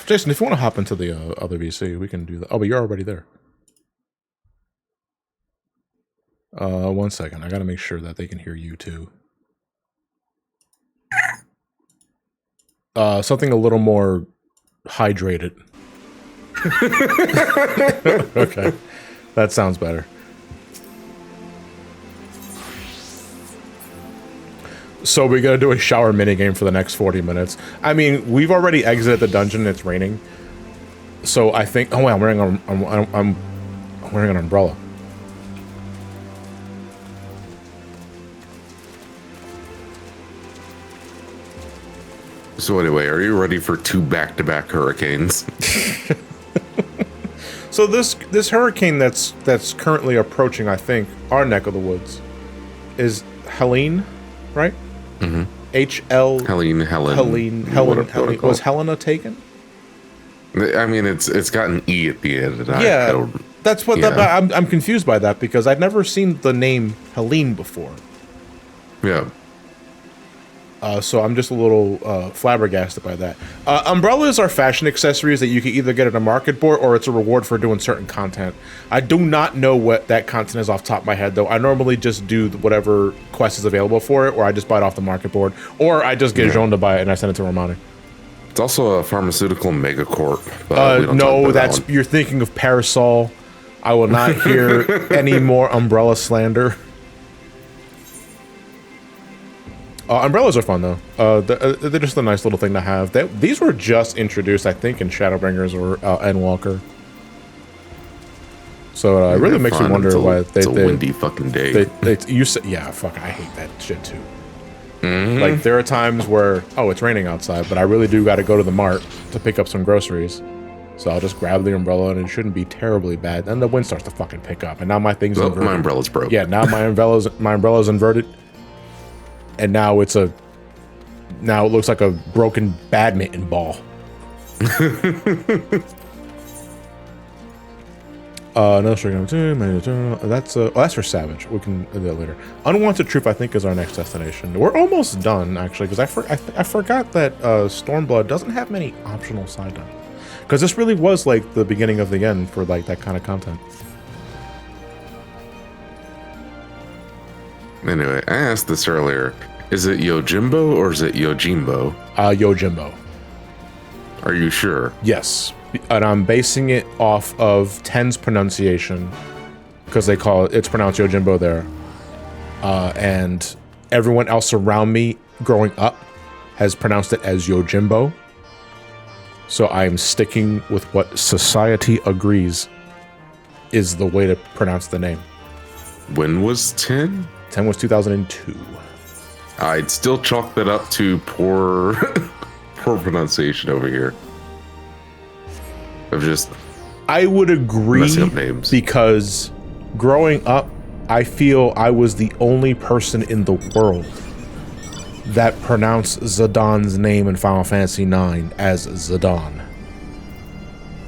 Jason, if you want to hop into the other VC, we can do that. Oh, but you're already there. 1 second, I gotta make sure that they can hear you too. Something a little more hydrated. Okay, that sounds better. So we're gonna do a shower minigame for the next 40 minutes. I mean, we've already exited the dungeon. It's raining, so I think. Oh, wow, I'm wearing an umbrella. So anyway, are you ready for 2 back-to-back hurricanes? So this hurricane that's currently approaching, I think, our neck of the woods, is Helene, right? Mm-hmm. Helene. Was Helena taken? I mean, it's got an E at the end. And yeah, that's what. Yeah. I'm confused by that because I've never seen the name Helene before. Yeah. So I'm just a little flabbergasted by that. Umbrellas are fashion accessories that you can either get at a market board or it's a reward for doing certain content. I do not know what that content is off the top of my head, though. I normally just do whatever quest is available for it, or I just buy it off the market board, or I just get Jean to buy it and I send it to Ramani. It's also a pharmaceutical megacorp. No, you're thinking of Parasol. I will not hear any more umbrella slander. Umbrellas are fun, though. They're just a nice little thing to have. These were just introduced, I think, in Shadowbringers or Endwalker. So it really makes me wonder why it's a windy fucking day. Yeah, fuck, I hate that shit, too. Mm-hmm. Like, there are times where, it's raining outside, but I really do got to go to the mart to pick up some groceries. So I'll just grab the umbrella, and it shouldn't be terribly bad. Then the wind starts to fucking pick up, and now my thing's inverted. My umbrella's broke. Yeah, now my umbrella's inverted. And now it looks like a broken badminton ball. Another string. That's for Savage. We can do that later. Unwanted Truth, I think, is our next destination. We're almost done, actually, because I forgot that Stormblood doesn't have many optional side dungeons. Because this really was like the beginning of the end for like that kind of content. Anyway, I asked this earlier. Is it Yojimbo or is it Yojimbo? Yojimbo. Are you sure? Yes. And I'm basing it off of 10's pronunciation, because they call it's pronounced Yojimbo there. And everyone else around me growing up has pronounced it as Yojimbo. So I'm sticking with what society agrees is the way to pronounce the name. When was 10? 10 was 2002. I'd still chalk that up to poor pronunciation over here. Of just I would agree, messing up names. Because growing up, I feel I was the only person in the world that pronounced Zidane name in Final Fantasy IX as Zidane.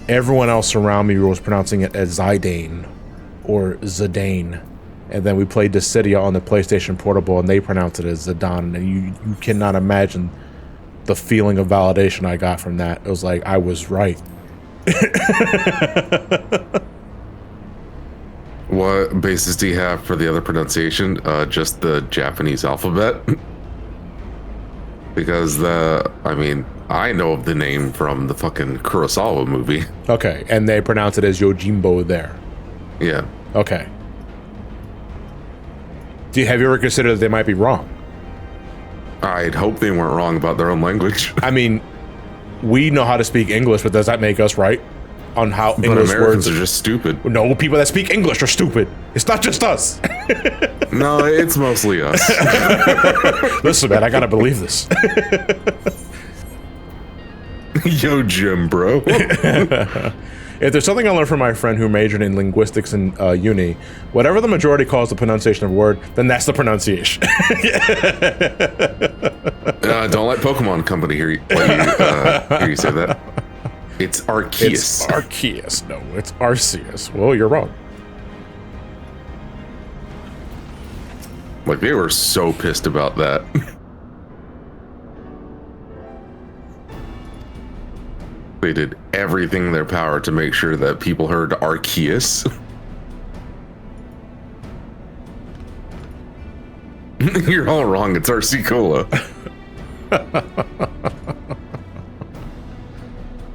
Everyone else around me was pronouncing it as Zidane or Zidane. And then we played Dissidia on the PlayStation Portable and they pronounced it as Zidane. And you cannot imagine the feeling of validation I got from that. It was like, I was right. What basis do you have for the other pronunciation? Just the Japanese alphabet? Because I know of the name from the fucking Kurosawa movie. Okay, and they pronounce it as Yojimbo there. Yeah. Okay. Have you ever considered that they might be wrong? I'd hope they weren't wrong about their own language. I mean, we know how to speak English, but does that make us right on how But English Americans words are just stupid. No, people that speak English are stupid. It's not just us. No, it's mostly us. Listen, man, I gotta believe this. Yo, Jim, bro. If there's something I learned from my friend who majored in linguistics in uni, whatever the majority calls the pronunciation of a word, then that's the pronunciation. Don't let Pokemon Company hear you say that. It's Arceus. It's Arceus. No, it's Arceus. Well, you're wrong. Like, they were so pissed about that. They did everything in their power to make sure that people heard Arceus. You're all wrong. It's Arcecola.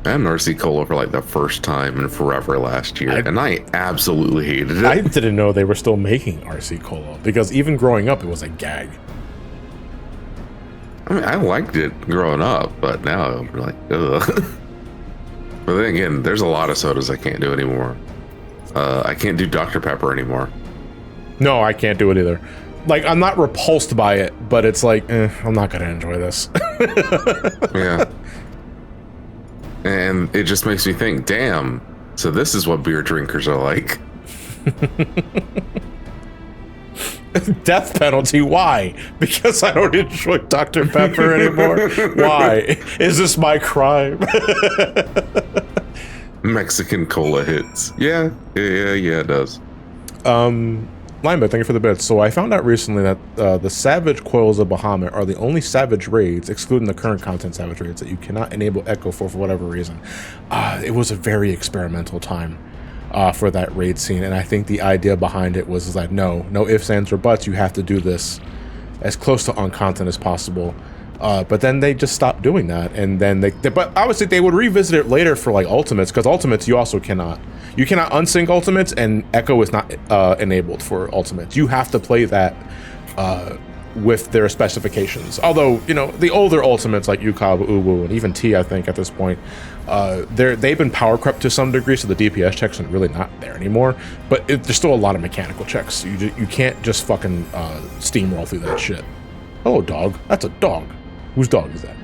I had an RC Cola for like the first time in forever last year, and I absolutely hated it. I didn't know they were still making RC Cola, because even growing up, it was a gag. I mean, I liked it growing up, but now I'm like, ugh. But then again, there's a lot of sodas I can't do anymore. I can't do Dr. Pepper anymore. No, I can't do it either. Like, I'm not repulsed by it, but it's like, I'm not gonna enjoy this. Yeah. And it just makes me think, damn, so this is what beer drinkers are like. Death penalty, why? Because I don't enjoy Dr. Pepper anymore? Why? Is this my crime? Mexican cola hits. Yeah, it does. Lineback, thank you for the bits. So I found out recently that the Savage Coils of Bahamut are the only Savage raids, excluding the current content Savage raids, that you cannot enable Echo for whatever reason. It was a very experimental time for that raid scene, and I think the idea behind it was like, no ifs, ands, or buts, you have to do this as close to on content as possible. But then they just stopped doing that, and then but obviously they would revisit it later for like Ultimates, because Ultimates you also cannot unsync Ultimates, and Echo is not enabled for Ultimates. You have to play that with their specifications. Although, you know, the older Ultimates like Yukaba, Uwu, and even T, I think at this point, they've been power crept to some degree, so the DPS checks are really not there anymore. But there's still a lot of mechanical checks. You can't just fucking steamroll through that shit. Hello, dog. That's a dog. Whose dog is that?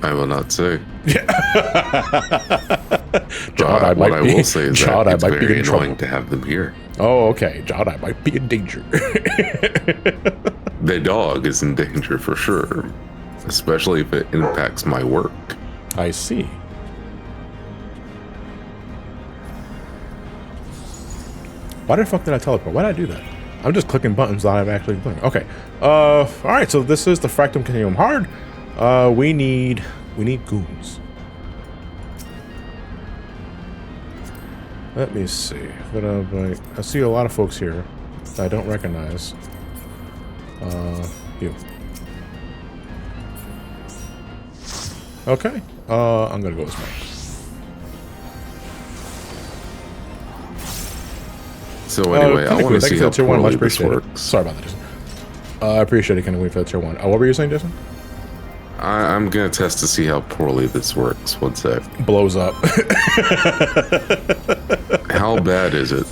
I will not say. Jod, I what might I be, will say is Jod, that it's I might be very in annoying trouble. to have them here. Oh, okay. Jod, I might be in danger. The dog is in danger for sure, especially if it impacts my work. I see. Why the fuck did I teleport? Why did I do that? I'm just clicking buttons that I'm actually doing. Okay. All right. So this is the Fractum Continuum Hard. We need goons. Let me see. I see a lot of folks here. I don't recognize. You. Okay. I'm gonna go with Smack. So anyway, I want to see how poorly this works. Sorry about that, Jason. I appreciate it. Can we for the tier 1? What were you saying, Jason? I'm gonna test to see how poorly this works. One sec. Blows up. How bad is it?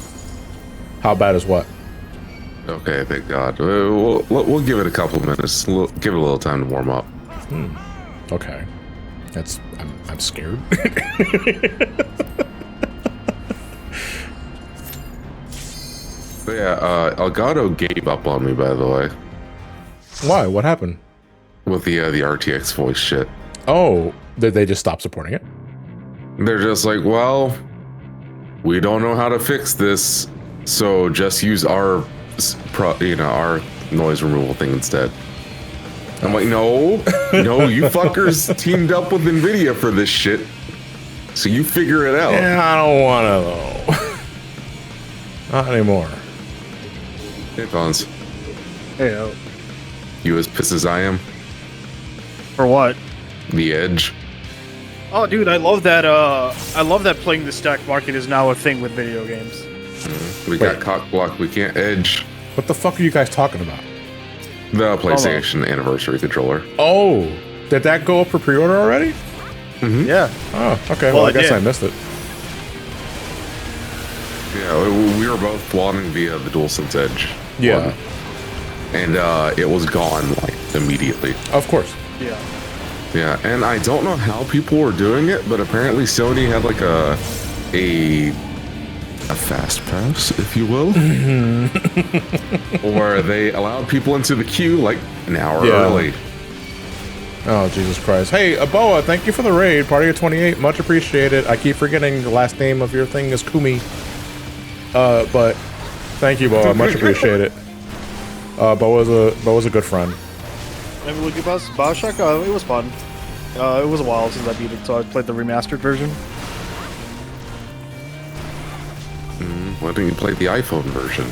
How bad is what? Okay, thank God. We'll give it a couple minutes. Give it a little time to warm up. Okay. I'm scared. But yeah, Elgato gave up on me, by the way. Why? What happened? With the RTX voice shit. Oh, did they just stop supporting it? They're just like, well, we don't know how to fix this, so just use our noise removal thing instead. I'm like, no, you fuckers teamed up with NVIDIA for this shit, so you figure it out. Yeah, I don't want to though. Not anymore. Hey, Fonz. Hey, yo. You as pissed as I am? For what? The Edge. Oh, dude, I love that. I love that playing the stack market is now a thing with video games. We got cock blocked. We can't edge. What the fuck are you guys talking about? The PlayStation Anniversary controller. Oh, did that go up for pre-order already? Mm-hmm. Yeah. Oh, okay. Well, I guess I missed it. Yeah, we were both wanting the DualSense Edge. Yeah. One. And it was gone like immediately. Of course. Yeah. Yeah, and I don't know how people were doing it, but apparently Sony had like a fast pass, if you will, where they allowed people into the queue like an hour early. Oh, Jesus Christ. Hey, Aboa, thank you for the raid. Party of 28, much appreciated. I keep forgetting the last name of your thing is Kumi. But thank you, Boa. Much appreciated. Boa's a good friend. Maybe we give us Bioshock? It was fun. It was a while since I beat it, so I played the remastered version. Why didn't you play the iPhone version?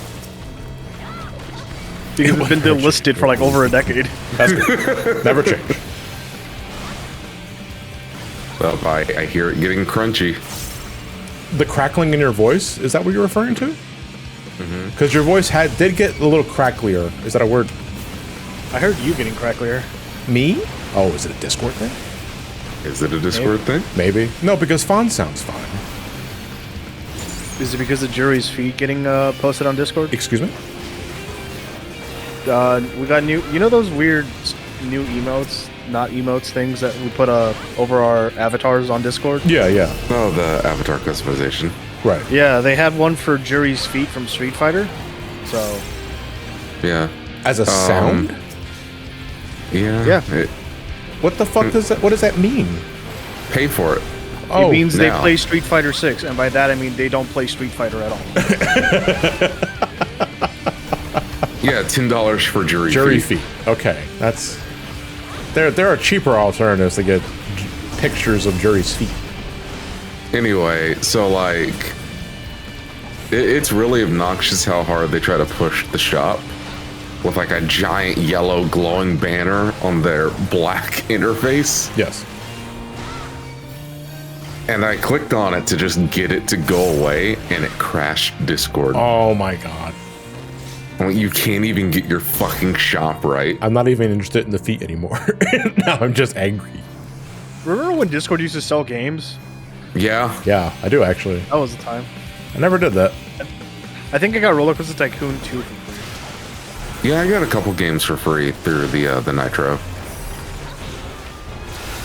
Because it's been delisted for like over a decade. That's good. Never change. Well, I hear it getting crunchy. The crackling in your voice, is that what you're referring to? Because your voice did get a little cracklier. Is that a word? I heard you getting cracklier. Me? Oh, is it a Discord thing? Is it a Discord thing? Maybe. No, because Fawn sounds fine. Is it because of Jury's feed getting posted on Discord? Excuse me? We got new... You know those weird new emotes? Not emotes things that we put over our avatars on Discord? Yeah, yeah. Oh, the avatar customization. Right. Yeah, they had one for Jury's feet from Street Fighter. So... Yeah. As a sound? Yeah. Yeah. What the fuck does that... What does that mean? Pay for it. Oh, it means now. they play Street Fighter 6, and by that I mean they don't play Street Fighter at all. Yeah, $10 for jury feet. Okay, that's... There are cheaper alternatives to get pictures of Jury's feet. Anyway, so like... It's really obnoxious how hard they try to push the shop with like a giant yellow glowing banner on their black interface. Yes. And I clicked on it to just get it to go away, and it crashed Discord. Oh my god. Well, you can't even get your fucking shop right. I'm not even interested in the feet anymore. Now I'm just angry. Remember when Discord used to sell games? Yeah. Yeah, I do actually. That was the time. I never did that. I think I got Roller Coaster Tycoon 2 for free. Yeah, I got a couple games for free through the Nitro.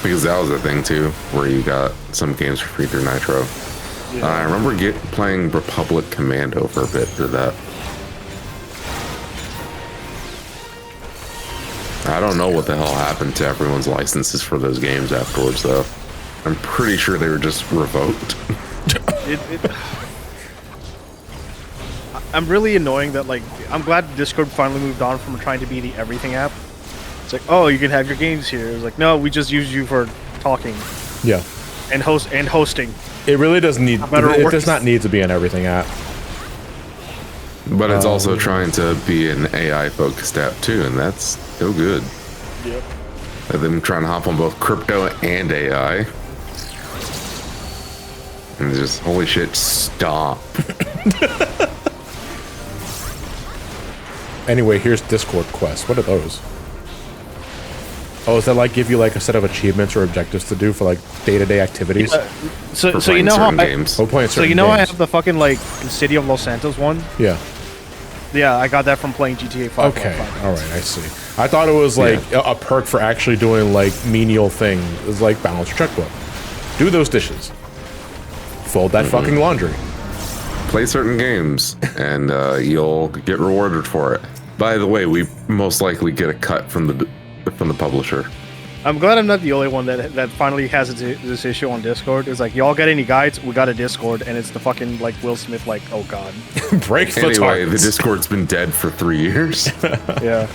Because that was a thing too, where you got some games for free through Nitro. Yeah. I remember playing Republic Commando for a bit through that. I don't know what the hell happened to everyone's licenses for those games afterwards, though. I'm pretty sure they were just revoked. I'm really annoying that, like, I'm glad Discord finally moved on from trying to be the everything app. It's like, oh, you can have your games here. It's like, no, we just use you for talking. Yeah. And hosting. It really does need... It does not need to be an everything app. But it's also trying to be an AI focused app too, and that's no good. Yep. And them trying to hop on both crypto and AI. And just, holy shit, stop. Anyway, here's Discord quests. What are those? Oh, does that like give you like a set of achievements or objectives to do for like day-to-day activities? So For so you playing know how certain games. Oh, playing so certain you know I games. have the fucking like City of Los Santos one. Yeah. Yeah, I got that from playing GTA 5. Okay. All right. I see. I thought it was like a perk for actually doing like menial things. It's like balance your checkbook. Do those dishes. Fold that fucking laundry. Play certain games, and you'll get rewarded for it. By the way, we most likely get a cut from the publisher. I'm glad I'm not the only one that finally has this issue on Discord. It's like, y'all got any guides? We got a Discord, and it's the fucking like Will Smith, like, oh god. Break the Anyway, the targets. Discord's been dead for 3 years. Yeah.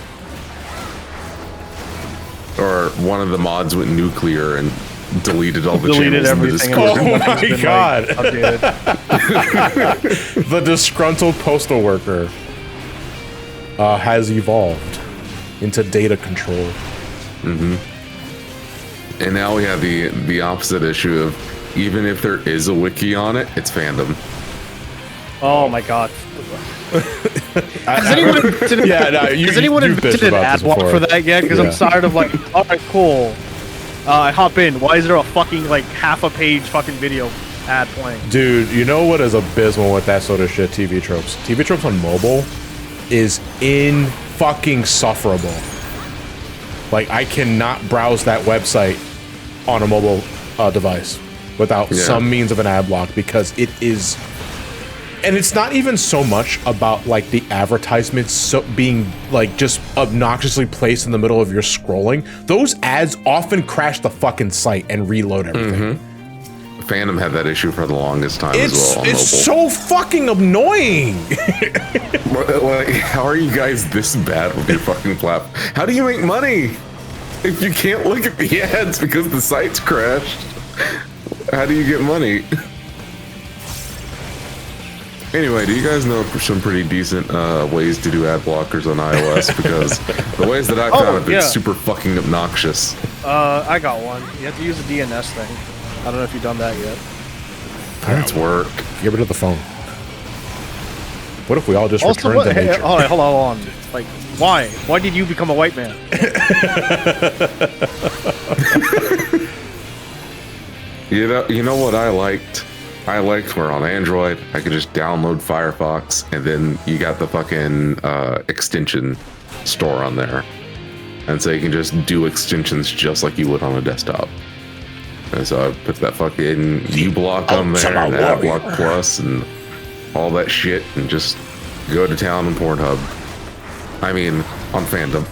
Or one of the mods went nuclear and deleted all the Deleted channels in the everything. Discord. Oh It's my been, like, God. updated. The disgruntled postal worker has evolved into data control. And now we have the opposite issue of, even if there is a wiki on it, it's fandom. Oh my god. Has anyone invented, Yeah, no, has anyone you've bitched invented an about ad this block before. for that yet? Because Yeah. I'm tired of like, alright, cool. I hop in. Why is there a fucking like half a page fucking video ad playing? Dude, you know what is abysmal with that sort of shit? TV tropes. TV tropes on mobile is fucking sufferable. Like, I cannot browse that website on a mobile device without some means of an ad block, because it is. And it's not even so much about like the advertisements being like just obnoxiously placed in the middle of your scrolling. Those ads often crash the fucking site and reload everything. Phantom had that issue for the longest time as well on mobile. It's so fucking annoying. Like, how are you guys this bad with your fucking platform? How do you make money if you can't look at the ads because the site's crashed? How do you get money? Anyway, do you guys know some pretty decent ways to do ad blockers on iOS? Because the ways that I found have been super fucking obnoxious. I got one. You have to use the DNS thing. I don't know if you've done that yet. That's work. Get rid of the phone. What if we all just Also, return to nature? hold on. Like, why? Why did you become a white man? You know what I liked? I liked where on Android I could just download Firefox, and then you got the fucking extension store on there, and so you can just do extensions just like you would on a desktop. And so I put that fucking uBlock on there, and AdBlock Plus, and all that shit, and just go to town on Pornhub. I mean, on Fandom.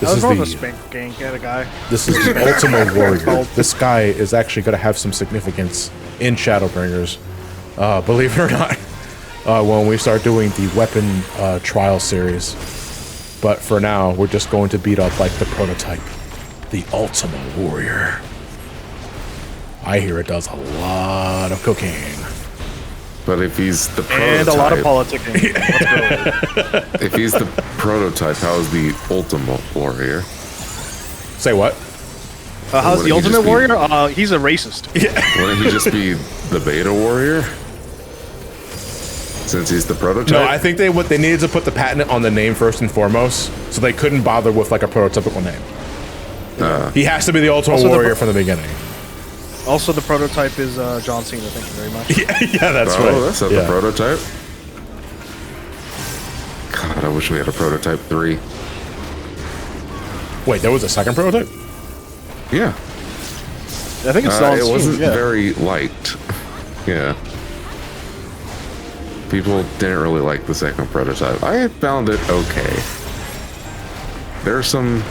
I was more of a spank gang kind of guy. This is the Ultima Warrior. This guy is actually going to have some significance in Shadowbringers, believe it or not, when we start doing the weapon trial series. But for now, we're just going to beat up like the prototype, the Ultima Warrior. I hear it does a lot of cocaine. But if he's the prototype, And a lot of politicking. Let's go. if he's the prototype, how is the Ultimate Warrior? Say what? How's Wouldn't the he Ultimate just be- Warrior? He's a racist. Wouldn't he just be the Beta Warrior? Since he's the prototype? No, I think they needed to put the patent on the name first and foremost, so they couldn't bother with like a prototypical name. He has to be the Ultimate Also the Warrior from the beginning. Also, the prototype is John Cena. Thank you very much. Yeah, that's right. Oh, that's not Yeah. the prototype? God, I wish we had a prototype 3. Wait, there was a second prototype? Yeah. I think it's still on it Steam, wasn't yeah. very liked. Yeah. People didn't really like the second prototype. I found it okay. There are some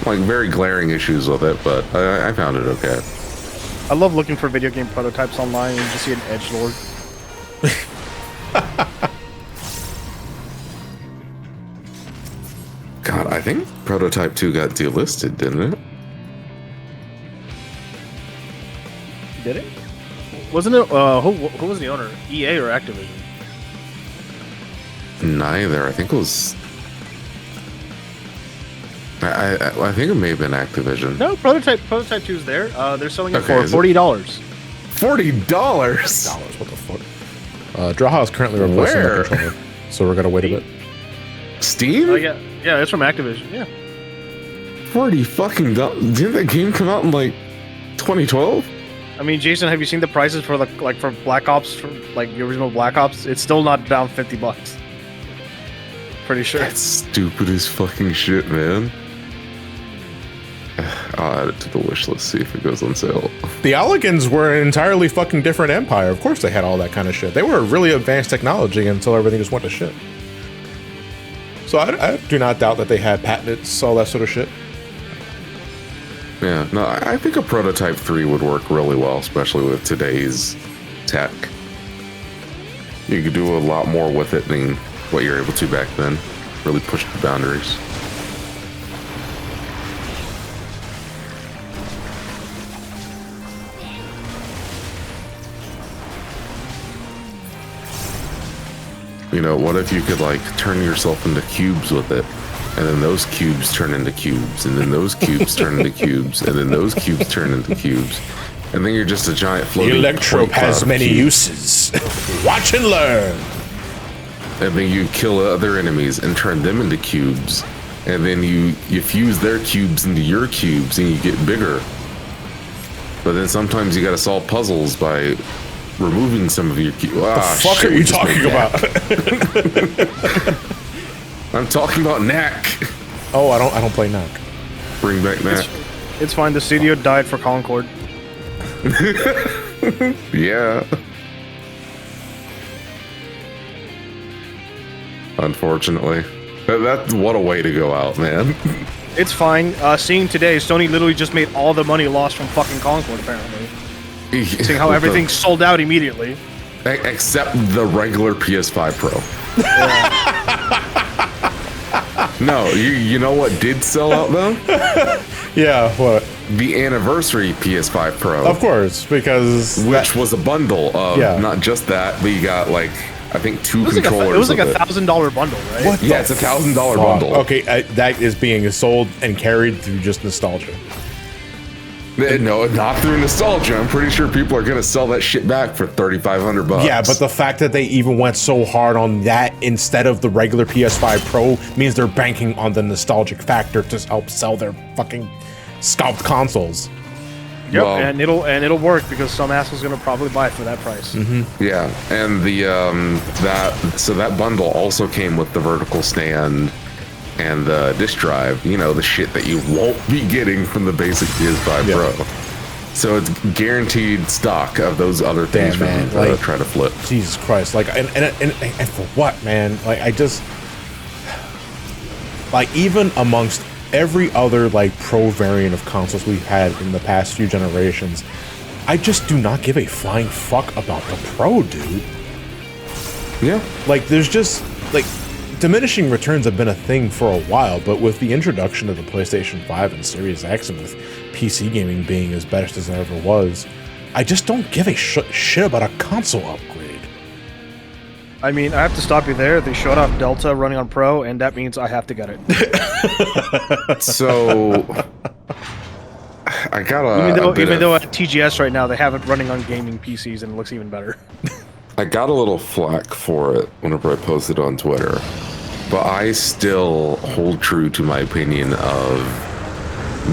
like very glaring issues with it, but I found it okay. I love looking for video game prototypes online and just see an edgelord. God, I think Prototype 2 got delisted, didn't it? Did it? Wasn't it? Who was the owner? EA or Activision? neither. I think it was. I think it may have been Activision. No, Prototype 2 is there. They're selling it Okay, for $40. $40. What the fuck? Drawha is currently replacing Where? the controller, so we're gonna wait a bit. Steam? Oh yeah, it's from Activision. Yeah. 40 fucking dollars. Didn't that game come out in like 2012? I mean, Jason, have you seen the prices for for Black Ops, for like the original Black Ops? It's still not down $50. Pretty sure. That's stupid as fucking shit, man. I'll add it to the wish list, see if it goes on sale. The Alligans were an entirely fucking different empire. Of course they had all that kind of shit. They were really advanced technology until everything just went to shit. So I do not doubt that they had patents, all that sort of shit. Yeah, no, I think a Prototype 3 would work really well, especially with today's tech. You could do a lot more with it than what you're able to back then. Really push the boundaries. You know, what if you could like turn yourself into cubes with it, and then those cubes turn into cubes, and then those cubes turn into cubes, and then those cubes turn into cubes, and then you're just a giant floating. The Electro point cloud has of many cubes. uses. Watch and learn. And then you kill other enemies and turn them into cubes, and then you fuse their cubes into your cubes, and you get bigger. But then sometimes you got to solve puzzles by removing some of your cubes. The fuck are you talking about? I'm talking about Knack. Oh, I don't play Knack. Bring back Knack. It's fine. The studio died for Concord. Yeah. Unfortunately. That's what a way to go out, man. It's fine. Seeing today, Sony literally just made all the money lost from fucking Concord, apparently. Seeing how everything sold out immediately. Except the regular PS5 Pro. No, you know what did sell out though? Yeah, what? The anniversary PS5 Pro. Of course, because Which was a bundle of not just that, but you got like I think two controllers. It was like with a $1,000 bundle, right? What Yeah, it's a $1,000 bundle. Okay, that is being sold and carried through just nostalgia. No, not through nostalgia. I'm pretty sure people are gonna sell that shit back for $3,500. Yeah, but the fact that they even went so hard on that instead of the regular PS5 Pro means they're banking on the nostalgic factor to help sell their fucking scalped consoles. Yep, Well, and it'll work because some asshole's gonna probably buy it for that price. Yeah, and the that bundle also came with the vertical stand and the disk drive. You know, the shit that you won't be getting from the basic PS5 Pro. So it's guaranteed stock of those other things for man, them to like, try to flip. Jesus Christ! Like, and for what, man? Like, I just like even amongst every other like pro variant of consoles we've had in the past few generations, I just do not give a flying fuck about the Pro, dude. Yeah. Like, there's just like diminishing returns have been a thing for a while, but with the introduction of the PlayStation 5 and Series X, and with PC gaming being as best as it ever was, I just don't give a shit about a console upgrade. I mean, I have to stop you there. They showed off Delta running on Pro, and that means I have to get it. So I got even though at TGS right now they have it running on gaming PCs and it looks even better. I got a little flack for it whenever I posted on Twitter, but I still hold true to my opinion of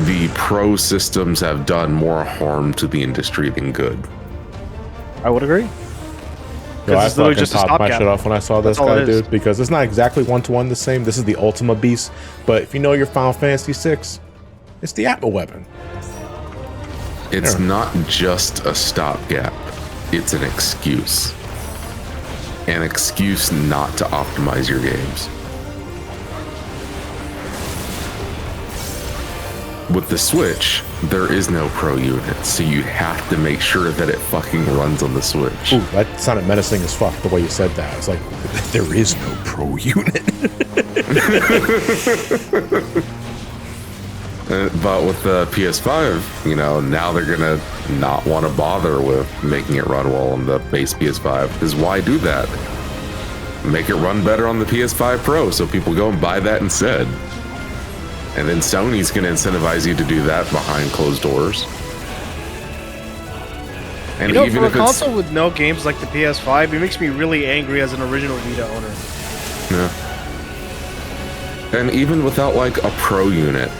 the Pro systems have done more harm to the industry than good. I would agree. Yo, I it's literally fucking just a topped my stopgap. shit off when I saw this That's all guy, it is. dude, because it's not exactly one-to-one the same. This is the Ultima Beast, but if you know your Final Fantasy VI, it's the Atma weapon. It's not just a stopgap, it's an excuse. An excuse not to optimize your games. With the Switch, there is no Pro unit, so you have to make sure that it fucking runs on the Switch. Ooh, that sounded menacing as fuck, the way you said that. It's like, there is no Pro unit. But with the PS5, you know, now they're gonna not want to bother with making it run well on the base PS5. Because why do that? make it run better on the PS5 Pro so people go and buy that instead. And then Sony's going to incentivize you to do that behind closed doors. And You know, even for a if it's console with no games like the PS5, it makes me really angry as an original Vita owner. yeah. And even without like a pro unit,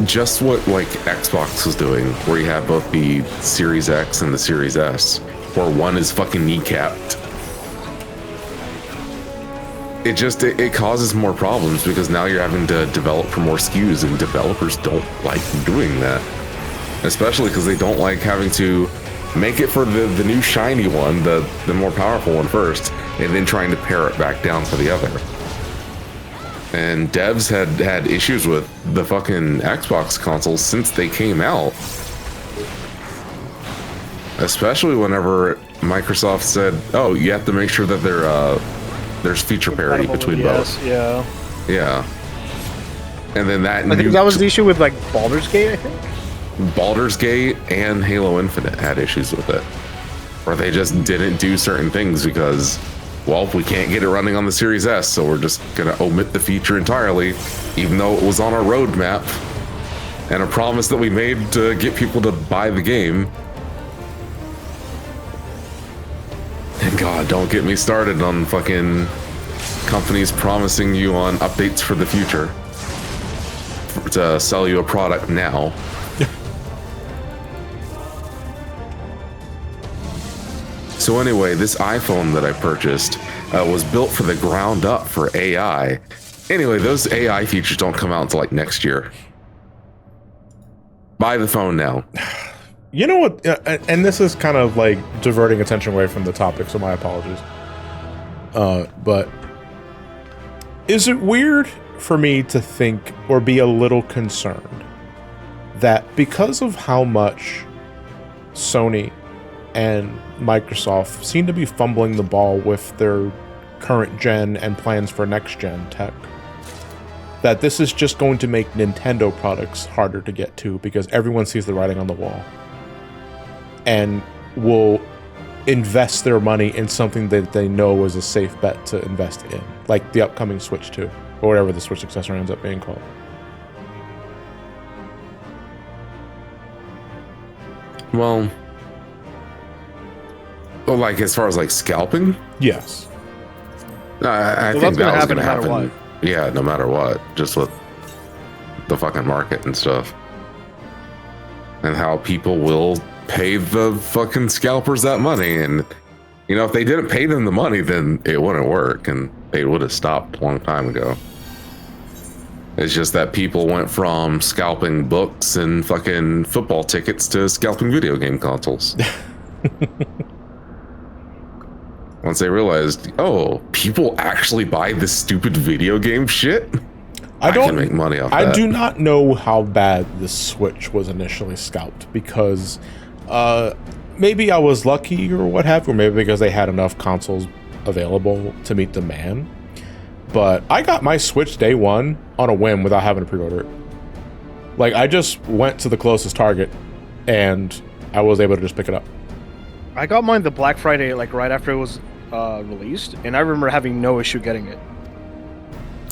just what like Xbox was doing, where you have both the Series X and the Series S, where one is fucking kneecapped. It causes more problems because now you're having to develop for more SKUs, and developers don't like doing that. Especially because they don't like having to make it for the new shiny one, the more powerful one first, and then trying to pare it back down for the other. And devs had issues with the fucking Xbox consoles since they came out. Especially whenever Microsoft said, oh, you have to make sure that there's feature parity between both. Yeah. Yeah. And then that I think that was the issue with like Baldur's Gate, I think. Baldur's Gate and Halo Infinite had issues with it. Or they just didn't do certain things because, well, we can't get it running on the Series S, so we're just going to omit the feature entirely, even though it was on our roadmap and a promise that we made to get people to buy the game. And God, don't get me started on fucking companies promising you on updates for the future to sell you a product now. So anyway, this iPhone that I purchased was built for the ground up for AI. Anyway, those AI features don't come out until like next year. Buy the phone now. You know what? And this is kind of like diverting attention away from the topic, so my apologies. But is it weird for me to think or be a little concerned that because of how much Sony and Microsoft seem to be fumbling the ball with their current gen and plans for next gen tech, that this is just going to make Nintendo products harder to get to because everyone sees the writing on the wall and will invest their money in something that they know is a safe bet to invest in, like the upcoming Switch 2 or whatever the Switch successor ends up being called. Well, like as far as like scalping? Yes. I think that was going to happen. Yeah, no matter what. Just with the fucking market and stuff. And how people will pay the fucking scalpers that money. And, you know, if they didn't pay them the money, then it wouldn't work. And they would have stopped a long time ago. It's just that people went from scalping books and fucking football tickets to scalping video game consoles. Once they realized, oh, people actually buy this stupid video game shit? I can make money off that. I do not know how bad the Switch was initially scalped because maybe I was lucky or what have you, or maybe because they had enough consoles available to meet demand. But I got my Switch day one on a whim without having to pre-order it. Like, I just went to the closest Target and I was able to just pick it up. I got mine the Black Friday, like right after it was released, and I remember having no issue getting it.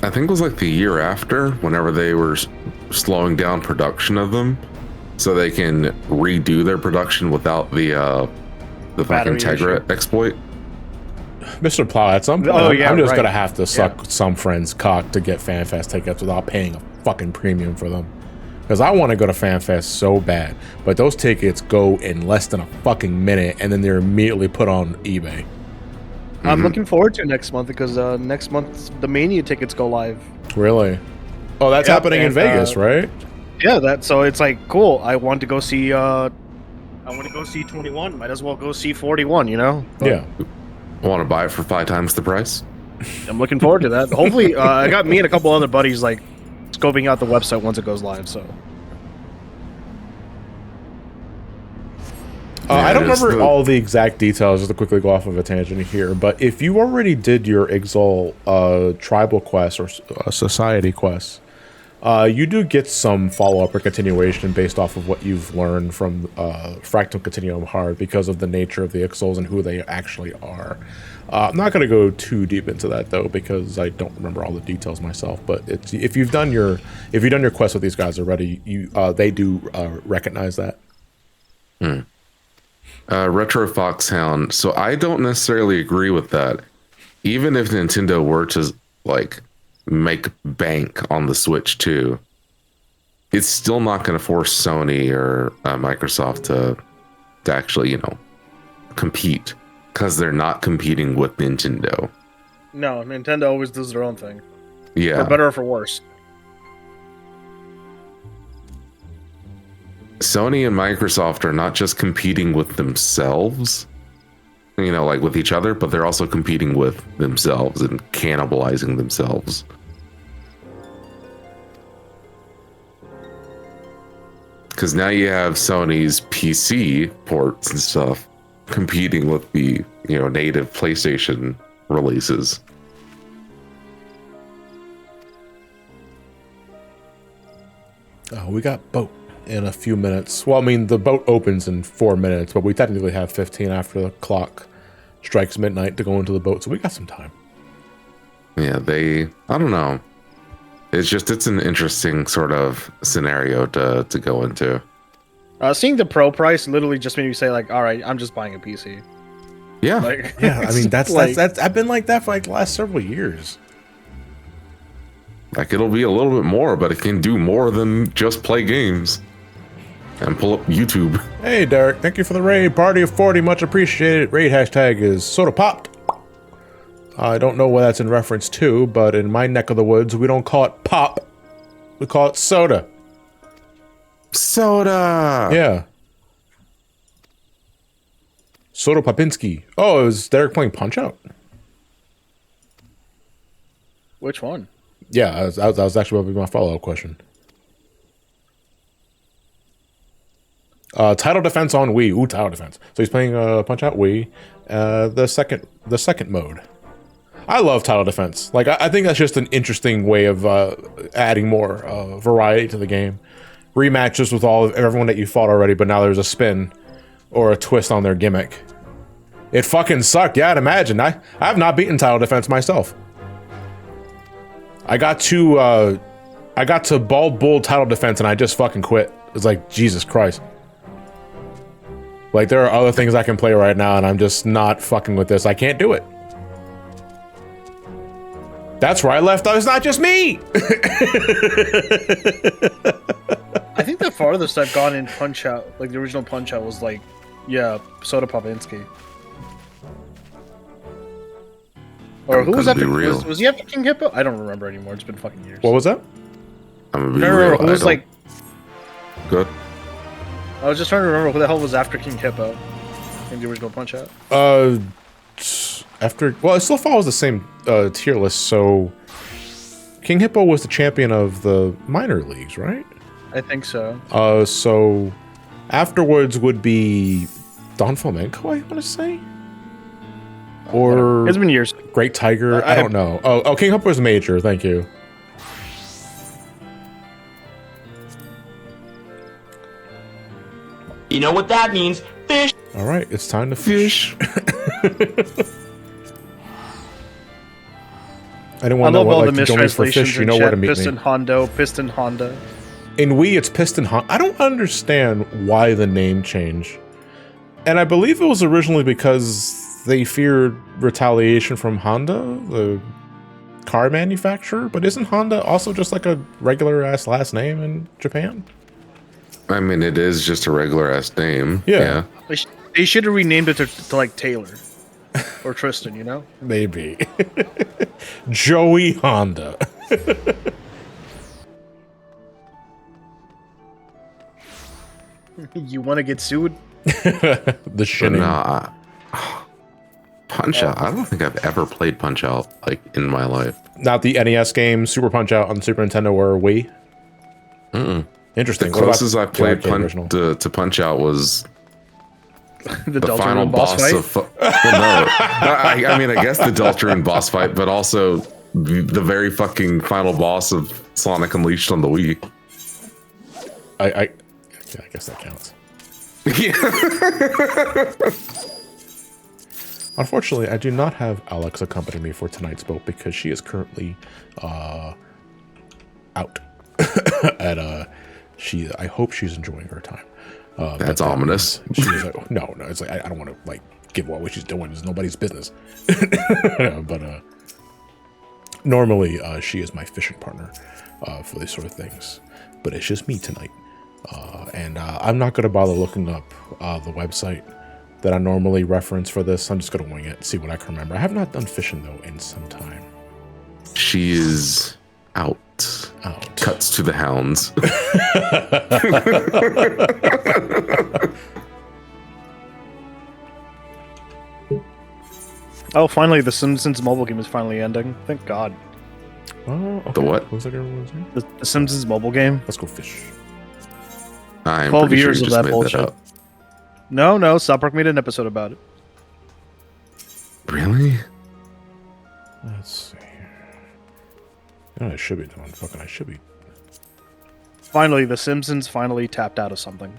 I think it was like the year after, whenever they were slowing down production of them, so they can redo their production without the fucking Tegra exploit. Mr. Plow, at some point, Oh, yeah, I'm just right. gonna have to suck some friend's cock to get FanFest tickets without paying a fucking premium for them. Because I want to go to FanFest so bad, but those tickets go in less than a fucking minute, and then they're immediately put on eBay. I'm looking forward to next month because next month the Mania tickets go live. Really? Oh, that's Yep, happening in and, Vegas, right? Yeah, so it's like cool. I want to go see. I want to go see 21. Might as well go see 41. You know? Yeah. Want to buy it for 5 times the price? I'm looking forward to that. Hopefully, I got me and a couple other buddies like scoping out the website once it goes live. So. I don't remember all the exact details, just to quickly go off of a tangent here, but if you already did your Exalt tribal quest or society quest, You do get some follow-up or continuation based off of what you've learned from Fractal Continuum Hard because of the nature of the Ixals and who they actually are. I'm not going to go too deep into that though because I don't remember all the details myself. But it's, if you've done your quest with these guys already, they do recognize that. Retro Foxhound. So I don't necessarily agree with that. Even if Nintendo were to like make bank on the Switch too, it's still not going to force Sony or Microsoft to actually, compete because they're not competing with Nintendo. No, Nintendo always does their own thing. Yeah. For better or for worse. Sony and Microsoft are not just competing with themselves, like with each other, but they're also competing with themselves and cannibalizing themselves. Because now you have Sony's PC ports and stuff competing with the native PlayStation releases. We got boat in a few minutes. Well, I mean, the boat opens in 4 minutes, but we technically have 15 after the clock strikes midnight to go into the boat, so we got some time. Yeah, I don't know. It's an interesting sort of scenario to go into. Seeing the pro price literally just made me say like, all right, I'm just buying a PC. Yeah. Yeah, I mean, that's I've been like that for like the last several years. Like, it'll be a little bit more, but it can do more than just play games and pull up YouTube. Hey, Derek, thank you for the raid. Party of 40, much appreciated. Raid hashtag is soda popped. I don't know what that's in reference to, but in my neck of the woods, we don't call it pop. We call it soda. Soda! Yeah. Soda Popinski. Oh, is Derek playing Punch-Out? Which one? Yeah, that was actually going to be my follow-up question. Title defense on Wii. Ooh, title defense. So he's playing Punch-Out Wii. The second mode. I love title defense. Like, I think that's just an interesting way of adding more variety to the game. Rematches with everyone that you fought already, but now there's a spin or a twist on their gimmick. It fucking sucked. Yeah, I'd imagine. I have not beaten title defense myself. I got to Bald Bull title defense and I just fucking quit. It's like, Jesus Christ. Like, there are other things I can play right now and I'm just not fucking with this. I can't do it. That's where I left off. It's not just me. I think the farthest I've gone in Punch-Out, like the original Punch-Out, was like, yeah, Soda Popinski. Or who was after? Was he after King Hippo? I don't remember anymore. It's been fucking years. What was that? I'm gonna be real. Who was like? Good. I was just trying to remember who the hell was after King Hippo in the original Punch-Out. Well, it still follows the same tier list. So, King Hippo was the champion of the minor leagues, right? I think so. So afterwards would be Don Flamenco, I want to say, or it's been years. Great Tiger. I don't know. Oh, King Hippo was major. Thank you. You know what that means? Fish. All right, it's time to fish. I didn't want to know what like to for fish. You know where to meet Piston me. Piston Honda. In Wii, it's Piston Honda. I don't understand why the name change. And I believe it was originally because they feared retaliation from Honda, the car manufacturer. But isn't Honda also just like a regular ass last name in Japan? I mean, it is just a regular ass name. Yeah. They should have renamed it to like Taylor or Tristan, you know? Maybe. Joey Honda. You want to get sued? The shitting. Nah. Punch-Out. I don't think I've ever played Punch-Out like in my life. Not the NES game, Super Punch-Out on Super Nintendo or Wii? Interesting. The closest I've played to Punch-Out was the final boss of... I mean, I guess the Deltarune boss fight, but also the very fucking final boss of Sonic Unleashed on the Wii. Yeah, I guess that counts. Yeah. Unfortunately, I do not have Alex accompany me for tonight's boat because she is currently out. I hope she's enjoying her time. That's ominous. She was like, no, it's like I don't want to like give away what she's doing. It's nobody's business. But normally she is my fishing partner for these sort of things. But it's just me tonight. And I'm not going to bother looking up the website that I normally reference for this. I'm just going to wing it, see what I can remember. I have not done fishing, though, in some time. She is out. Cuts to the hounds. Oh, finally, the Simpsons mobile game is finally ending. Thank God. Oh, okay. The what? What was that everyone saying? The Simpsons mobile game. Let's go fish. I'm 12 pretty years sure of you just that made bullshit. up. No, South Park made an episode about it. Really? Let's see. You know, I should be doing. I should be. Finally, the Simpsons finally tapped out of something.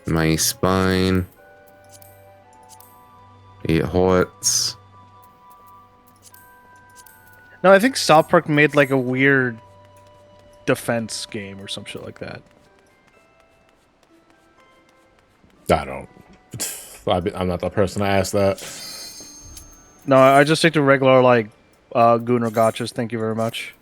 My spine. It hurts. No, I think South Park made like a weird defense game or some shit like that. I don't. I'm not the person to ask that. No, I just stick to regular like Gooner gotchas. Thank you very much.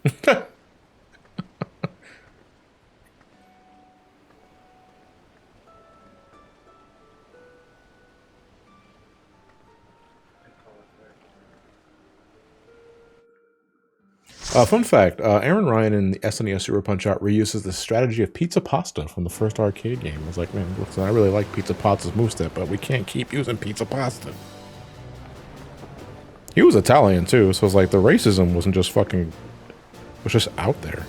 Fun fact, Aaron Ryan in the SNES Super Punch-Out reuses the strategy of Pizza Pasta from the first arcade game. I was like, man, listen, I really like Pizza Pasta's moveset, but we can't keep using Pizza Pasta. He was Italian, too, so it's like the racism wasn't just fucking... It was just out there.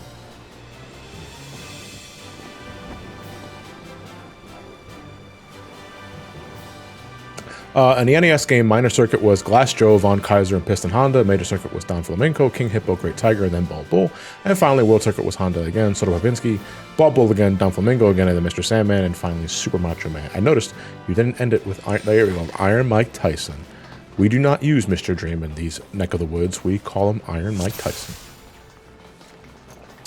In the NES game, Minor Circuit was Glass Joe, Von Kaiser, and Piston Honda. Major Circuit was Don Flamenco, King Hippo, Great Tiger, and then Ball Bull. And finally, World Circuit was Honda again, Soto Babinski, Ball Bull again, Don Flamingo again, and then Mr. Sandman, and finally Super Macho Man. I noticed you didn't end it with there we go, Iron Mike Tyson. We do not use Mr. Dream in these neck of the woods. We call him Iron Mike Tyson.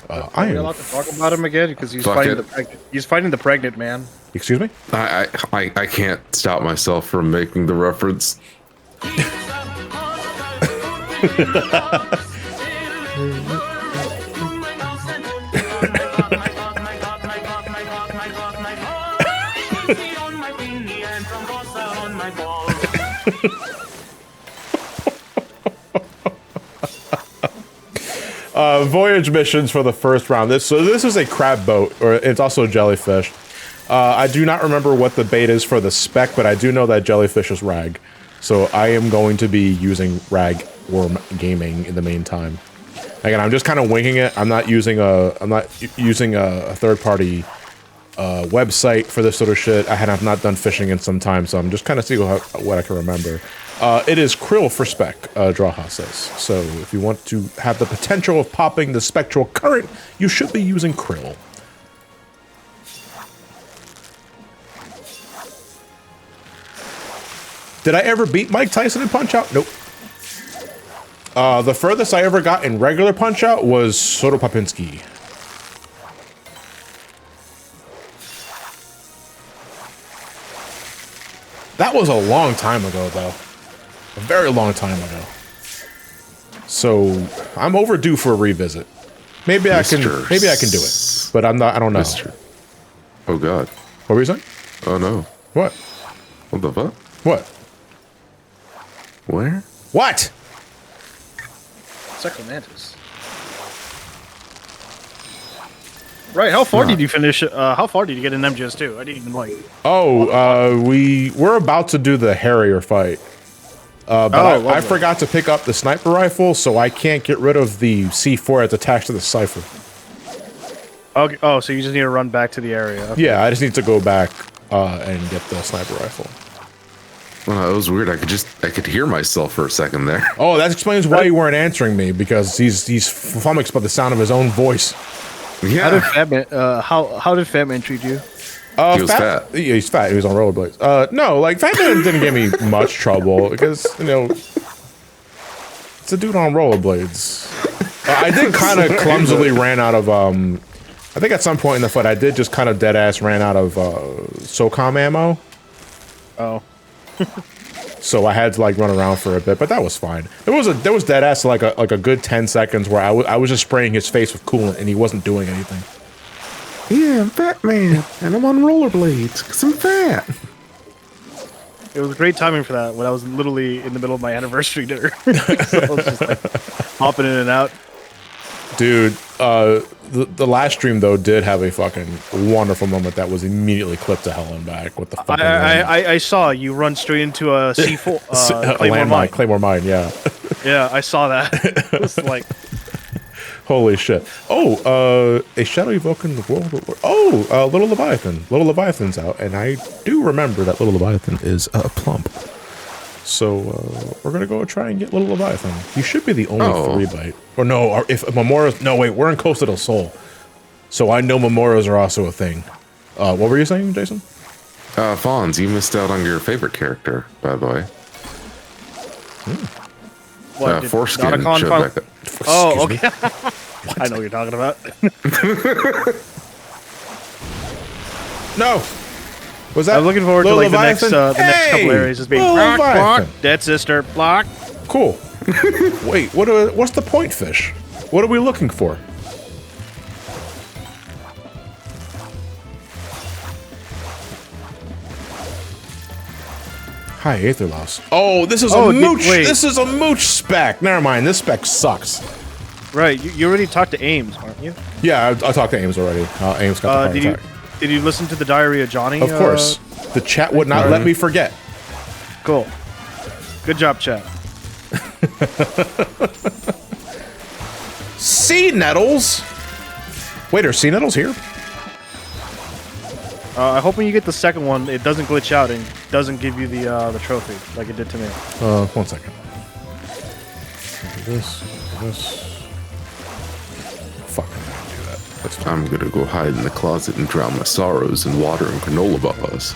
Are we allowed to talk about him again? Because he's fighting the pregnant. He's fighting the pregnant man. Excuse me? I can't stop myself from making the reference. Voyage missions for the first round. This is a crab boat, or it's also a jellyfish. I do not remember what the bait is for the spec, but I do know that jellyfish is rag. So I am going to be using rag worm gaming in the meantime. Again, I'm just kind of winging it. I'm not using a third-party website for this sort of shit. I have not done fishing in some time, so I'm just kind of seeing what I can remember. It is krill for spec, Draha says. So if you want to have the potential of popping the spectral current, you should be using krill. Did I ever beat Mike Tyson in Punch-Out? Nope. The furthest I ever got in regular Punch-Out was Soto Papinski. That was a long time ago, though. A very long time ago. So I'm overdue for a revisit. Maybe I can do it, but I'm not. I don't know. Oh God. What were you saying? Oh no. What? What the fuck? What? Where? What? Sacramentus. Right, how far did you finish? How far did you get in MGS2? I didn't even like. Oh, we're about to do the Harrier fight. But I forgot to pick up the sniper rifle, so I can't get rid of the C4 that's attached to the Cypher. Okay. Oh, so you just need to run back to the area. Okay. Yeah, I just need to go back and get the sniper rifle. Well, it was weird. I could hear myself for a second there. Oh, that explains why you weren't answering me, because he's flummoxed by the sound of his own voice. Yeah. How did Fat Man treat you? He was fat. Yeah, he's fat. He was on rollerblades. No, like Fat Man didn't give me much trouble because it's a dude on rollerblades. I did kind of clumsily ran out of I think at some point in the fight I did just kind of dead ass ran out of SOCOM ammo. Oh. So I had to like run around for a bit, but that was fine. There was dead ass like a good 10 seconds where I was just spraying his face with coolant and he wasn't doing anything. Yeah, I'm Fat Man, and I'm on rollerblades because I'm fat. It was great timing for that when I was literally in the middle of my anniversary dinner. So I was just like hopping in and out. Dude, the last stream though did have a fucking wonderful moment that was immediately clipped to hell and back with the fucking I saw you run straight into a C4 Claymore mine. Claymore mine, yeah. Yeah, I saw that. It was like, holy shit. Oh, a shadow evoking in the world. Oh, Little Leviathan. Little Leviathan's out, and I do remember that Little Leviathan is plump. So we're gonna go try and get Little Leviathan. He should be the only 3-bite. Or no, or if Memoras. No, wait, we're in Costa del Sol, so I know Memoras are also a thing. What were you saying, Jason? Fonz, you missed out on your favorite character, by the way. what? Foreskin Nauticon showed found- back up. Oh, Excuse okay. I know what you're talking about. No. Was that? I'm looking forward to Little like the next couple areas just being Little block, Leviathan. dead sister, block. Cool. Wait, what's the point fish? What are we looking for? Hi, Aether Loss. Oh, this is a mooch. wait. This is a mooch spec. Never mind. This spec sucks. Right, you already talked to Ames, aren't you? Yeah, I talked to Ames already. Ames got the heart attack. Did you listen to the Diary of Johnny? Of course. The chat would not let me forget. Cool. Good job, chat. Sea nettles. Wait, are sea nettles here? I hope when you get the second one, it doesn't glitch out and doesn't give you the trophy like it did to me. 1 second. This. Fuck, I'm gonna do that. That's fine. I'm gonna go hide in the closet and drown my sorrows in water and granola bars.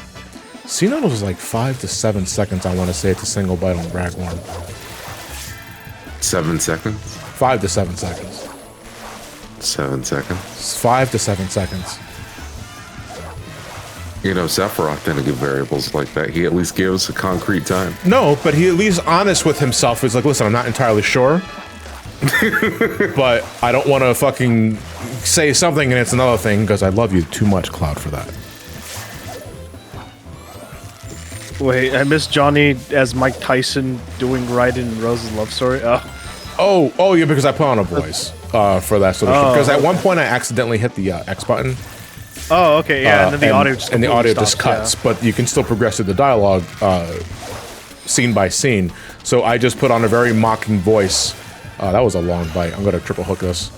Sea nettles is like 5 to 7 seconds. I want to say it's a single bite on Ragworm. 7 seconds? 5 to 7 seconds. 7 seconds. It's 5 to 7 seconds. You know, Sephiroth didn't give variables like that. He at least gave us a concrete time. No, but he at least honest with himself. He's like, listen, I'm not entirely sure, but I don't want to fucking say something and it's another thing because I love you too much, Cloud, for that. Wait, I missed Johnny as Mike Tyson doing Raiden in Rose's love story. Oh, yeah, because I put on a voice for that sort of shit. Because at one point I accidentally hit the X button. Oh, okay, yeah, and then the audio just stops, cuts, yeah. but you can still progress through the dialogue scene by scene. So I just put on a very mocking voice. That was a long bite. I'm gonna triple hook this.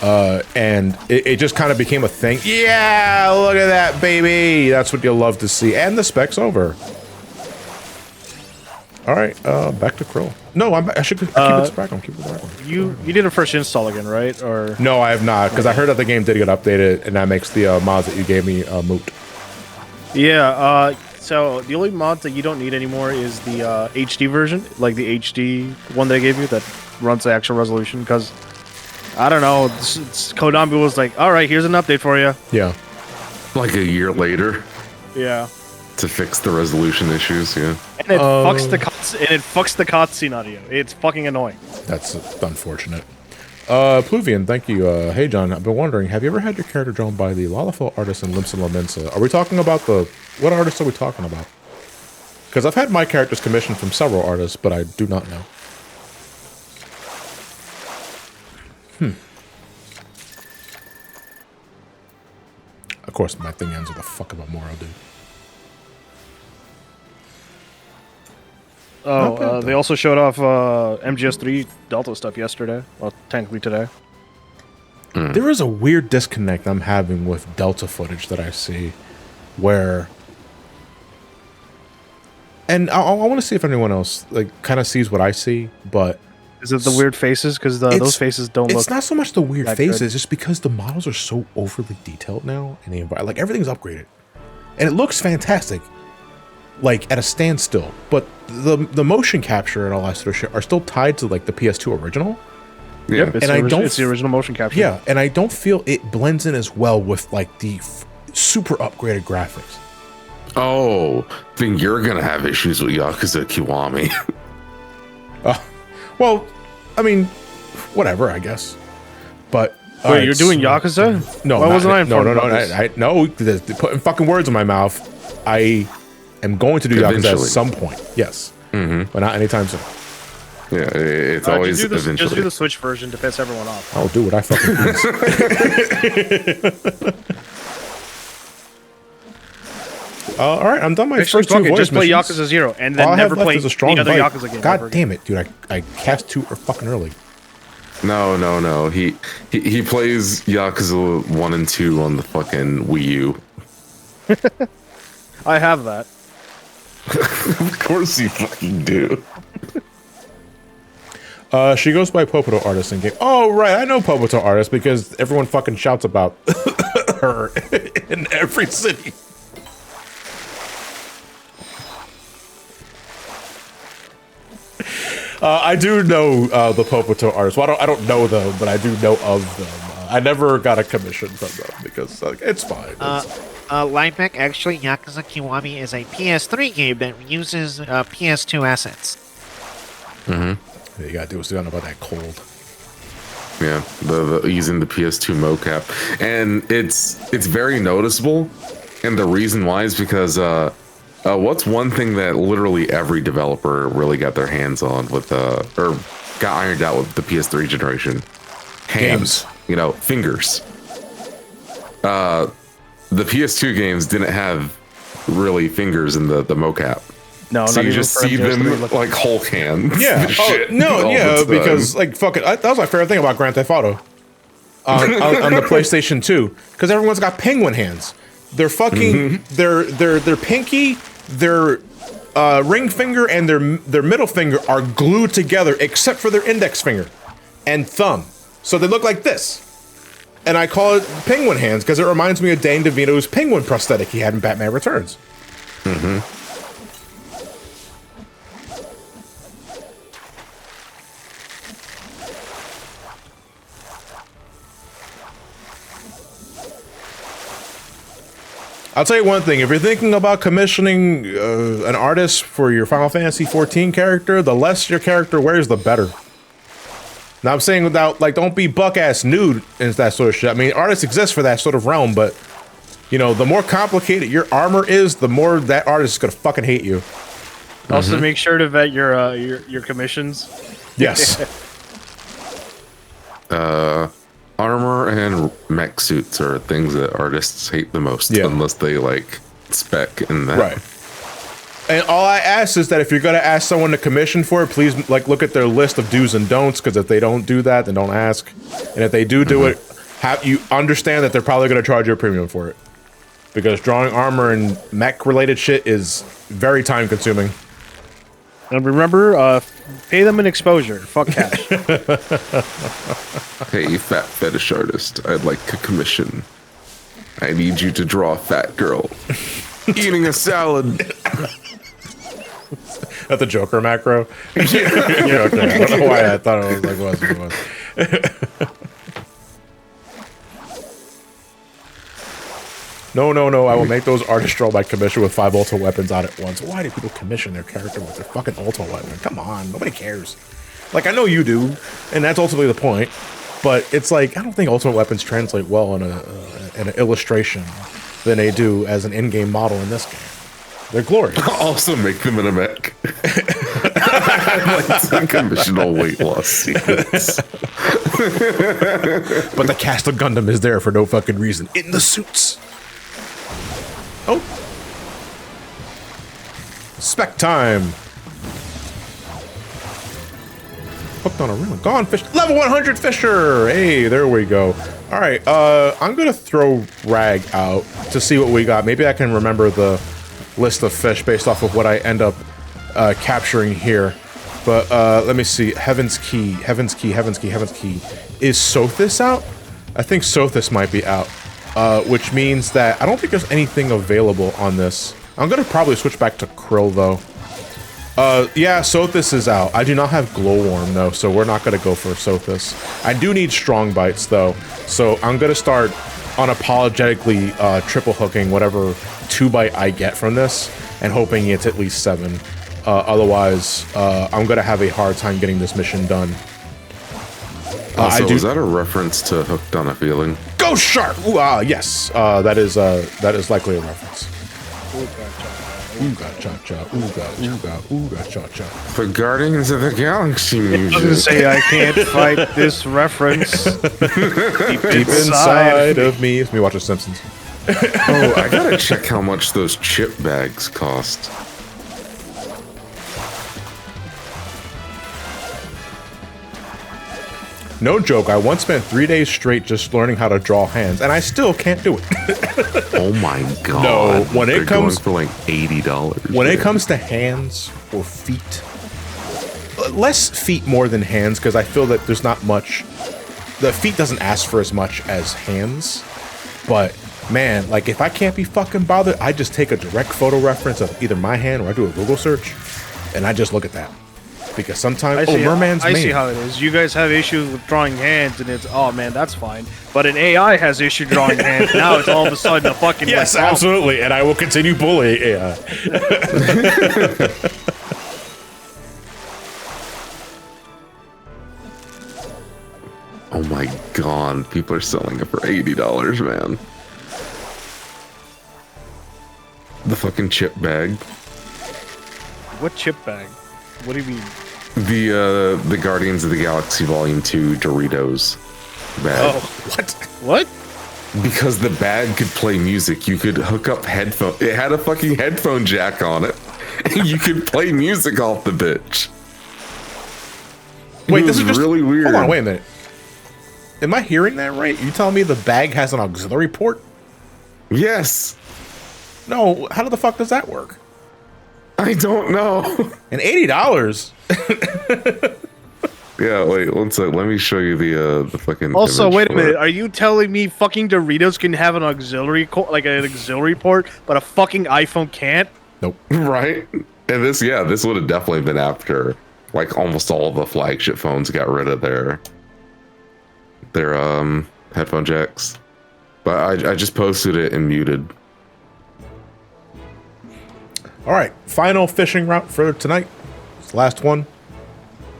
And it just kind of became a thing. Yeah, look at that, baby. That's what you'll love to see. And the spec's over. All right, back to Krill. No, I should keep it back on. Keep it back on. You did a fresh install again, right? Or No, I have not, because I heard that the game did get updated, and that makes the mods that you gave me moot. yeah. So the only mods that you don't need anymore is the HD version, like the HD one they gave you that runs the actual resolution. Because I don't know, Konami was like, "All right, here's an update for you." Yeah. Like a year later Yeah. to fix the resolution issues, yeah. And it fucks the cutscene audio. It's fucking annoying. That's unfortunate. Pluvian, thank you. Hey, John, I've been wondering, have you ever had your character drawn by the Lalafell artist in Limsa Lamensa? Are we talking about what artist are we talking about? Because I've had my characters commissioned from several artists, but I do not know. Of course, my thing ends with a fuck of a moral, dude. Oh, they also showed off MGS3 Delta stuff yesterday. Well, technically today. There is a weird disconnect I'm having with Delta footage that I see, where And I want to see if anyone else like kind of sees what I see, but Is it the weird faces? Because those faces don't look. It's not so much the weird that faces, good. just because the models are so overly detailed now, and the environment, like everything's upgraded, and it looks fantastic, like at a standstill. But the motion capture and all that sort of shit are still tied to like the PS2 original. Yeah. It's the original motion capture. Yeah, and I don't feel it blends in as well with like the super upgraded graphics. Oh, then you're gonna have issues with Yakuza Kiwami. Well, I mean, whatever, I guess. But Wait, you're doing Yakuza? No, Why wasn't I no, informed no, about no. this? They're putting fucking words in my mouth. I am going to do Yakuza at Eventually. some point. Yes, but not anytime soon. Yeah, it's always just eventually. do the Switch version to piss everyone off. I'll do what I fucking please. All right, I'm done my Actually, first two fuck it, voice just play missions. Yakuza 0 and All then I have never left play is a strong any other bite. Yakuza game. God ever again. damn it, dude! I cast too fucking early. No. He plays Yakuza 1 and 2 on the fucking Wii U. I have that. Of course you fucking do. She goes by Popoto Artist in game. Oh right, I know Popoto Artist because everyone fucking shouts about her in every city. I do know the Popoto Artists. Well, I don't know them, but I do know of them. I never got a commission from them because it's fine. Lineback, actually, Yakuza Kiwami is a PS3 game that uses PS2 assets. Mm-hmm. You gotta do is about that cold. Yeah, the using the PS2 mocap, and it's very noticeable. And the reason why is because what's one thing that literally every developer really got their hands on with or got ironed out with the PS3 generation? Hands. You know, fingers. The PS2 games didn't have really fingers in the mocap. No, So not you even just for see MGS3 them looking- like Hulk hands. Yeah. and shit all the time. Because like fucking that was my favorite thing about Grand Theft Auto on the PlayStation 2 because everyone's got penguin hands. They're fucking their pinky, their ring finger, and their middle finger are glued together except for their index finger and thumb. So they look like this. And I call it penguin hands because it reminds me of Dane DeVito's penguin prosthetic he had in Batman Returns. I'll tell you one thing. If you're thinking about commissioning an artist for your Final Fantasy XIV character, the less your character wears, the better. Now, I'm saying without, like, don't be buck-ass nude and that sort of shit. I mean, artists exist for that sort of realm, but, you know, the more complicated your armor is, the more that artist is going to fucking hate you. Also, make sure to vet your commissions. Yes. Armor and mech suits are things that artists hate the most, Yeah. unless they like spec in that. Right. And all I ask is that if you're going to ask someone to commission for it, please like look at their list of do's and don'ts, because if they don't do that, then don't ask. And if they do it, have you understand that they're probably going to charge you a premium for it. Because drawing armor and mech related shit is very time consuming. And remember, pay them an exposure. Fuck cash. Hey, fat fetish artist, I'd like a commission. I need you to draw a fat girl eating a salad. At the Joker macro. Yeah, okay. I don't know why I thought it was like what it was. No. I will make those artists draw my commission with 5 ultra weapons out at once. Why do people commission their character with their fucking ultra weapon? Come on, nobody cares. Like, I know you do, and that's ultimately the point. But it's like, I don't think ultimate weapons translate well in an illustration than they do as an in-game model in this game. They're glorious. Also make them in a mech. I'd like to commission a weight loss sequence. But the cast of Gundam is there for no fucking reason. In the suits. Oh. Spec time. Hooked on a real gone fish. Level 100 Fisher. Hey, there we go. All right. I'm going to throw Rag out to see what we got. Maybe I can remember the list of fish based off of what I end up capturing here. But let me see. Heaven's Key. Is Sothis out? I think Sothis might be out. Which means that I don't think there's anything available on this. I'm gonna probably switch back to Krill though. Yeah, Sothis is out. I do not have Glowworm though, so we're not gonna go for Sothis. I do need Strong Bites though, so I'm gonna start unapologetically triple hooking whatever 2-bite I get from this, and hoping it's at least 7. Otherwise, I'm gonna have a hard time getting this mission done. Is that a reference to Hooked on a Feeling? Ghost Shark! Ooh, yes, that is likely a reference. Ooga cha cha, ooga cha cha. The Guardians of the Galaxy music. I was gonna say I can't fight this reference. Deep inside of me. Let me watch The Simpsons. Oh, I gotta check how much those chip bags cost. No joke, I once spent 3 days straight just learning how to draw hands, and I still can't do it. Oh my god. No, when They're it comes going for like $80. when it comes to hands or feet, less feet more than hands, because I feel that there's not much. The feet doesn't ask for as much as hands, but man, like if I can't be fucking bothered, I just take a direct photo reference of either my hand or I do a Google search, and I just look at that. Because sometimes, merman's I mane. see how it is. You guys have issues with drawing hands, and it's, oh man, that's fine. But an AI has issue drawing hands. Now it's all of a sudden a fucking Yes, like, absolutely, and I will continue bullying AI. Oh my god, people are selling it for $80, man. The fucking chip bag. What chip bag? What do you mean? The Guardians of the Galaxy Volume 2 Doritos bag. Oh, what? Because the bag could play music, you could hook up headphone. It had a fucking headphone jack on it, and you could play music off the bitch. Wait, It this was is just, really weird. Hold on, wait a minute. Am I hearing that right? You telling me the bag has an auxiliary port? Yes. No, how the fuck does that work? I don't know. And $80? Yeah, wait, one sec. Let me show you the fucking. Also, image wait a for minute. it. Are you telling me fucking Doritos can have an auxiliary like an auxiliary port, but a fucking iPhone can't? Nope. Right? And this would have definitely been after, like, almost all the flagship phones got rid of their headphone jacks. But I just posted it and muted. All right, final fishing route for tonight. It's the last one.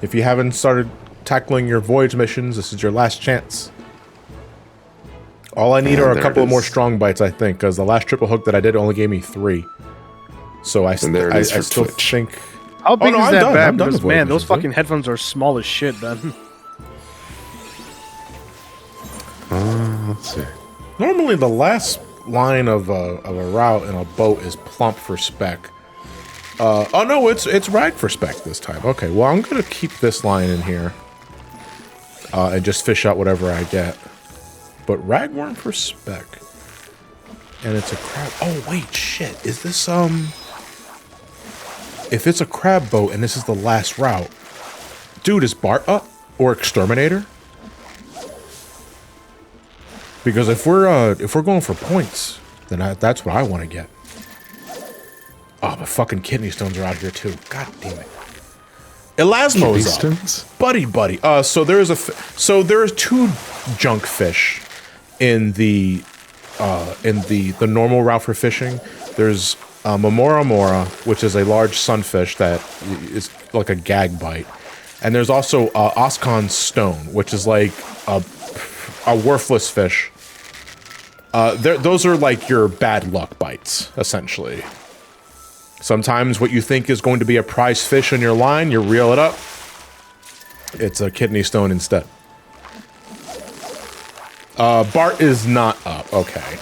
If you haven't started tackling your voyage missions, this is your last chance. All I need are a couple of more strong bites, I think, because the last triple hook that I did only gave me 3. So I still think. How big is I'm that done. bag? I'm done Because, with voyage man, those missions, fucking headphones are small as shit, man. Let's see. Normally, the last line of a route in a boat is plump for spec. Oh no, it's rag for spec this time. Okay, well I'm gonna keep this line in here and just fish out whatever I get. But ragworm for spec, and it's a crab. Oh wait, shit. Is this If it's a crab boat and this is the last route, dude, is Bart up or Exterminator? Because if we're going for points, then that's what I want to get. Oh, but fucking kidney stones are out here too. God damn it. Elasmo's up. Buddy. So there's there's 2 junk fish in the normal route for fishing. There's Mamora Mora, which is a large sunfish that is like a gag bite, and there's also Oscon's stone, which is like a worthless fish. Those are like your bad luck bites, essentially. Sometimes what you think is going to be a prize fish in your line, you reel it up. It's a kidney stone instead. Bart is not up. Okay.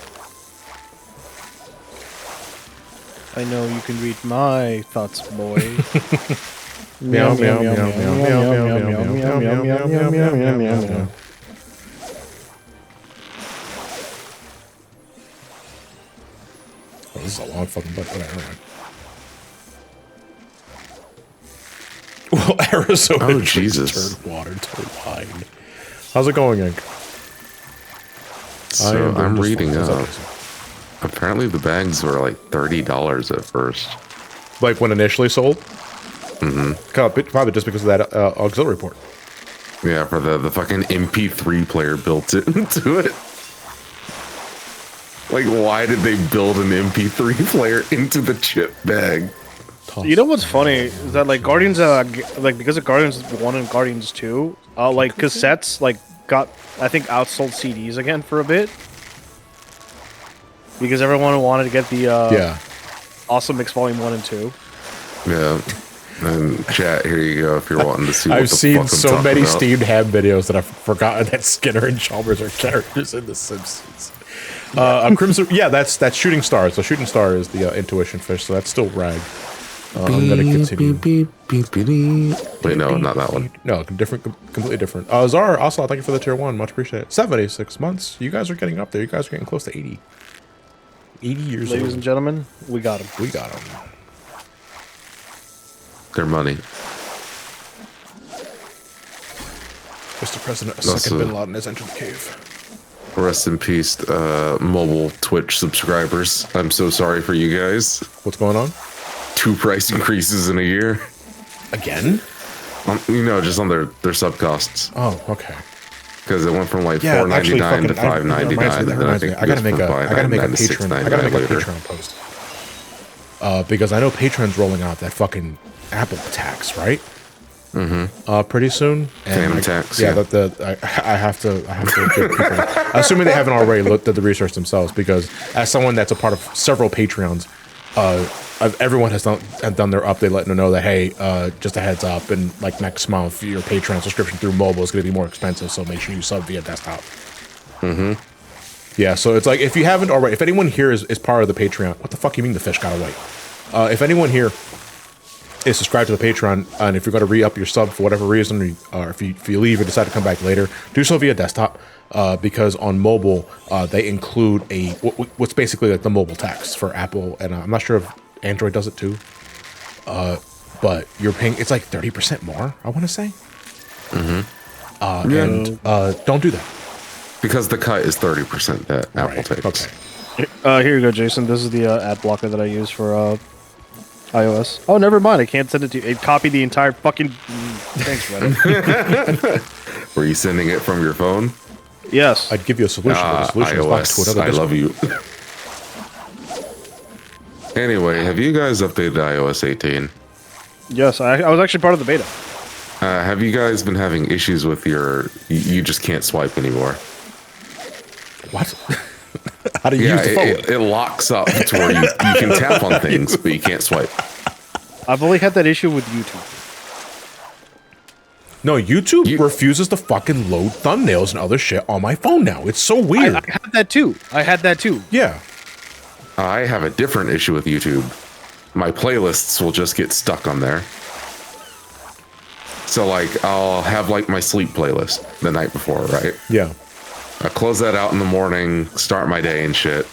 I know you can read my thoughts, boy. Meow meow meow meow meow meow meow meow meow meow meow meow meow. Oh, this is a long fucking book. Whatever. Arizona Oh, trees Jesus. turn water to wine. How's it going, Ink? So I'm reading up. up. Apparently the bags were like $30 at first. Like when initially sold? Mm-hmm. Probably just because of that auxiliary port. Yeah, for the fucking MP3 player built it into it. Like, why did they build an MP3 player into the chip bag? You know what's funny is that like Guardians, like because of Guardians 1 and Guardians 2, like cassettes like got I think outsold CDs again for a bit because everyone wanted to get the Awesome Mix Volume 1 and 2. Yeah. And chat, here you go if you're wanting to see what I've the seen fuck I'm so talking many about. Steamed Ham videos that I've forgotten that Skinner and Chalmers are characters in The Simpsons. Crimson, yeah, that's Shooting Star. So Shooting Star is the intuition fish, so that's still rag. I'm gonna continue. Wait, no, not that one. No, completely different. Zara, also, thank you for the tier 1. Much appreciated. 76 months. You guys are getting up there. You guys are getting close to 80. 80 years old. Ladies and gentlemen, we got him. We got him. Their money. Mr. President, a That's second Bin Laden has entered the cave. Rest in peace, mobile Twitch subscribers. I'm so sorry for you guys. What's going on? 2 price increases in a year. Again? Just on their sub costs. Oh, okay. Because it went from like Yeah, $4.99 to $5.99. That reminds me. I gotta make a Patreon post. Because I know Patreon's rolling out that fucking Apple tax, right? Mm-hmm. Pretty soon. Phantom tax. Yeah. I have to give people, assuming they haven't already looked at the research themselves, because as someone that's a part of several Patreons, everyone has done their update letting them know that, hey, just a heads up, and like next month your Patreon subscription through mobile is going to be more expensive, so make sure you sub via desktop. Mm-hmm. Yeah, so it's like, if you haven't already, if anyone here is part of the Patreon, what the fuck you mean the fish got away? If anyone here is subscribed to the Patreon, and if you're going to re-up your sub for whatever reason, or if you leave and decide to come back later, do so via desktop, because on mobile, they include what's basically like the mobile tax for Apple, and I'm not sure if Android does it too, but you're paying, it's like 30% more, I want to say. Mm-hmm. And don't do that. Because the cut is 30% that Apple takes. Okay. Here you go, Jason. This is the ad blocker that I use for iOS. Oh, never mind. I can't send it to you. It copied the entire fucking... Thanks, Reddit. Were you sending it from your phone? Yes. I'd give you a solution, but the solution is locked to iOS, another I love you. Anyway, have you guys updated iOS 18? Yes, I was actually part of the beta. Have you guys been having issues with you just can't swipe anymore? What? How do you use the phone? It locks up to where you can tap on things, but you can't swipe. I've only had that issue with YouTube. No, YouTube refuses to fucking load thumbnails and other shit on my phone now. It's so weird. I had that too. Yeah. I have a different issue with YouTube. My playlists will just get stuck on there. So, like, I'll have, like, my sleep playlist the night before, right? Yeah. I close that out in the morning, start my day and shit,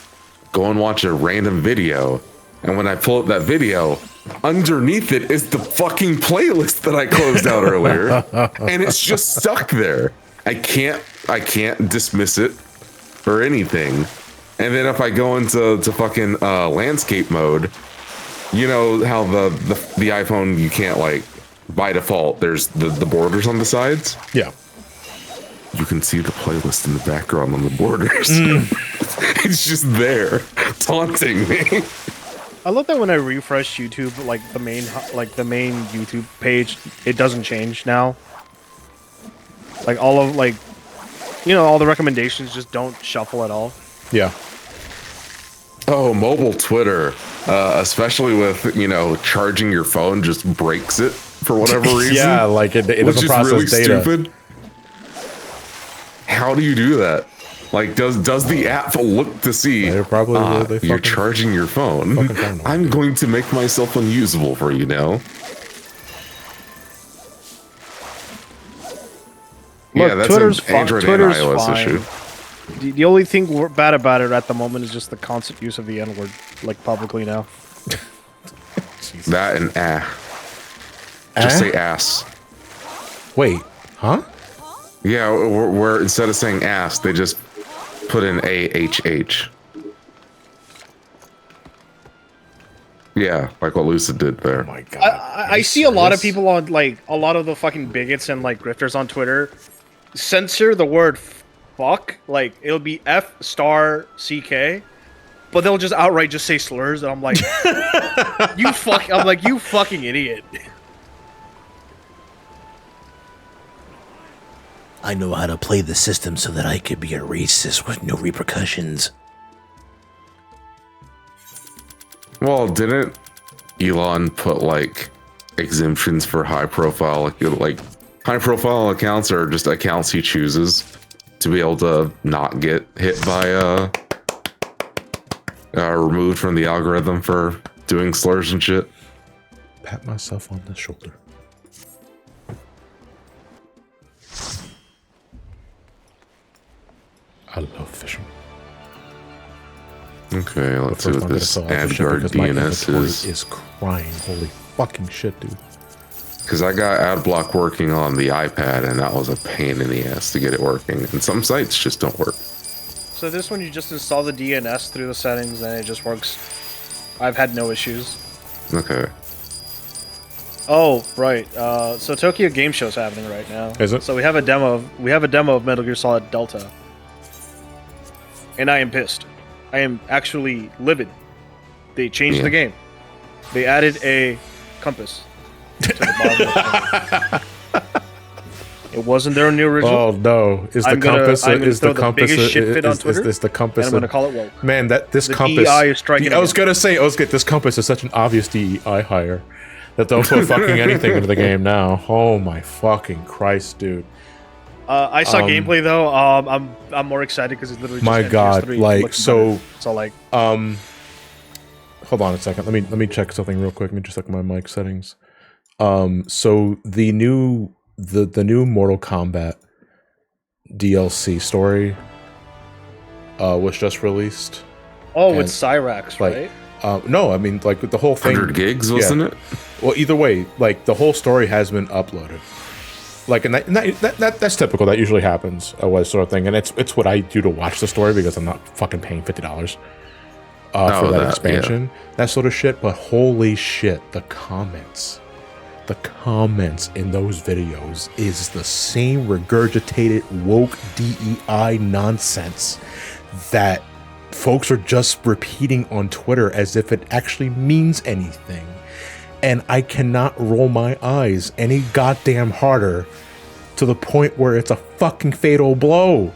go and watch a random video, and when I pull up that video, underneath it is the fucking playlist that I closed out earlier, and it's just stuck there. I can't dismiss it or anything. And then if I go into fucking landscape mode, you know how the iPhone, you can't, like, by default, there's the borders on the sides? Yeah. You can see the playlist in the background on the borders. It's just there, taunting me. I love that when I refresh YouTube, like the main YouTube page, it doesn't change now. Like all of all the recommendations just don't shuffle at all. Yeah. Oh, mobile Twitter, especially with charging your phone, just breaks it for whatever reason. Yeah, like it doesn't process really data. Stupid. How do you do that? Like, does the app look to see you're charging your phone? I'm going to make myself unusable for you now. Look, yeah, that's Twitter's an Android and iOS issue. The only thing bad about it at the moment is just the constant use of the N-word, like publicly now. That and Just say ass. Wait, huh? Yeah, where instead of saying ass, they just put in AHH. Yeah, like what Lucid did there. Oh my god. I see a lot of people on, like, a lot of the fucking bigots and, like, grifters on Twitter censor the word fuck. Like, it'll be F*CK, but they'll just outright just say slurs, and I'm like, you fucking idiot. I know how to play the system so that I could be a racist with no repercussions. Well, didn't Elon put like exemptions for high profile accounts, or just accounts he chooses to be able to not get hit by removed from the algorithm for doing slurs and shit? Pat myself on the shoulder. I love fishing. Okay, let's see what this AdGuard DNS is crying. Holy fucking shit, dude. Because I got AdBlock working on the iPad, and that was a pain in the ass to get it working. And some sites just don't work. So this one, you just install the DNS through the settings, and it just works. I've had no issues. Okay. Oh, right. So Tokyo Game Show's happening right now. Is it? So we have a demo of Metal Gear Solid Delta. And I am pissed. I am actually livid. They changed the game. They added a compass to the bottom of the game. It wasn't there in the original. Oh no! Is the compass? Is the compass? Is the compass? And I'm gonna call it woke. Man, this The compass. DEI is striking I was again. gonna say, this compass is such an obvious DEI hire that they'll put fucking anything into the game now. Oh my fucking Christ, dude! I saw gameplay though. I'm more excited because it's literally just My God, MGS3 like looking so. better. So like, Hold on a second. Let me check something real quick. Let me just look at my mic settings. So the new Mortal Kombat DLC story was just released. oh, and, with Cyrax, like, right? No, I mean like the whole thing. 100 gigs, wasn't it? Well, either way, like the whole story has been uploaded. Like, and that's typical. That usually happens, sort of thing. And it's what I do to watch the story because I'm not fucking paying $50 for that expansion, that sort of shit. But holy shit, the comments in those videos is the same regurgitated woke DEI nonsense that folks are just repeating on Twitter as if it actually means anything. And I cannot roll my eyes any goddamn harder to the point where it's a fucking fatal blow.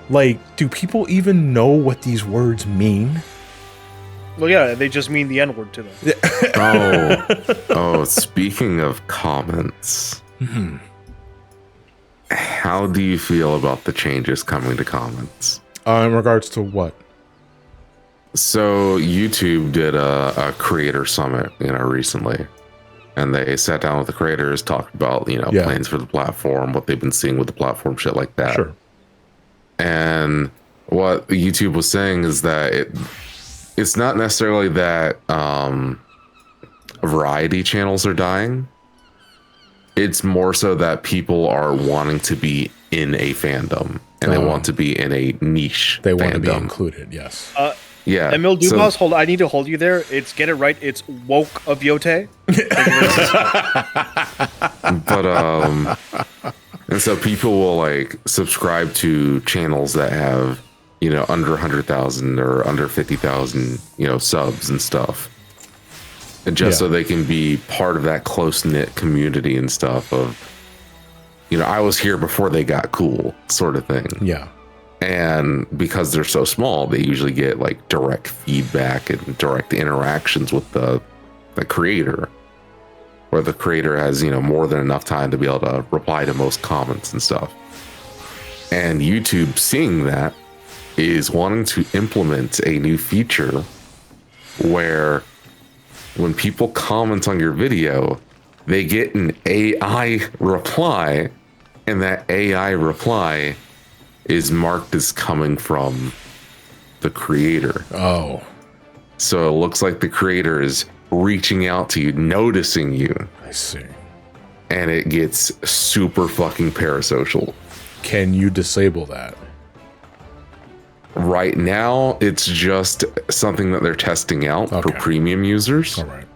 Like, do people even know what these words mean? Well, yeah, they just mean the N-word to them. Oh, speaking of comments, how do you feel about the changes coming to comments? In regards to what? So YouTube did a creator summit, recently, and they sat down with the creators, talked about, plans for the platform, what they've been seeing with the platform, shit like that. Sure. And what YouTube was saying is that it's not necessarily that variety channels are dying. It's more so that people are wanting to be in a fandom, and they want to be in a niche. They want to be fandom. included. Yes. Yeah. Emil Dubas, hold on, I need to hold you there. Get it right. It's woke of Yote. But and so people will like subscribe to channels that have under 100,000 or under 50,000 subs and stuff, and just so they can be part of that close knit community and stuff of I was here before they got cool sort of thing. Yeah. And because they're so small, they usually get like direct feedback and direct interactions with the creator, where the creator has more than enough time to be able to reply to most comments and stuff. And YouTube, seeing that, is wanting to implement a new feature where when people comment on your video, they get an AI reply, and that AI reply is marked as coming from the creator. Oh. So it looks like the creator is reaching out to you, noticing you. I see. and it gets super fucking parasocial. Can you disable that? Right now, it's just something that they're testing out for premium users. All right.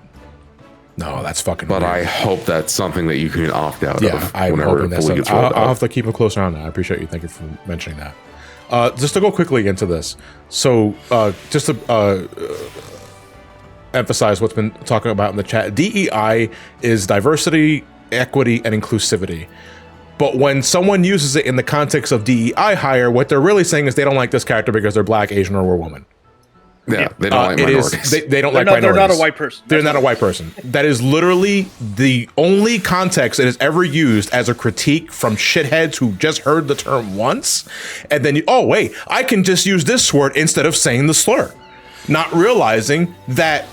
No, that's fucking But weird. I hope that's something that you can opt out of. I'm whenever hoping it that's fully something. gets rolled I'll out. have to keep a closer eye on that. I appreciate you. Thank you for mentioning that. Just to go quickly into this. So, just to emphasize what's been talking about in the chat, DEI is diversity, equity, and inclusivity. But when someone uses it in the context of DEI hire, what they're really saying is they don't like this character because they're black, Asian, or a woman. Yeah, they don't like minorities. They don't like minorities. They're not a white person. They're not a white person. That is literally the only context it is ever used as a critique from shitheads who just heard the term once. And then, oh, wait, I can just use this word instead of saying the slur. Not realizing that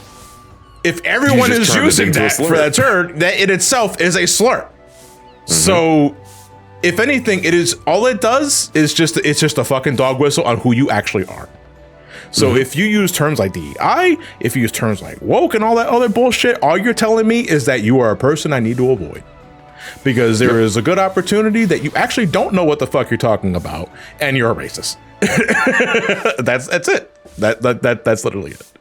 if everyone is using that for that term, that in itself is a slur. So, if anything, it is all it does is it's just a fucking dog whistle on who you actually are. So if you use terms like DEI, if you use terms like woke and all that other bullshit, all you're telling me is that you are a person I need to avoid. Because there is a good opportunity that you actually don't know what the fuck you're talking about, and you're a racist. That's it. That's literally it.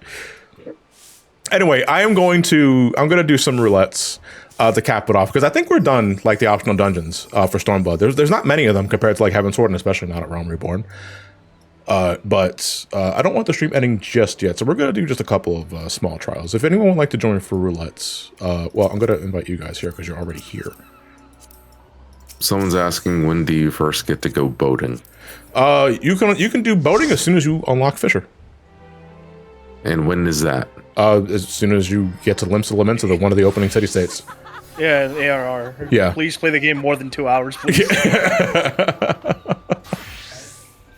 Anyway, I'm gonna do some roulettes to cap it off, because I think we're done like the optional dungeons for Stormblood. There's not many of them compared to like Heaven's Sword, and especially not at Realm Reborn. But I don't want the stream ending just yet, so we're gonna do just a couple of small trials. If anyone would like to join for roulettes, well, I'm gonna invite you guys here because you're already here. Someone's asking, when do you first get to go boating? You can do boating as soon as you unlock Fisher. And when is that? As soon as you get to Limsa Lamenta, one of the opening city states. Yeah, ARR. Yeah. Please play the game more than 2 hours, please.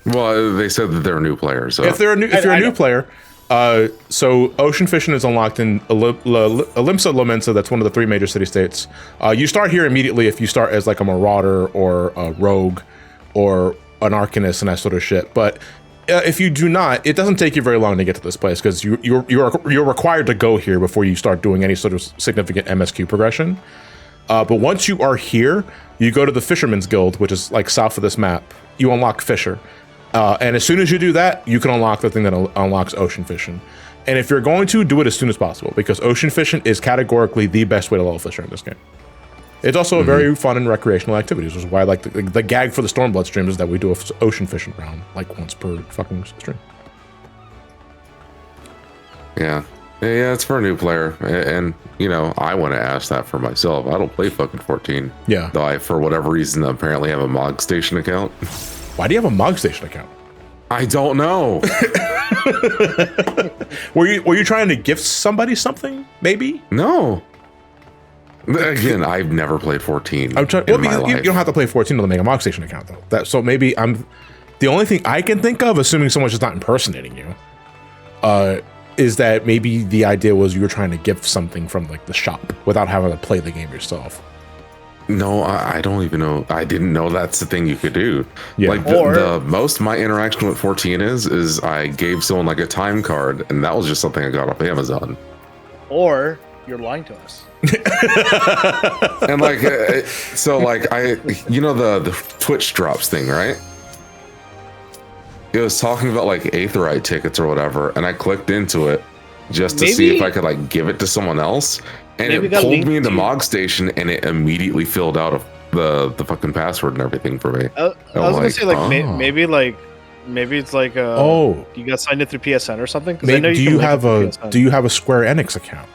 Well, they said that they're a new player, so If you're a new player, so Ocean Fishing is unlocked in Limsa Lamenta. That's one of the 3 major city states. You start here immediately if you start as like a marauder or a rogue or an arcanist and that sort of shit. But if you do not, it doesn't take you very long to get to this place, because you're required to go here before you start doing any sort of significant MSQ progression. But once you are here, you go to the Fisherman's Guild, which is like south of this map. You unlock Fisher. And as soon as you do that, you can unlock the thing that unlocks Ocean Fishing. And if you're going to, do it as soon as possible, because Ocean Fishing is categorically the best way to level Fisher in this game. It's also a very fun and recreational activity, which is why I like the gag for the Stormblood stream is that we do a Ocean Fishing round like once per fucking stream. yeah, it's for a new player, and you know, I want to ask that for myself. I don't play fucking 14. Yeah. Though I, for whatever reason, apparently have a Mog Station account. Why do you have a Mog Station account? I don't know. Were you trying to gift somebody something? Maybe. No. Again, I've never played 14. I'm trying. Well, you don't have to play 14 to make a Mog Station account though. So maybe I'm. The only thing I can think of, assuming someone's just not impersonating you, is that maybe the idea was you were trying to gift something from like the shop without having to play the game yourself. No, I don't even know. I didn't know that's the thing you could do. Yeah. Like the most my interaction with 14 is I gave someone like a time card, and that was just something I got off Amazon. Or you're lying to us. And like, so like you know the Twitch drops thing, right? It was talking about like Aetheryte tickets or whatever, and I clicked into it just to see if I could like give it to someone else, and it pulled me into Mog Station, and it immediately filled out the fucking password and everything for me. I was gonna say like maybe it's like you got signed in through PSN or something. Maybe, do you have a Square Enix account?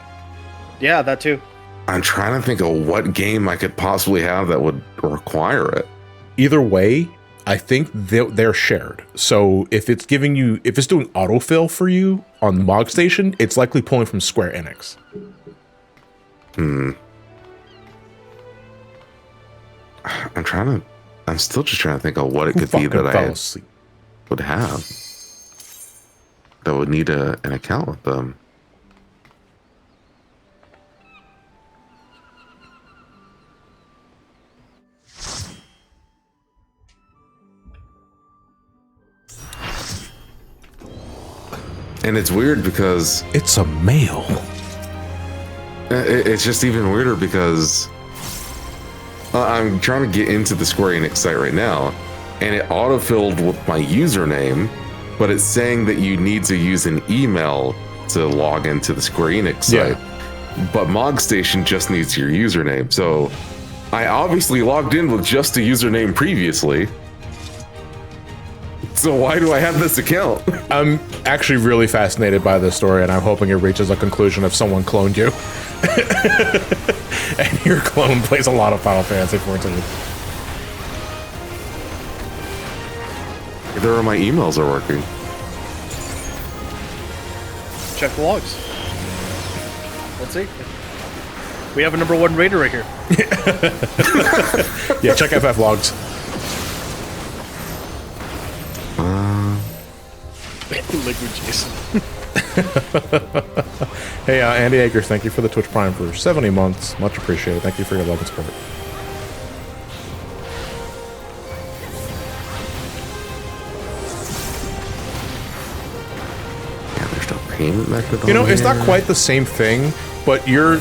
Yeah, that too. I'm trying to think of what game I could possibly have that would require it. Either way, I think they're shared. So if it's doing autofill for you on Mog Station, it's likely pulling from Square Enix. I'm still just trying to think of what it could be that I would have that would need an account with them. And it's weird because it's a male. It's just even weirder because I'm trying to get into the Square Enix site right now, and it autofilled with my username, but it's saying that you need to use an email to log into the Square Enix site. But MogStation just needs your username. So I obviously logged in with just a username previously. So why do I have this account? I'm actually really fascinated by this story, and I'm hoping it reaches a conclusion if someone cloned you. And your clone plays a lot of Final Fantasy 14. Either of my emails are working. Check the logs. Let's see. We have a #1 raider right here. Yeah, check FF logs. Liquid Jason. Hey, Andy Akers, thank you for the Twitch Prime for 70 months. Much appreciated. Thank you for your love and support. Yeah, there's no payment method. You know, it's not quite the same thing, but your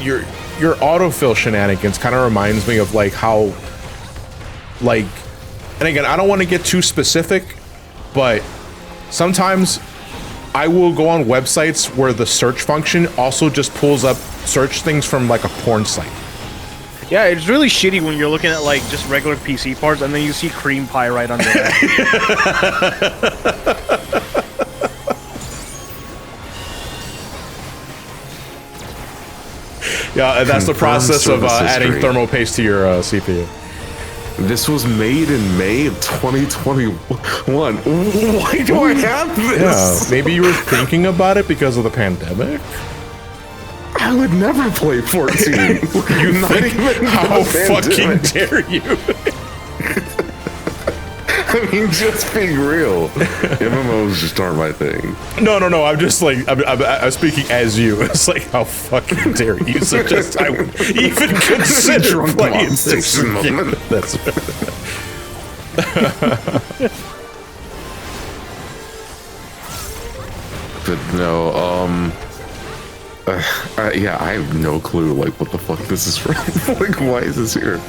autofill shenanigans kind of reminds me of like how, like, and again, I don't want to get too specific, but sometimes I will go on websites where the search function also just pulls up search things from like a porn site. Yeah, it's really shitty when you're looking at like just regular PC parts and then you see cream pie right under that. Yeah, and that's the process of adding history. thermal paste to your CPU. This was made in May of 2021. Why do I have this? Yeah, maybe you were thinking about it because of the pandemic? I would never play 14. You Not think, even how the fucking pandemic. dare you? I mean, just being real. MMOs just aren't my thing. No, I'm just like, I'm speaking as you. It's like, how fucking dare you suggest I would even consider Drunk playing mom this station game. moment. That's But no, yeah, I have no clue, like, what the fuck this is from. Like, why is this here?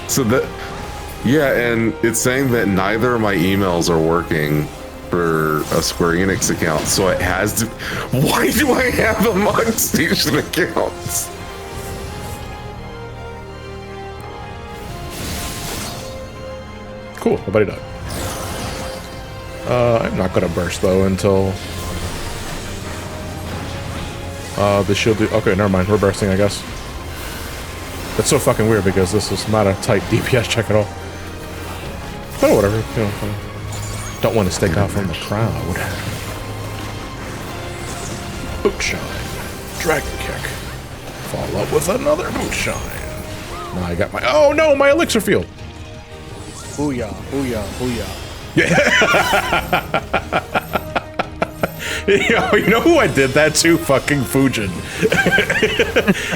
So that, yeah, and it's saying that neither of my emails are working for a Square Enix account, so it has to. Why do I have a MogStation account? cool. Nobody died. I'm not gonna burst though until the shield. Okay, never mind. We're bursting, I guess. That's so fucking weird because this is not a tight DPS check at all. But whatever. You know, don't want to stick out from the crowd. Bootshine. Dragon kick. Follow up with another bootshine. Now I got my. Oh no, my elixir field. Booyah, booyah, booyah. You know who I did that to? Fucking Fujin.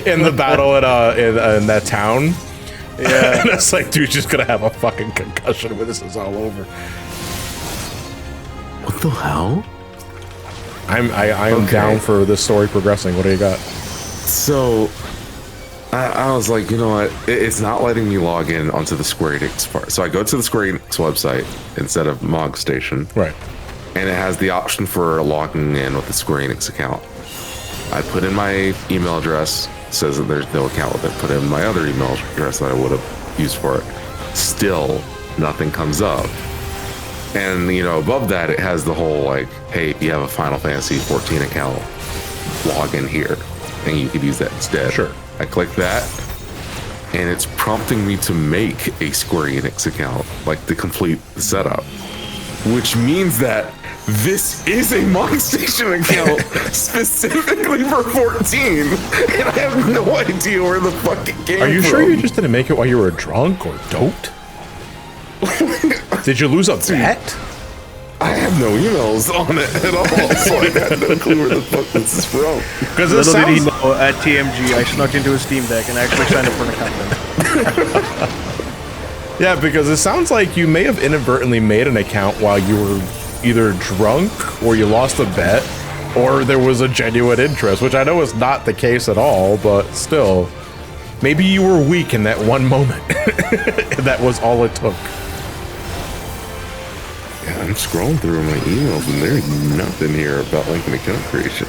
In the battle in that town. Yeah. And it's like, dude's just gonna have a fucking concussion when this is all over. What the hell? I am Okay. down for this story progressing. What do you got? So, I was like, you know what? It's not letting me log in onto the Square Enix part. So I go to the Square Enix website instead of MogStation. Right. And it has the option for logging in with the Square Enix account. I put in my email address, says that there's no account with it. Put in my other email address that I would have used for it. Still, nothing comes up. And, you know, above that, it has the whole, like, hey, if you have a Final Fantasy 14 account, log in here. And you could use that instead. Sure. I click that, and it's prompting me to make a Square Enix account, like, to complete the setup. Which means that this is a MogStation account specifically for 14, and I have no idea where the fuck it came from. Are you sure you just didn't make it while you were drunk or doped? Did you lose a bet? I have no emails on it at all, so I have no clue where the fuck this is from. Because it Little did he sounds... know, at TMG, I snuck into a Steam Deck and actually signed up for an account. Yeah, because it sounds like you may have inadvertently made an account while you were either drunk or you lost a bet or there was a genuine interest, which I know is not the case at all, but still. Maybe you were weak in that one moment. That was all it took. Yeah, I'm scrolling through my emails and there's nothing here about linking account creation.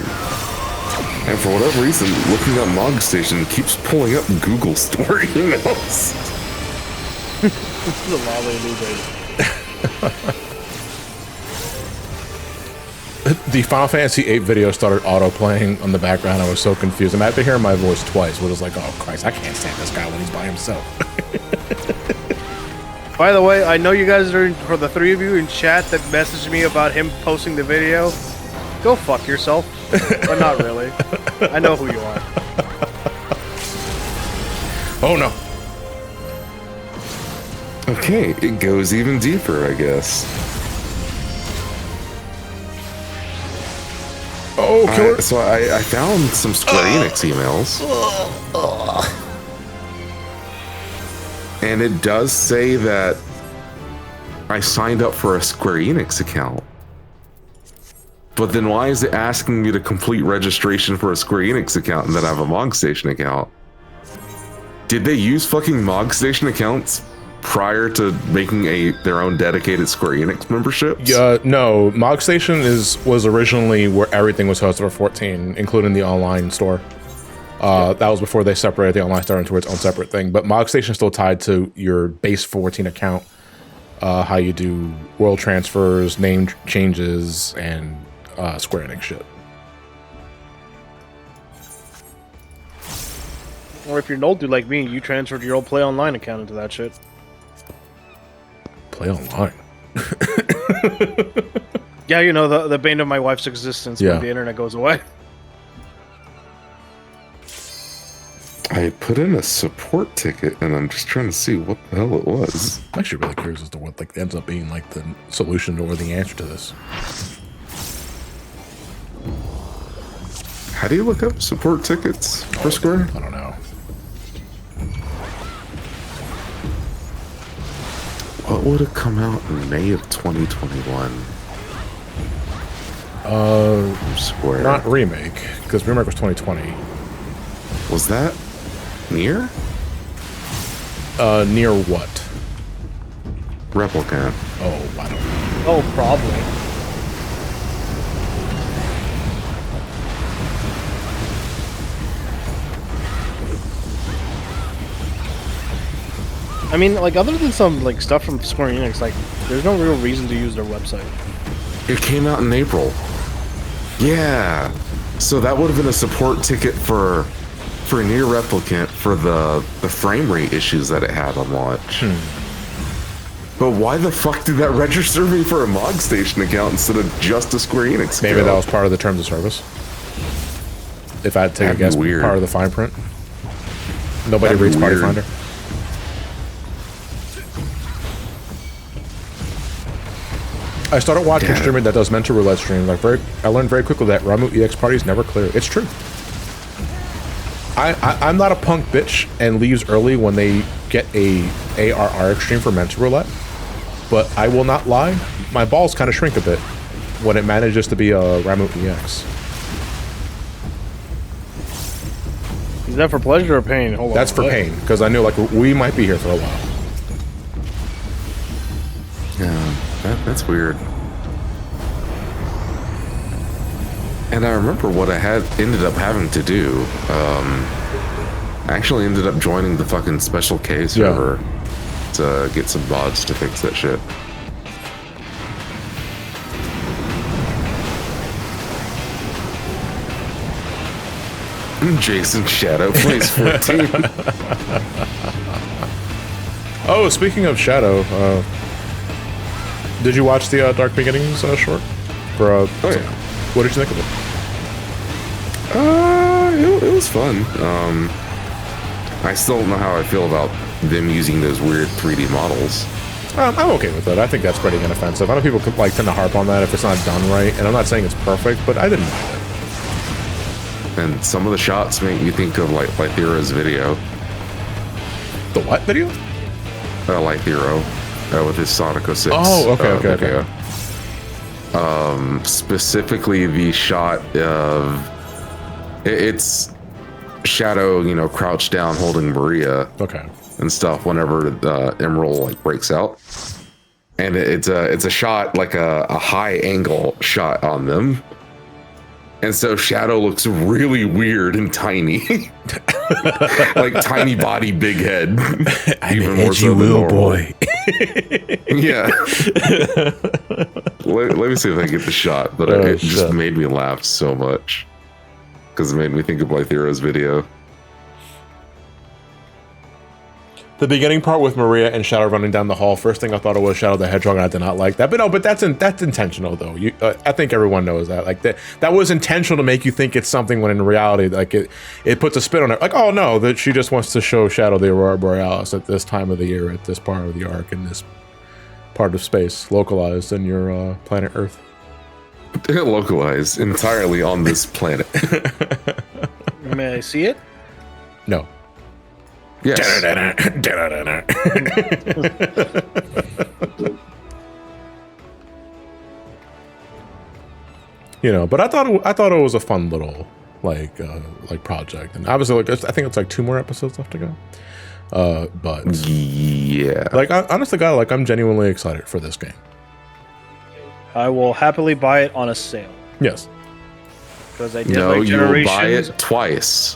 And for whatever reason, looking up Mog Station keeps pulling up Google story emails. This is a lolly illuminated. The Final Fantasy VIII video started auto-playing on the background. I was so confused. I'm after hearing my voice twice. It was like, oh Christ, I can't stand this guy when he's by himself. By the way, I know you guys are, for the three of you in chat that messaged me about him posting the video, go fuck yourself. But not really. I know who you are. Oh no. Okay, it goes even deeper, I guess. Oh, killer. So I found some Square Enix emails. And it does say that I signed up for a Square Enix account. But then why is it asking me to complete registration for a Square Enix account and then I have a Mog Station account? Did they use fucking Mog Station accounts prior to making their own dedicated Square Enix membership? No, Mog Station was originally where everything was hosted for 14, including the online store. That was before they separated the online store into its own separate thing. But Mog Station is still tied to your base 14 account. How you do world transfers, name changes, and Square Enix shit. Or if you're an old dude like me, you transferred your old Play Online account into that shit. Play Online? Yeah, you know, the bane of my wife's existence when the internet goes away. I put in a support ticket and I'm just trying to see what the hell it was. I'm actually really curious as to what ends up being the solution or the answer to this. How do you look up support tickets for Square? I don't know. What would have come out in May of 2021? From Square. Not remake, because remake was 2020. Was that Near? Near what? Replicant. Oh, I don't know. Oh, probably. I mean, other than some, stuff from Square Enix, there's no real reason to use their website. It came out in April. Yeah. So that would have been a support ticket for Near Replicant for the frame rate issues that it had on launch. But why the fuck did that register me for a Mog Station account instead of just a Square Enix account? Maybe that was part of the terms of service. If I had to take a guess, weird. Part of the fine print. Nobody reads Party Finder. I started watching a streamer that does mental roulette streams. I learned very quickly that Ramu EX parties never clear. It's true. I'm not a punk bitch and leaves early when they get a ARR extreme for mental roulette, but I will not lie, my balls kind of shrink a bit when it manages to be a Ramu EX. Is that for pleasure or pain? Hold on. That's for pain, because I knew we might be here for a while. Yeah, that's weird. And I remember what I ended up having to do. I actually ended up joining the fucking Special K server to get some mods to fix that shit. Jason Shadow plays 14. Oh, speaking of Shadow, did you watch the Dark Beginnings short? What did you think of it? It was fun. I still don't know how I feel about them using those weird 3D models. I'm okay with that. I think that's pretty inoffensive. I know people tend to harp on that if it's not done right, and I'm not saying it's perfect, but I didn't mind it. And some of the shots make me think of Lythero's video. The what video? Lythero, with his Sonic 06. Oh, okay. Specifically the shot of it's Shadow, you know, crouched down holding Maria. Okay. And stuff whenever the Emerald like breaks out. And it's a shot, like a high angle shot on them. And so Shadow looks really weird and tiny. Like tiny body, big head. I'm an edgy will boy. Yeah. let me see if I can get the shot. But it just made me laugh so much. Because it made me think of Lythero's video. The beginning part with Maria and Shadow running down the hall. First thing I thought it was Shadow the Hedgehog, and I did not like that. But no, but that's intentional though. I think everyone knows that. Like that was intentional to make you think it's something when in reality, like it puts a spin on it. Like, oh no, that she just wants to show Shadow the Aurora Borealis at this time of the year, at this part of the arc, in this part of space, localized in your planet Earth. Localized entirely on this planet. May I see it? No. Yes. You know, but I thought it was a fun little like project, and obviously, like I think it's like 2 more episodes left to go. But yeah, like honestly, God, like I'm genuinely excited for this game. I will happily buy it on a sale. Yes. Because I did no, like you will Generations. buy it twice.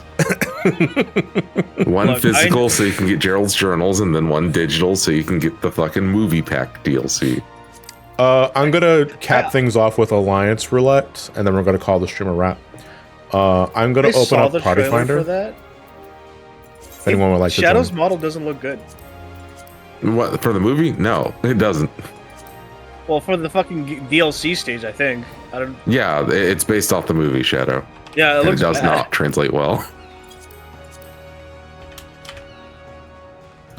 One Look, physical so you can get Gerald's journals, and then one digital so you can get the fucking movie pack DLC. I'm gonna cap things off with Alliance Roulette, and then we're gonna call the stream a wrap. I'm gonna open up Party Finder. For that. If anyone would like Shadow's to join. model doesn't look good. What, for the movie? No, it doesn't. Well, for the fucking DLC stage, I think. I don't. Yeah, it's based off the movie Shadow. Yeah, It looks does bad. not translate well.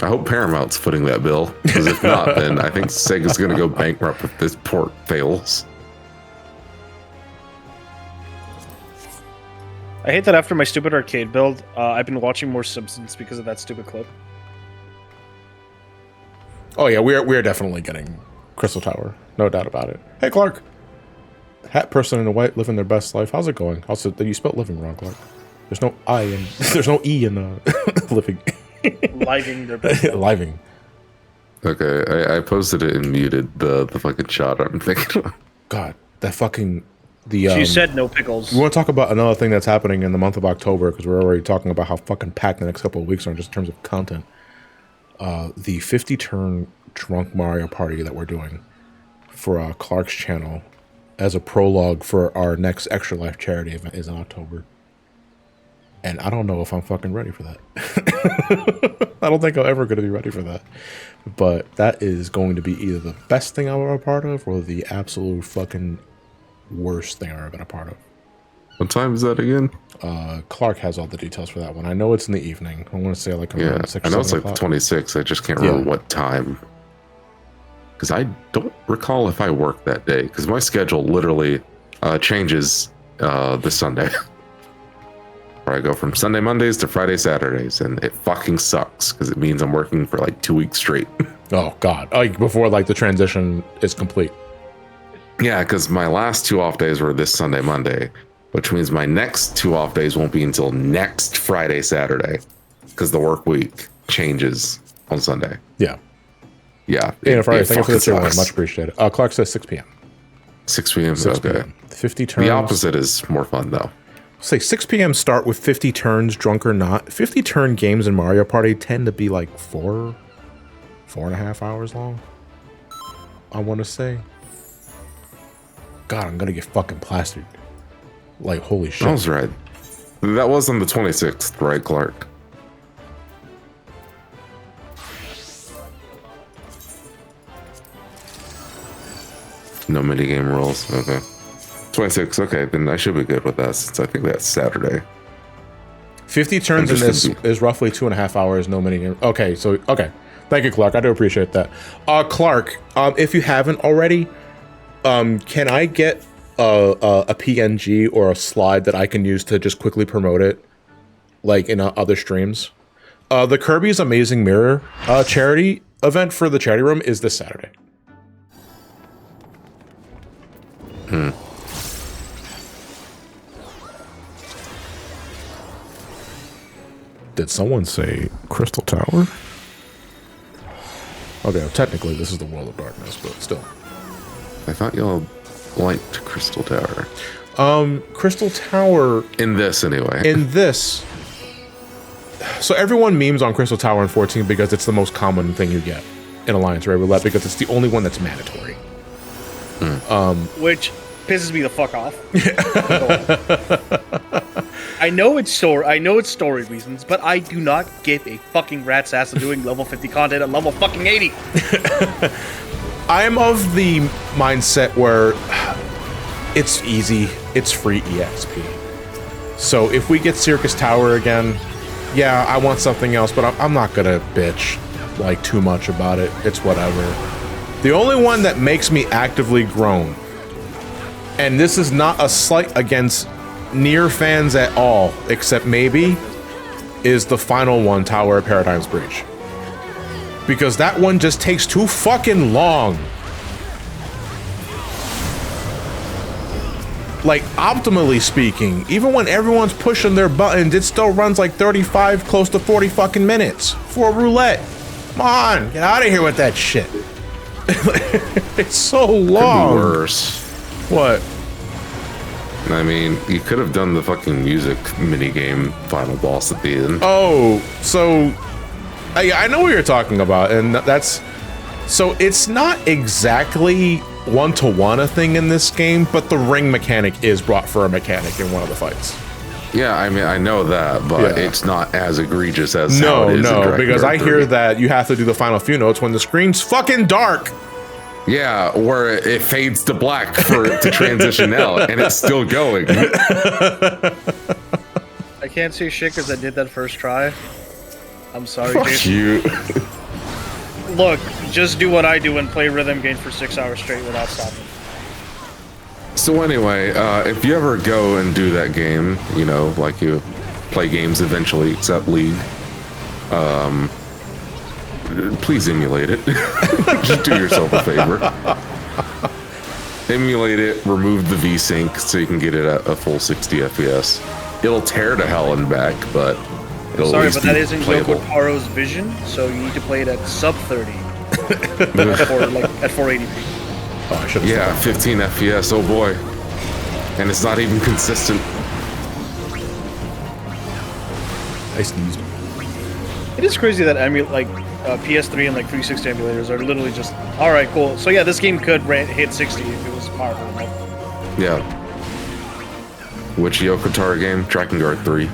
I hope Paramount's footing that bill, because if not, then I think Sega's going to go bankrupt if this port fails. I hate that after my stupid arcade build, I've been watching more Simpsons because of that stupid clip. Oh yeah, we are definitely getting Crystal Tower, no doubt about it. Hey Clark, hat person in the white living their best life. How's it going? Also, you spelled living wrong, Clark. There's no I in. There's no E in living. Living their best. Living. Okay, I posted it and muted the fucking shot I'm thinking of. God, that fucking She said no pickles. We want to talk about another thing that's happening in the month of October, because we're already talking about how fucking packed the next couple of weeks are just in terms of content. The 50-turn drunk Mario Party that we're doing for Clark's channel as a prologue for our next Extra Life charity event is in October. And I don't know if I'm fucking ready for that. I don't think I'm ever going to be ready for that. But that is going to be either the best thing I'm ever a part of or the absolute fucking worst thing I've ever been a part of. What time is that again? Clark has all the details for that one. I know it's in the evening. I want to say like Yeah, around 6 I know it's 7 like o'clock. the 26th. I just can't remember what time. Because I don't recall if I work that day. Because my schedule literally changes this Sunday. Where I go from Sunday Mondays to Friday Saturdays, and it fucking sucks because it means I'm working for like 2 weeks straight. Oh God! Like before, like the transition is complete. Yeah, because my last 2 off days were this Sunday, Monday, which means my next 2 off days won't be until next Friday, Saturday, because the work week changes on Sunday. Yeah. Yeah. Yeah, Friday. Thank you for the fucking tier one. sucks. Much appreciated. Clark says 6 p.m. 6 p.m. 6 Okay. p.m. 50 turns. The opposite is more fun though. Say 6 p.m. start with 50 turns, drunk or not. 50 turn games in Mario Party tend to be like 4.5 hours long. I want to say. God, I'm gonna get fucking plastered. Like holy shit. I was right. That was on the 26th, right, Clark? No minigame rules. Okay. 26. Okay, then I should be good with that since I think that's Saturday. 50 turns in this Interesting. is roughly 2.5 hours. No minigame. Okay, so okay. Thank you, Clark. I do appreciate that. Clark, if you haven't already, can I get a PNG or a slide that I can use to just quickly promote it, like in other streams? The Kirby's Amazing Mirror charity event for the charity room is this Saturday. Did someone say Crystal Tower? Okay, well, technically this is the World of Darkness, but still. I thought y'all liked Crystal Tower. Crystal Tower... In this, anyway. In this... So everyone memes on Crystal Tower in 14 because it's the most common thing you get in Alliance Red Roulette because it's the only one that's mandatory. Which pisses me the fuck off. I know it's story reasons, but I do not give a fucking rat's ass of doing level 50 content at level fucking 80. I am of the mindset where it's easy, it's free EXP. So if we get Circus Tower again, yeah, I want something else, but I'm not gonna bitch like too much about it. It's whatever. The only one that makes me actively groan, and this is not a slight against Nier fans at all, except maybe, is the final one, Tower of Paradigm's Breach. Because that one just takes too fucking long. Like, optimally speaking, even when everyone's pushing their buttons, it still runs like 35, close to 40 fucking minutes for a roulette. Come on, get out of here with that shit. It's so long. Could be worse. What? I mean, you could have done the fucking music minigame final boss at the end. Oh, so I know what you're talking about, and that's so it's not exactly one-to-one a thing in this game, but the ring mechanic is brought for a mechanic in one of the fights. Yeah, I mean, I know that, but Yeah. it's not as egregious as how it is in Dragon because Guard I hear 3. that you have to do the final few notes when the screen's fucking dark. Yeah, where it fades to black for it to transition out, and it's still going. I can't say shit because I did that first try. I'm sorry, Fuck Jason. you. Look, just do what I do and play rhythm game for 6 hours straight without stopping. So anyway, if you ever go and do that game, you know, like you play games eventually, except League, please emulate it. Just do yourself a favor. Emulate it, remove the VSync so you can get it at a full 60 FPS. It'll tear to hell and back, but it'll Sorry, at least but that be isn't playable. Yoko Taro's vision, so you need to play it at sub 30. at 480p. Oh, I should have. Yeah, 15 FPS, oh boy. And it's not even consistent. I sneezed. It is crazy that PS3 and like 360 emulators are literally just all right, cool. So yeah, this game could hit 60 if it was powerful enough. Yeah. Which Yoko Taro game? Dragon Guard 3. Now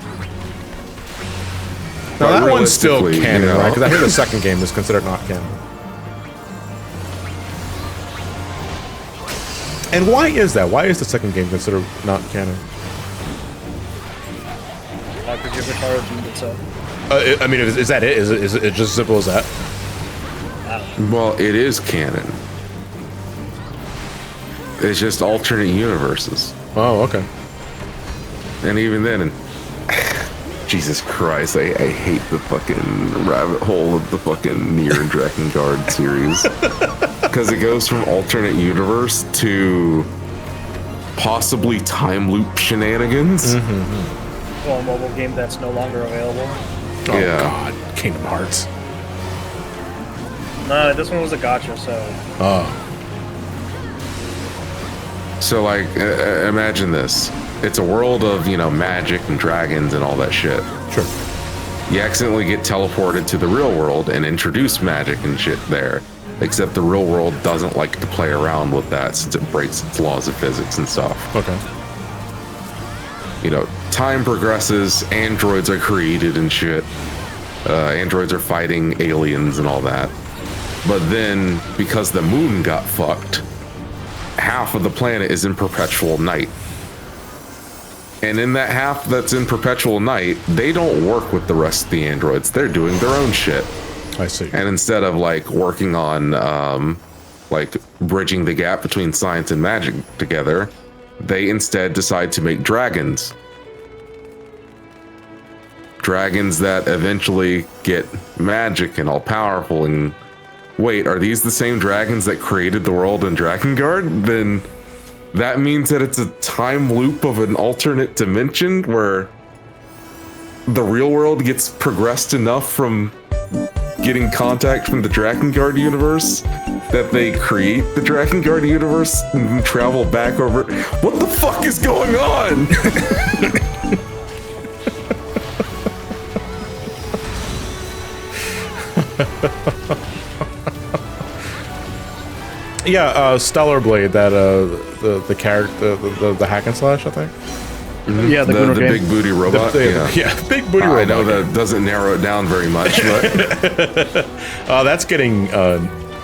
But that one's still realistically, canon, you know, right? Because I hear the second game is considered not canon. And why is that? Why is the second game considered not canon? Because Yoko Taro deemed itself. I mean, is that it? Is it just as simple as that? Well, it is canon. It's just alternate universes. Oh, okay. And even then, Jesus Christ, I hate the fucking rabbit hole of the fucking Nier and Dragon Guard series. Because it goes from alternate universe to possibly time loop shenanigans. Well, a mobile game that's no longer available. Oh Yeah. God, Kingdom Hearts. No, this one was a gotcha, so Oh, So, like, imagine this. It's a world of, you know, magic and dragons and all that shit. sure. You accidentally get teleported to the real world and introduce magic and shit there. Except the real world doesn't like to play around with that since it breaks its laws of physics and stuff. Okay. You know, time progresses, androids are created and shit. Androids are fighting aliens and all that. But then, because the moon got fucked, half of the planet is in perpetual night. And in that half that's in perpetual night, they don't work with the rest of the androids. They're doing their own shit. I see. And instead of like working on like bridging the gap between science and magic together, they instead decide to make dragons. Dragons that eventually get magic and all powerful. And wait, are these the same dragons that created the world in Dragon Guard? Then that means that it's a time loop of an alternate dimension where the real world gets progressed enough from getting contact from the Drakengard universe that they create the Drakengard universe and travel back over. What the fuck is going on? Yeah, Stellar Blade, that the character, the hack and slash, I think. Yeah, the the game. big booty robot. Yeah, big booty robot. I know that doesn't narrow it down very much, but That's getting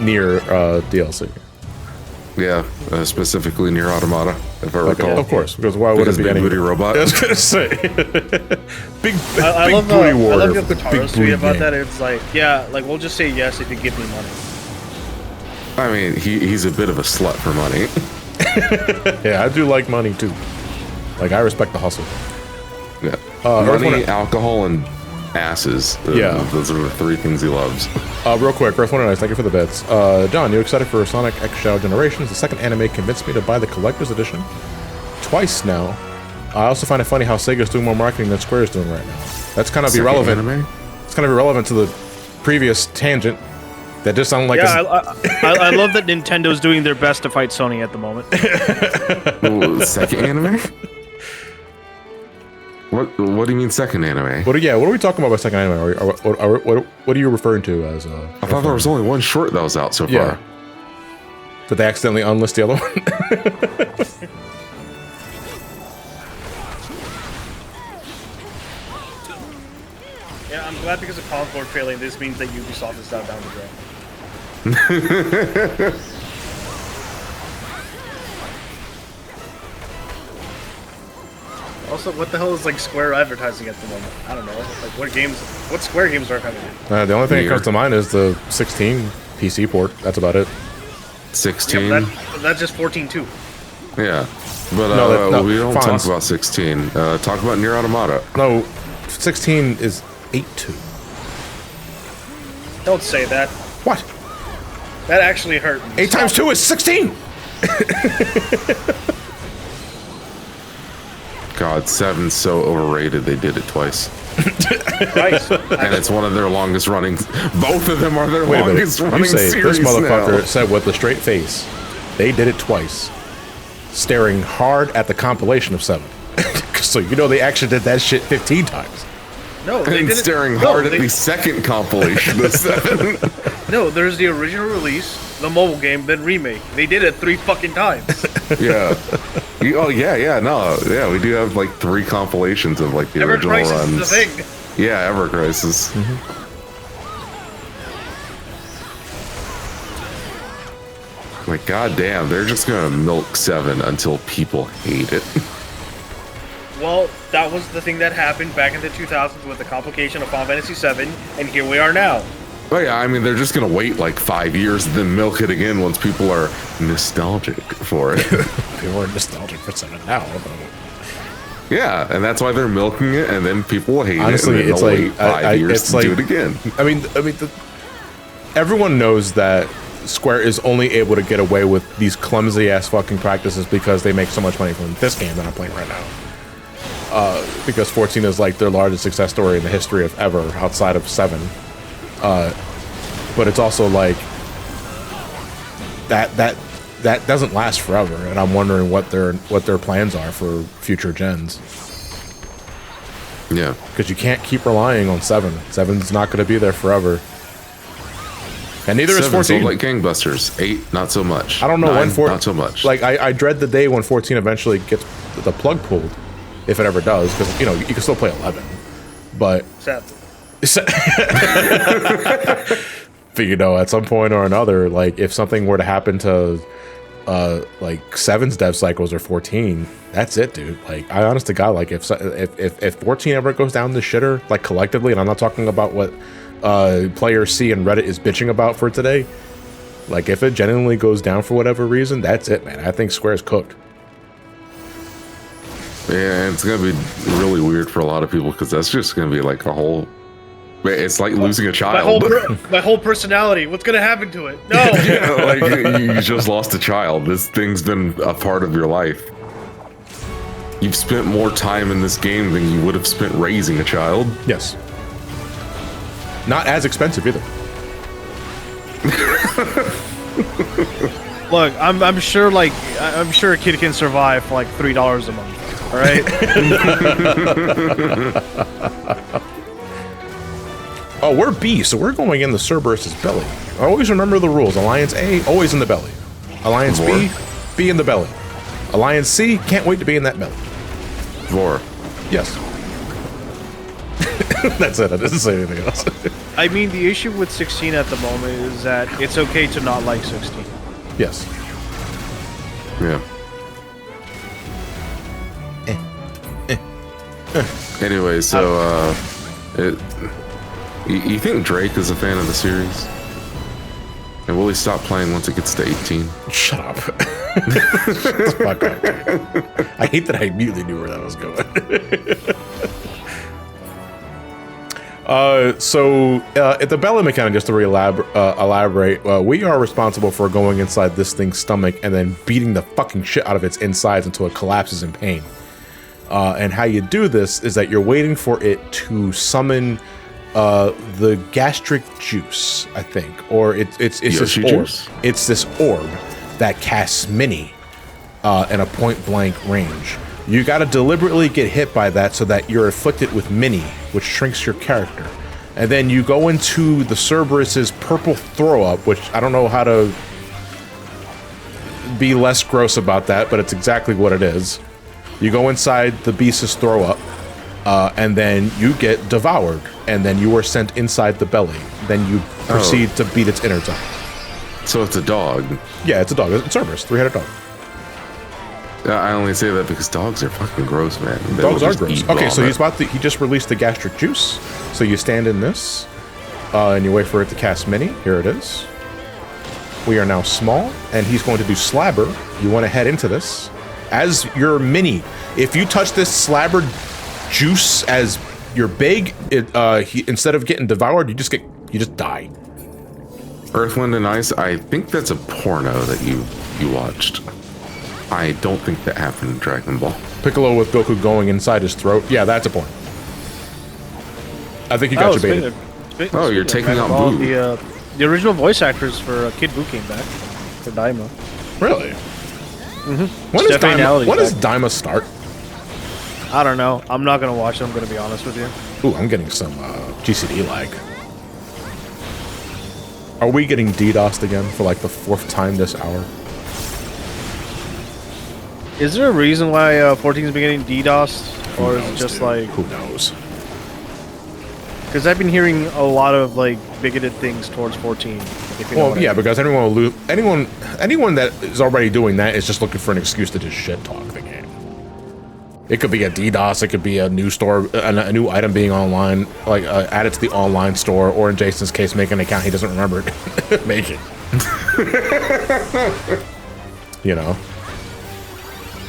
near DLC. yeah, specifically near Automata, if I recall. Of course, because why would Because it be big any booty robot. I was gonna say, big I big love booty I warrior. love your for big Kataro's booty tweet about game. that. It's like, yeah, like we'll just say yes if you give me money. I mean, he's a bit of a slut for money. Yeah, I do like money too. Like I respect the hustle. Yeah. Earth Money, One- alcohol, and asses. Yeah. Those are the three things he loves. Real quick, Earth One and Ice, thank you for the bits. John, you excited for Sonic X Shadow Generations? The second anime convinced me to buy the collector's edition twice now. I also find it funny how Sega's doing more marketing than Square is doing right now. That's kind of Second irrelevant. anime? It's kind of irrelevant to the previous tangent. That just sounded like Yeah, I love that Nintendo's doing their best to fight Sony at the moment. Ooh, second anime? What do you mean second anime? what are we talking about by second anime? What are you referring to as? I thought there was only one short that was out so Yeah. far. Did they accidentally unlist the other one? Yeah, I'm glad because of Concord failing. This means that Ubisoft is down the drain. Also, what the hell is like Square advertising at the moment? I don't know. Like what Square games are coming in? The only thing that Weird. comes to mind is the 16 PC port. That's about it. 16? Yeah, that's just 14 too. Yeah. But No, we don't Fonz. talk about 16. Talk about Nier Automata. No, 16 is 8-2. Don't say that. What? That actually hurt me. 8 times 2 is 16! God, 7's so overrated they did it twice. Christ. And it's one of their longest running. Both of them are their Wait a minute. longest You running say series this motherfucker now. said with a straight face, they did it twice, staring hard at the compilation of 7. So you know they actually did that shit 15 times. No, they And didn't. staring No, hard they- at the second compilation of 7. No, there's the original release, the mobile game, then remake. They did it 3 fucking times. Yeah. Oh, yeah, no. Yeah, we do have like 3 compilations of like the Ever original Crisis runs. is the thing. Yeah, Ever Crisis. Like, goddamn, they're just gonna milk 7 until people hate it. Well, that was the thing that happened back in the 2000s with the complication of Final Fantasy VII, and here we are now. Oh yeah, I mean, they're just gonna wait like 5 years and then milk it again once people are nostalgic for it. People are nostalgic for 7 now. Yeah, and that's why they're milking it, and then people will hate Honestly, it, and then it's they'll like wait 5 years it's to like, do it again. I mean, everyone knows that Square is only able to get away with these clumsy ass fucking practices because they make so much money from this game that I'm playing right now. Because 14 is like their largest success story in the history of ever outside of 7. But it's also like that doesn't last forever, and I'm wondering what their plans are for future gens. Yeah. Because you can't keep relying on 7. 7's not going to be there forever. And neither is 7 14. sold like gangbusters. 8, not so much. I don't know 9, when 14. not so much. Like I dread the day when 14 eventually gets the plug pulled, if it ever does. Because you know you can still play 11, but Sadly. but you know at some point or another, like if something were to happen to like 7's dev cycles or 14, that's it, dude. Like I honest to God, like if 14 ever goes down the shitter, like collectively, and I'm not talking about what player C and Reddit is bitching about for today. Like if it genuinely goes down for whatever reason, that's it, man. I think Square's cooked. Yeah, it's gonna be really weird for a lot of people because that's just gonna be like a whole. It's like losing a child. My whole personality. What's gonna happen to it? No. Yeah, like you just lost a child. This thing's been a part of your life. You've spent more time in this game than you would have spent raising a child. Yes. Not as expensive either. Look, I'm sure I'm sure a kid can survive for like $3 a month. All right. Oh, we're B, so we're going in the Cerberus's belly. Always remember the rules. Alliance A, always in the belly. Alliance B, be in the belly. Alliance C, can't wait to be in that belly. Vor. Yes. That's it. I didn't say anything else. I mean, the issue with 16 at the moment is that it's okay to not like 16. Yes. Yeah. Anyway, so you think Drake is a fan of the series? And will he stop playing once it gets to 18? Shut up. Fuck up. I hate that I immediately knew where that was going. At the belly mechanic, just to elaborate, we are responsible for going inside this thing's stomach and then beating the fucking shit out of its insides until it collapses in pain. And how you do this is that you're waiting for it to summon the gastric juice, I think, or it's this orb. Juice? It's this orb that casts mini in a point blank range. You got to deliberately get hit by that so that you're afflicted with mini, which shrinks your character. And then you go into the Cerberus's purple throw up, which I don't know how to be less gross about that, but it's exactly what it is. You go inside the beast's throw up. And then you get devoured, and then you are sent inside the belly. Then you proceed to beat its innards out. So it's a dog. Yeah, it's a dog. It's Cerberus, 3-headed dog. I only say that because dogs are fucking gross, man. Dogs are gross. Okay, so he just released the gastric juice. So you stand in this, and you wait for it to cast mini. Here it is. We are now small, and he's going to do slabber. You want to head into this. As your mini, if you touch this slabber juice as you're big, instead of getting devoured, you just die. Earth, Wind, and Ice. I think that's a porno that you watched. I don't think that happened in Dragon Ball. Piccolo with Goku going inside his throat. Yeah, that's a point. I think you got you baited. Oh, you're taking out Boo. The original voice actors for Kid Buu came back for Daima. Really? Mm-hmm. When does Daima start? I don't know. I'm not gonna watch it. I'm gonna be honest with you. Ooh, I'm getting some GCD lag. Are we getting DDoSed again for like the 4th time this hour? Is there a reason why 14 is getting DDoSed, or is it just like who knows? Because I've been hearing a lot of like bigoted things towards 14. Well, yeah, because anyone that is already doing that is just looking for an excuse to just shit talk the game. It could be a DDoS, it could be a new store, a new item being online, like added to the online store, or in Jason's case, make an account he doesn't remember it. Make it. You know.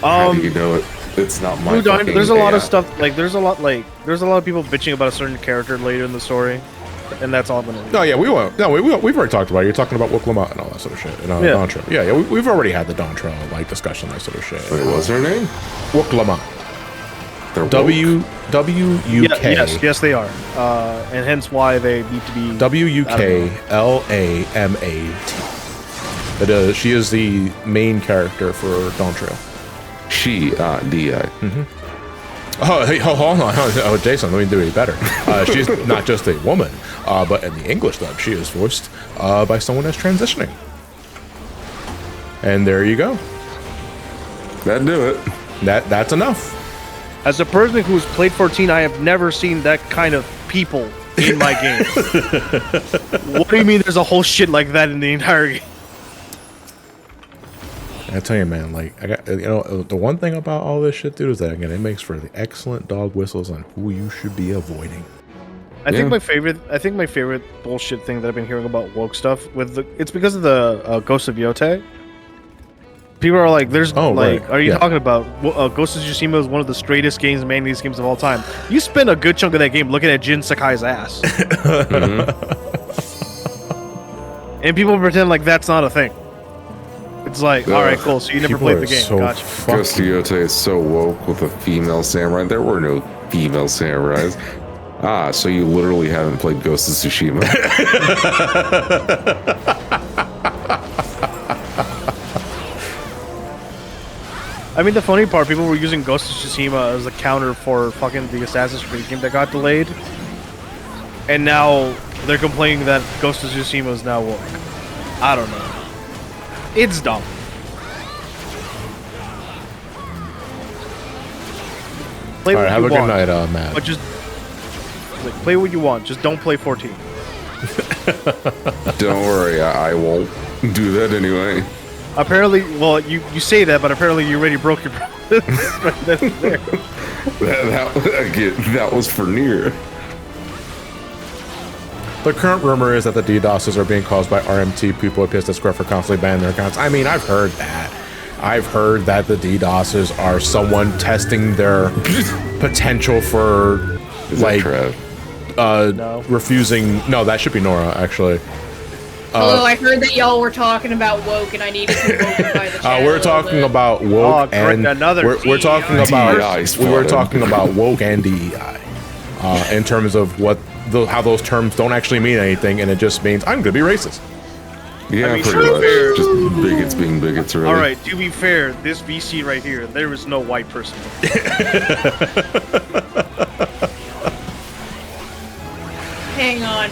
How do you know it? It's not my. There's a lot of stuff there's a lot of people bitching about a certain character later in the story, and that's all I'm gonna. No, yeah, we won't. No, we've already talked about it. You're talking about Wook and all that sort of shit. And Dawntrail. Yeah, we've already had the Dawntrail discussion, that sort of shit. Wait, what's her name? Wook. W-U-K. Yes, they are. And hence why they need to be... W-U-K-L-A-M-A-T. She is the main character for Dawntrail. She, D-I. Mm-hmm. Oh, hey, hold on. Oh, Jason, let me do it better. She's not just a woman, but in the English dub, she is voiced by someone that's transitioning. And there you go. That'd do it. That's enough. As a person who's played 14, I have never seen that kind of people in my game. What do you mean there's a whole shit like that in the entire game? I tell you, man, like, I got, the one thing about all this shit, dude, is that, again, it makes for the excellent dog whistles on who you should be avoiding. I think my favorite bullshit thing that I've been hearing about woke stuff it's because of the Ghost of Yotei. People are like, are you talking about Ghost of Tsushima is one of the straightest games, manliest games of all time. You spend a good chunk of that game looking at Jin Sakai's ass. Mm-hmm. And people pretend like that's not a thing. It's like, all right, cool. So you never People played are the game. so Gotcha. Ghost Yote is so woke with a female samurai. There were no female samurais. Ah, so you literally haven't played Ghost of Tsushima. I mean, the funny part, people were using Ghost of Tsushima as a counter for fucking the Assassin's Creed game that got delayed. And now they're complaining that Ghost of Tsushima is now woke. I don't know. It's dumb. Play All right, what have you a good want, night, Matt. but just like, play what you want. Just don't play 14. Don't worry, I won't do that anyway. Apparently, well, you say that, but apparently you already broke your promise. Right then and there. That was for near. The current rumor is that the DDoSes are being caused by RMT people at pissed at Square for constantly banning their accounts. I mean, I've heard that. I've heard that the DDoSes are someone testing their potential for, Is like, that Trev? No. refusing. No, that should be Nora, actually. Although I heard that y'all were talking about woke, and I needed to woke by the chat. We're talking about woke great, and another we're talking about DEI we were spotted. talking about woke and DEI in terms of what how those terms don't actually mean anything, and it just means I'm gonna be racist. Yeah, I mean, pretty to be much. fair- Just bigots being bigots, really. All right, to be fair, this VC right here, there is no white person. Hang on.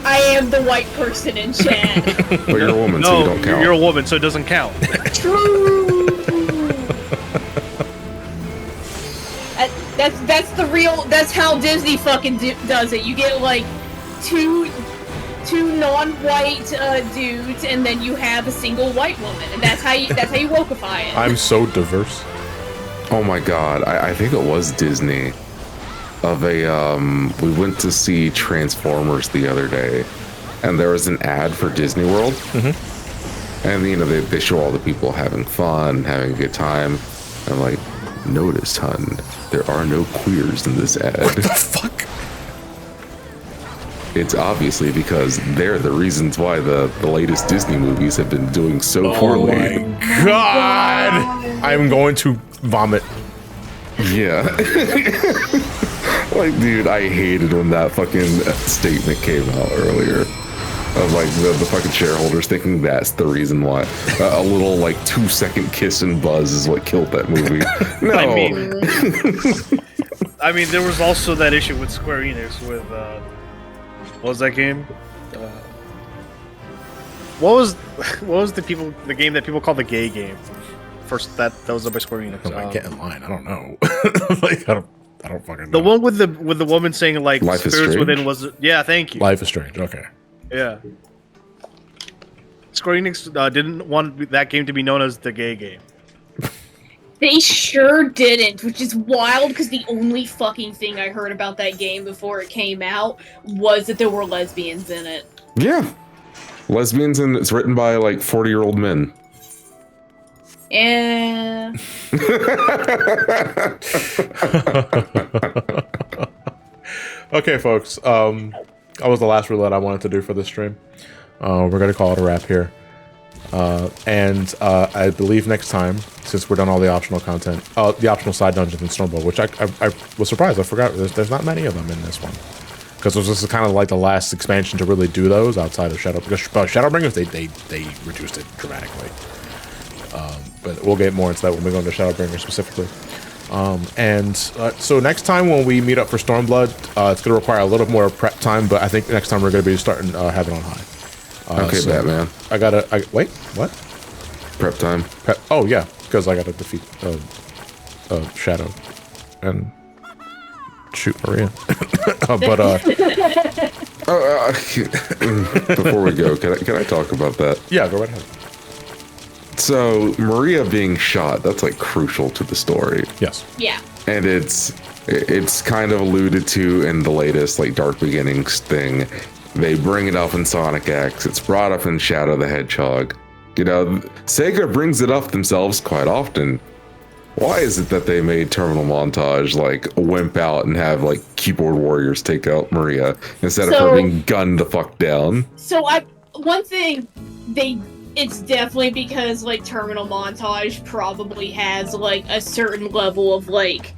I am the white person in chat. But you're a woman, so No, you don't count. you're a woman, so it doesn't count. True. That's the real. That's how Disney fucking does it. You get like two non-white dudes, and then you have a single white woman, and that's how you wokeify it. I'm so diverse. Oh my god, I think it was Disney. We went to see Transformers the other day, and there was an ad for Disney World. Mm-hmm. And you know, they show all the people having fun, having a good time. I'm like, notice, hun, there are no queers in this ad. What the fuck? It's obviously because they're the reasons why the latest Disney movies have been doing so poorly. Oh my god! I'm going to vomit. Yeah. Like, dude, I hated when that fucking statement came out earlier. Of like the fucking shareholders thinking that's the reason why. A little like 2-second kiss and buzz is what killed that movie. No. I mean, there was also that issue with Square Enix with what was that game? What was the game that people call the gay game? First, that was up by Square Enix. I get in line. I don't know. Like, I don't fucking know. The one with the woman saying like Life is spirits Strange? within was thank you. Life is Strange. Okay. Yeah. Square Enix didn't want that game to be known as the gay game. They sure didn't, which is wild because the only fucking thing I heard about that game before it came out was that there were lesbians in it. Yeah. Lesbians, and it's written by like 40-year-old men. Yeah. Okay, folks. That was the last roulette I wanted to do for this stream. We're gonna call it a wrap here. I believe next time, since we're done all the optional content, the optional side dungeons in Stormblood, which I was surprised. I forgot there's not many of them in this one, because this is kind of like the last expansion to really do those outside of Shadow. Because Shadowbringers they reduced it dramatically. But we'll get more into that when we go into Shadowbringers specifically. So next time when we meet up for Stormblood, it's going to require a little more prep time, but I think next time we're going to be starting Heaven on High. Okay, so Batman. Wait, what? Prep time. Oh, yeah, because I got to defeat Shadow and shoot Maria. Before we go, can I talk about that? Yeah, go right ahead. So, Maria being shot, that's like crucial to the story. Yes. Yeah. And it's kind of alluded to in the latest like Dark Beginnings thing. They bring it up in Sonic X. It's brought up in Shadow the Hedgehog. You know, Sega brings it up themselves quite often. Why is it that they made Terminal Montage like wimp out and have like keyboard warriors take out Maria instead of her being gunned the fuck down? So one thing they it's definitely because like Terminal Montage probably has like a certain level of like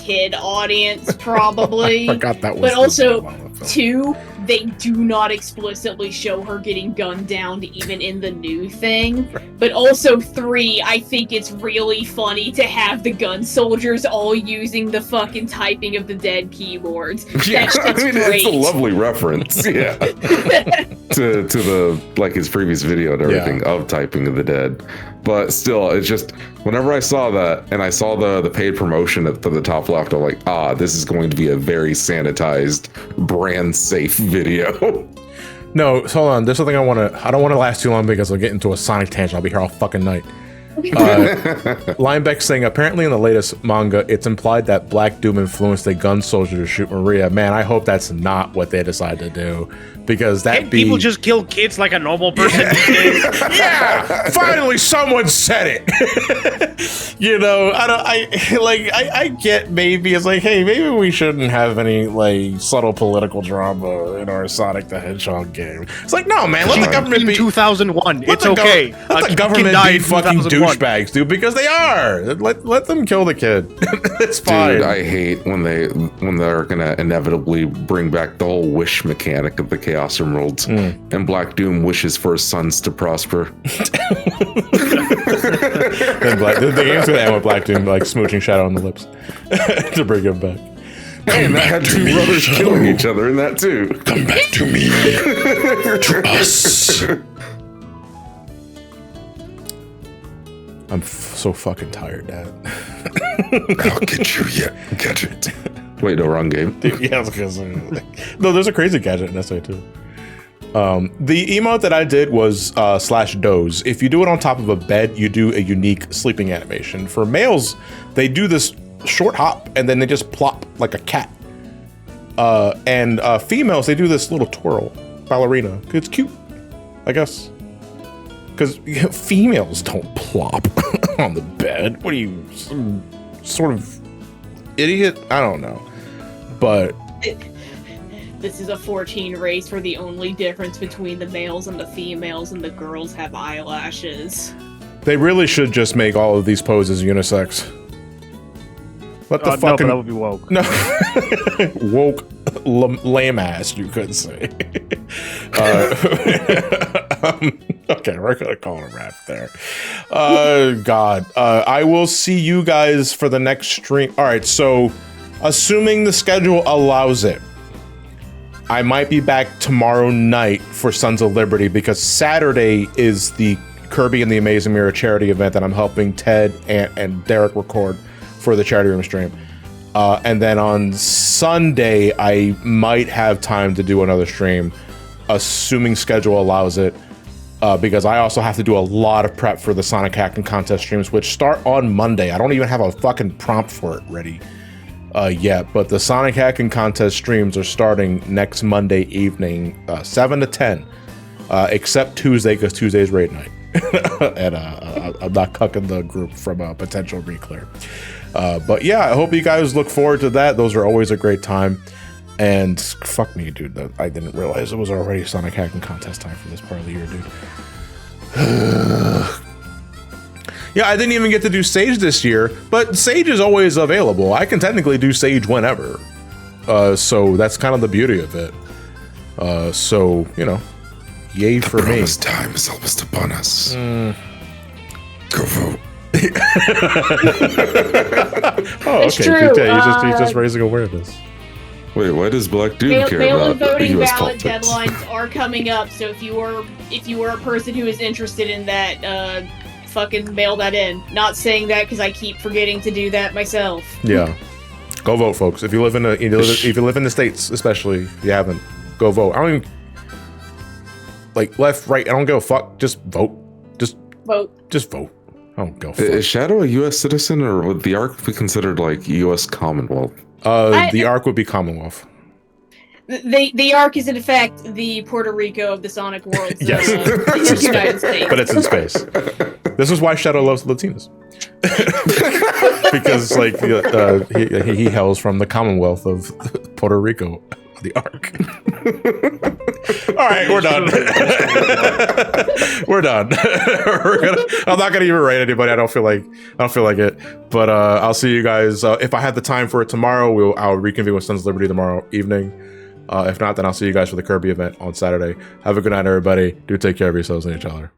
kid audience, probably. I forgot that was. But the also, name of the film. 2, they do not explicitly show her getting gunned down even in the new thing. But also 3, I think it's really funny to have the gun soldiers all using the fucking typing of the dead keyboards. Yeah, That shit's I mean, great. it's a lovely reference, yeah, to the like his previous video and everything of typing of the dead. But still, it's just whenever I saw that and I saw the paid promotion at the top left, I'm like, this is going to be a very sanitized, brand safe video. No, so hold on. There's something I don't want to last too long because I'll get into a Sonic tangent. I'll be here all fucking night. Linebeck saying, apparently in the latest manga, it's implied that Black Doom influenced a gun soldier to shoot Maria. Man, I hope that's not what they decide to do, because Can't people just kill kids like a normal person these days? Yeah, finally someone said it. You know, I get maybe it's like, hey, maybe we shouldn't have any like subtle political drama in our Sonic the Hedgehog game. It's like, no, man, let the government in be 2001. It's okay. Let the government be fucking douchebags, dude, because they are. Let them kill the kid. It's fine. Dude, I hate when they're gonna inevitably bring back the whole wish mechanic of the Chaos Emeralds, and Black Doom wishes for his sons to prosper. The game's gonna end with Black Doom like smooching Shadow on the lips to bring him back. And that had 2 brothers killing each other in that too. Come back to me. To us. I'm so fucking tired, Dad. I'll get you yet. Get it. Wait, no, wrong game. Yeah, because no, there's a crazy gadget in SA too. The emote that I did was /doze. If you do it on top of a bed, you do a unique sleeping animation. For males, they do this short hop and then they just plop like a cat. And females, they do this little twirl, ballerina. It's cute, I guess. Because females don't plop on the bed. What are you, some sort of idiot? I don't know. But This is a 14 race where the only difference between the males and the females and the girls have eyelashes. they really should just make all of these poses unisex. What the fucking... No, but that would be woke. No. Woke, lame ass, you could say. Okay, we're gonna call it a wrap there. God. I will see you guys for the next stream. Alright, so assuming the schedule allows it, I might be back tomorrow night for Sons of Liberty because Saturday is the Kirby and the Amazing Mirror charity event that I'm helping Ted and Derek record for the charity room stream. And then on Sunday, I might have time to do another stream, assuming schedule allows it, because I also have to do a lot of prep for the Sonic Hacking Contest streams, which start on Monday. I don't even have a fucking prompt for it ready yet, but the Sonic Hacking Contest streams are starting next Monday evening, 7 to 10, except Tuesday, because Tuesday's raid night. And I'm not cucking the group from a potential reclear. But yeah, I hope you guys look forward to that. Those are always a great time. And fuck me, dude. I didn't realize it was already Sonic Hacking Contest time for this part of the year, dude. Yeah, I didn't even get to do Sage this year, but Sage is always available. I can technically do Sage whenever. So that's kind of the beauty of it. So, you know, yay for me. Time is almost upon us. Go vote. Oh, It's okay. true. He's just raising awareness. Wait, why does Black Doom care Mail-in about voting US ballot politics? deadlines are coming up, so if you are a person who is interested in that, fucking mail that in. Not saying that because I keep forgetting to do that myself. Yeah, go vote, folks. If you live in if you live in the States, especially if you haven't, go vote. I don't even like left, right. I don't give a fuck. Just vote. Just vote. I don't go. Fuck. Is Shadow a U.S. citizen, or would the Ark be considered like U.S. Commonwealth? The Ark would be Commonwealth. The Ark is in fact the Puerto Rico of the Sonic world. So, Yes. the United States. But it's in space. This is why Shadow loves Latinas. Because like he hails from the Commonwealth of Puerto Rico, the Ark. All right, we're done. We're done. I'm not gonna even rate anybody. I don't feel like it. But I'll see you guys if I have the time for it tomorrow. I'll reconvene with Sons of Liberty tomorrow evening. If not, then I'll see you guys for the Kirby event on Saturday. Have a good night, everybody. Do take care of yourselves and each other.